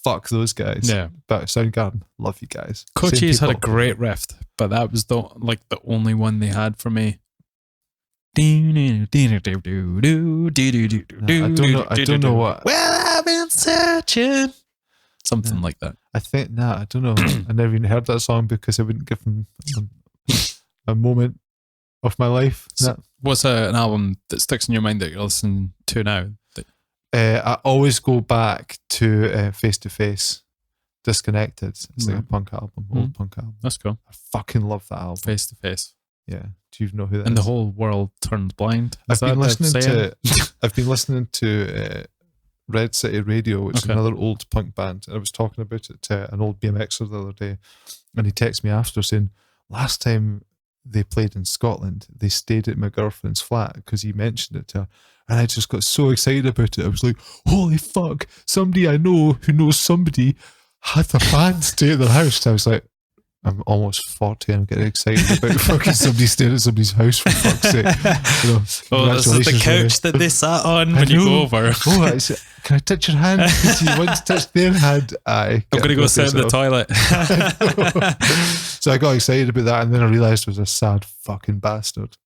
Speaker 3: fuck those guys.
Speaker 2: Yeah.
Speaker 3: But Soundgarden, love you guys.
Speaker 2: Cochise
Speaker 3: Same
Speaker 2: had a
Speaker 3: people.
Speaker 2: great riff, but that was the only one they had for me.
Speaker 3: I don't know what.
Speaker 2: Well, I've been searching. Something like that.
Speaker 3: I think, I don't know. I never even heard that song because I wouldn't give them a moment of my life.
Speaker 2: So, what's an album that sticks in your mind that you're listening to now?
Speaker 3: I always go back to Face to Face, Disconnected. It's like a punk album, old punk album.
Speaker 2: That's cool.
Speaker 3: I fucking love that album.
Speaker 2: Face to Face.
Speaker 3: Yeah. Do you know who that
Speaker 2: And
Speaker 3: is?
Speaker 2: the whole world turns blind.
Speaker 3: I've been listening to Red City Radio, which is another old punk band. And I was talking about it to an old BMXer the other day, and he texted me after saying, last time they played in Scotland, they stayed at my girlfriend's flat because he mentioned it to her. And I just got so excited about it. I was like, holy fuck, somebody I know who knows somebody had a band stay at their house. And I was like, I'm almost 40 and I'm getting excited about fucking somebody staying at somebody's house, for fuck's sake. You know,
Speaker 2: Oh, this is the
Speaker 3: congratulations, Ray.
Speaker 2: couch that they sat on when you go over.
Speaker 3: Oh, can I touch your hand? Because you want to touch their hand. Aye.
Speaker 2: I'm going to go sit in the toilet.
Speaker 3: So I got excited about that, and then I realised I was a sad fucking bastard.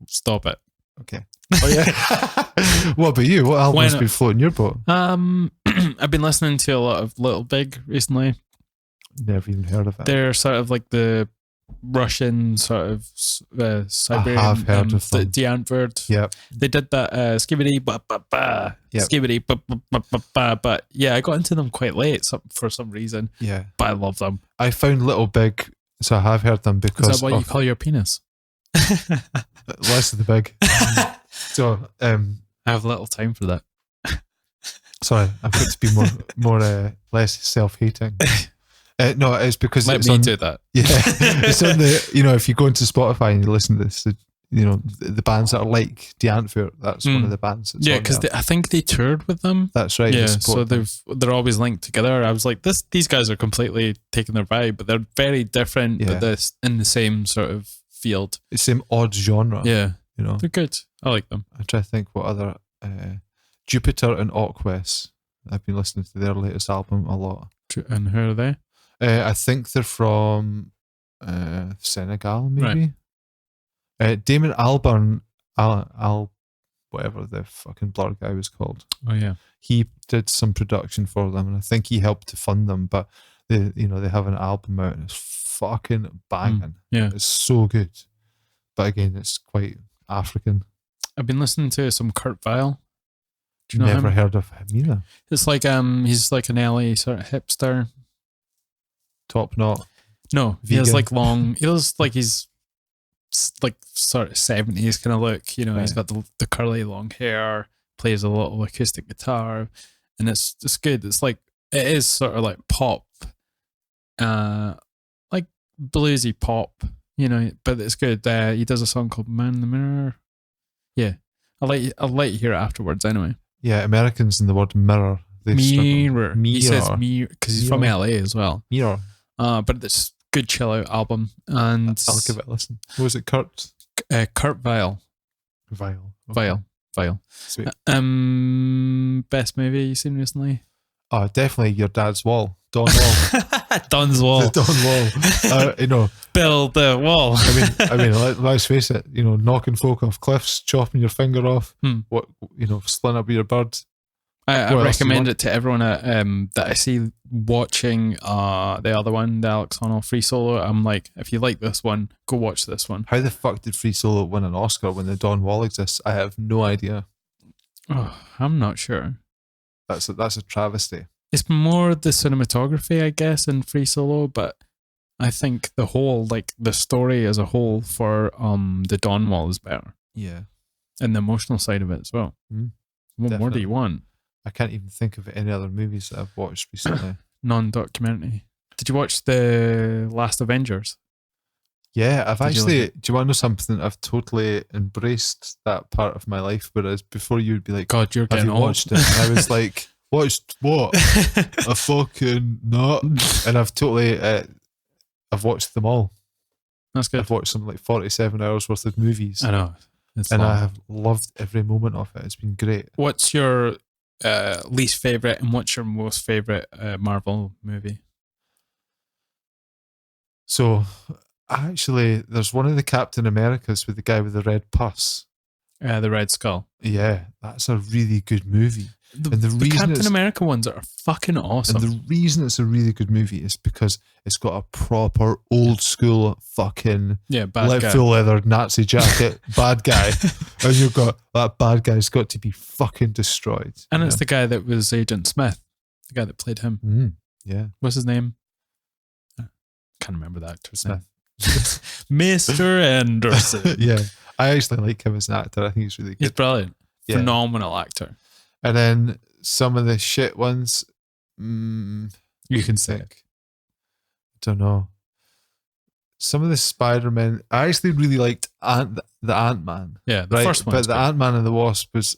Speaker 2: Stop it.
Speaker 3: Okay. Oh yeah. What about you? What album's been floating your boat?
Speaker 2: I've been listening to a lot of Little Big recently.
Speaker 3: Never even heard of it.
Speaker 2: They're sort of like the Russian sort of Siberian.
Speaker 3: I have heard of them.
Speaker 2: Diantvert.
Speaker 3: Yep.
Speaker 2: They did that skibbity ba ba ba,
Speaker 3: Yep.
Speaker 2: skibbity ba ba ba ba ba. But yeah, I got into them quite late for some reason.
Speaker 3: Yeah.
Speaker 2: But I love them.
Speaker 3: I found Little Big, so I have heard them because
Speaker 2: Is that what you call your penis?
Speaker 3: less of the big. So
Speaker 2: I have little time for that.
Speaker 3: sorry, I've got to be less self-hating. No, it's because
Speaker 2: Let
Speaker 3: it's
Speaker 2: me
Speaker 3: on,
Speaker 2: do that.
Speaker 3: Yeah, it's on the. You know, if you go into Spotify and you listen to this, you know the bands that are like Diantvert. That's one of the bands. That's
Speaker 2: Yeah,
Speaker 3: on
Speaker 2: because
Speaker 3: there.
Speaker 2: I think they toured with them.
Speaker 3: That's right.
Speaker 2: Yeah,
Speaker 3: they support
Speaker 2: so
Speaker 3: them.
Speaker 2: they're always linked together. I was like, these guys are completely taking their vibe, but they're very different.
Speaker 3: Yeah.
Speaker 2: But this in the same sort of field.
Speaker 3: It's the same odd genre.
Speaker 2: Yeah,
Speaker 3: you know.
Speaker 2: they're good. I like them.
Speaker 3: I try to think what other Jupiter and Aquest. I've been listening to their latest album a lot.
Speaker 2: And who are they?
Speaker 3: I think they're from Senegal, maybe. Damon Albarn, whatever the fucking blur guy was called.
Speaker 2: Oh yeah,
Speaker 3: He did some production for them, and I think he helped to fund them. But they have an album out, and it's fucking banging.
Speaker 2: yeah.
Speaker 3: It's so good. But again, it's quite African.
Speaker 2: I've been listening to some Kurt Vile. Do you know
Speaker 3: Never
Speaker 2: him?
Speaker 3: heard of him either.
Speaker 2: It's like he's like an LA sort of hipster.
Speaker 3: Top knot.
Speaker 2: No, he
Speaker 3: Vegan.
Speaker 2: has like long. He looks like he's like sort of 70s kind of look. You know, he's got the curly long hair. Plays a little acoustic guitar, and it's good. It's like it is sort of like pop, like bluesy pop. You know, but it's good. He does a song called "Man in the Mirror." Yeah, I'll let you hear it afterwards. Anyway.
Speaker 3: Yeah, Americans in the word mirror. They
Speaker 2: Mirror.
Speaker 3: Mirror.
Speaker 2: He says mirror because he's from LA as well.
Speaker 3: Mirror.
Speaker 2: But it's good chill out album, and
Speaker 3: I'll give it a listen. What was it, Kurt?
Speaker 2: Kurt Vile.
Speaker 3: Vile. Okay.
Speaker 2: Vile.
Speaker 3: Sweet.
Speaker 2: Best movie you've seen recently?
Speaker 3: Oh, definitely Your Dad's Wall. Don Wall.
Speaker 2: Don's Wall.
Speaker 3: The Don Wall. You know,
Speaker 2: Build the wall.
Speaker 3: I mean, let's face it. You know, knocking folk off cliffs, chopping your finger off. What slitting up your bird.
Speaker 2: I
Speaker 3: What else do you
Speaker 2: recommend
Speaker 3: want?
Speaker 2: it to everyone that I see watching the other one, the Alex Honnold Free Solo. I'm like, if you like this one, go watch this one.
Speaker 3: How the fuck did Free Solo win an Oscar when the Don Wall exists? I have no idea.
Speaker 2: Oh, I'm not sure.
Speaker 3: That's a travesty.
Speaker 2: It's more the cinematography, I guess, in Free Solo, but I think the whole, like the story as a whole for the Dawn Wall is better.
Speaker 3: Yeah.
Speaker 2: And the emotional side of it as well. What more do
Speaker 3: Definitely.
Speaker 2: you want?
Speaker 3: I can't even think of any other movies that I've watched recently.
Speaker 2: Non-documentary. Did you watch the Last Avengers?
Speaker 3: Yeah, I've
Speaker 2: Did you
Speaker 3: actually.
Speaker 2: like
Speaker 3: Do you want to know something? I've totally embraced that part of my life. Whereas before you would be like,
Speaker 2: God, you're
Speaker 3: "Have
Speaker 2: getting
Speaker 3: you
Speaker 2: old.
Speaker 3: watched it?" And I was like, "Watched what? A fucking not." And I've totally. I've watched them all.
Speaker 2: That's good.
Speaker 3: I've watched some like 47 hours worth of movies,
Speaker 2: I know. It's
Speaker 3: and
Speaker 2: long.
Speaker 3: I have loved every moment of it. It's been great.
Speaker 2: What's your least favorite and what's your most favorite Marvel movie?
Speaker 3: So, actually, there's one of the Captain Americas with the guy with the red pus.
Speaker 2: The Red Skull.
Speaker 3: Yeah, that's a really good movie.
Speaker 2: The
Speaker 3: And the reason
Speaker 2: Captain
Speaker 3: it's-
Speaker 2: America ones are fucking awesome.
Speaker 3: And the reason it's a really good movie is because it's got a proper old school fucking
Speaker 2: yeah, bad guy.
Speaker 3: full leather Nazi jacket bad guy. And you've got that bad guy's got to be fucking destroyed.
Speaker 2: And
Speaker 3: you
Speaker 2: it's the guy that was Agent Smith, the guy that played him.
Speaker 3: know? Yeah.
Speaker 2: What's his name? Can't remember the actor's name.
Speaker 3: Smith.
Speaker 2: Mr. Anderson.
Speaker 3: Yeah. I actually like him as an actor. I think he's really
Speaker 2: He's
Speaker 3: good.
Speaker 2: brilliant.
Speaker 3: Yeah.
Speaker 2: Phenomenal actor.
Speaker 3: And then some of the shit ones,
Speaker 2: You can say it.
Speaker 3: don't know. Some of the Spider-Man, I actually really liked the Ant-Man.
Speaker 2: Yeah, the
Speaker 3: Right,
Speaker 2: first one.
Speaker 3: but the Ant-Man and the Wasp was,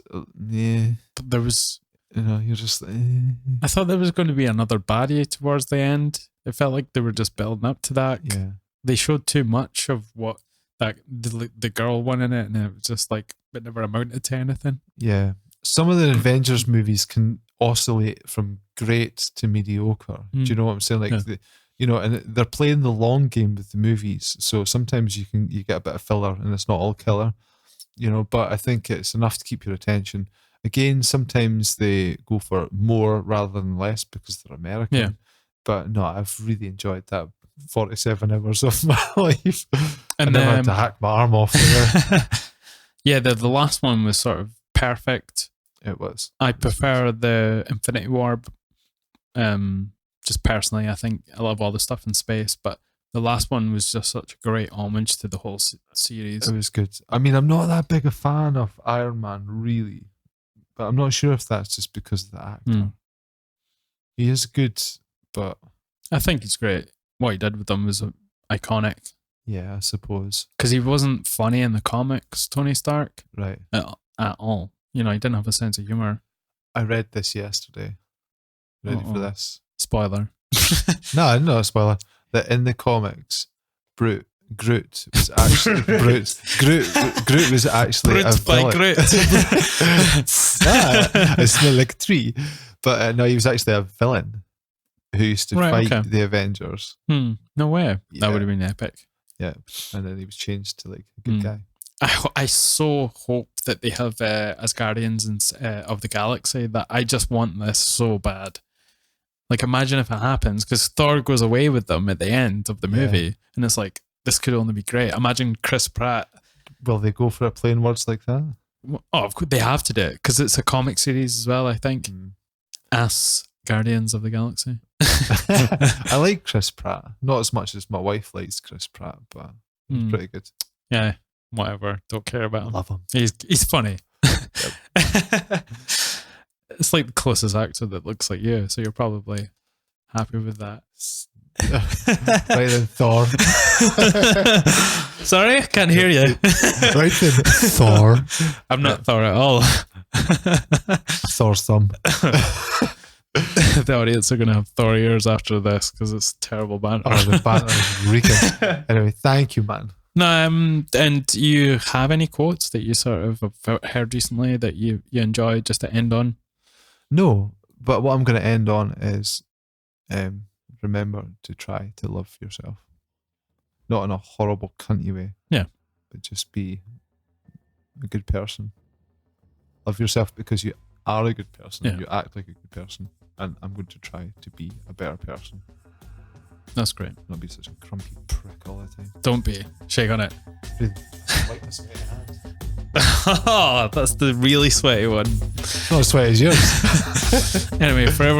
Speaker 3: yeah.
Speaker 2: There was
Speaker 3: You know, you're just
Speaker 2: I thought there was going to be another baddie towards the end. It felt like they were just building up to that.
Speaker 3: yeah.
Speaker 2: They showed too much of what that the girl won in it, and it was just like it never amounted to anything.
Speaker 3: Yeah. Some of the Avengers movies can oscillate from great to mediocre. Do you know what I'm saying? Like,
Speaker 2: Yeah.
Speaker 3: you know, and they're playing the long game with the movies. So sometimes you get a bit of filler and it's not all killer, you know, but I think it's enough to keep your attention. Again, sometimes they go for more rather than less because they're American.
Speaker 2: Yeah.
Speaker 3: But no, I've really enjoyed that 47 hours of my life.
Speaker 2: And
Speaker 3: I never had to hack my arm off there.
Speaker 2: Yeah, the last one was sort of perfect.
Speaker 3: It was.
Speaker 2: I prefer the Infinity War. Just personally, I think I love all the stuff in space, but the last one was just such a great homage to the whole series.
Speaker 3: It was good. I mean, I'm not that big a fan of Iron Man, really, but I'm not sure if that's just because of the actor. He is good, but
Speaker 2: I think he's great. What he did with them was iconic.
Speaker 3: yeah, I suppose.
Speaker 2: Because he wasn't funny in the comics, Tony Stark,
Speaker 3: Right.
Speaker 2: at all. You know, he didn't have a sense of humor.
Speaker 3: I read this yesterday. Ready for
Speaker 2: Uh-oh.
Speaker 3: this?
Speaker 2: Spoiler.
Speaker 3: No, not a spoiler. That in the comics, Groot was actually Groot was actually a
Speaker 2: Groot by
Speaker 3: villain.
Speaker 2: Groot.
Speaker 3: I smell like a tree. But no, he was actually a villain who used to
Speaker 2: Right,
Speaker 3: fight
Speaker 2: okay.
Speaker 3: the Avengers.
Speaker 2: No way.
Speaker 3: Yeah.
Speaker 2: That would have been epic.
Speaker 3: Yeah, and then he was changed to like a good guy.
Speaker 2: I so hope that they have as Guardians of the Galaxy. That I just want this so bad. Like, imagine if it happens, because Thor goes away with them at the end of the movie, and it's like, this could only be great. Imagine Chris Pratt.
Speaker 3: Will they go for a plain words like that?
Speaker 2: Oh, of course they have to do it because it's a comic series as well. I think. As Guardians of the Galaxy.
Speaker 3: I like Chris Pratt, not as much as my wife likes Chris Pratt, but he's pretty good.
Speaker 2: Yeah, whatever. Don't care about him.
Speaker 3: Love him.
Speaker 2: He's funny. It's like the closest actor that looks like you, so you're probably happy with that.
Speaker 3: Right then, Thor.
Speaker 2: Sorry, can't hear you.
Speaker 3: Right then, Thor.
Speaker 2: I'm not Thor at all.
Speaker 3: Thor's thumb.
Speaker 2: The audience are going to have Thor ears after this because it's terrible banter.
Speaker 3: Oh, the banter is reeking. Anyway, thank you, man.
Speaker 2: No, and do you have any quotes that you sort of have heard recently that you enjoy just to end on?
Speaker 3: No, but what I'm going to end on is remember to try to love yourself. Not in a horrible, cunty way.
Speaker 2: Yeah.
Speaker 3: But just be a good person. Love yourself because you are a good person.
Speaker 2: Yeah.
Speaker 3: You act like a good person. And I'm going to try to be a better person.
Speaker 2: That's great.
Speaker 3: Not be such a grumpy prick all the time.
Speaker 2: Don't be. Shake on it.
Speaker 3: Like this in my hand.
Speaker 2: Oh, that's the really sweaty one.
Speaker 3: Not as sweaty as yours.
Speaker 2: Anyway, forever.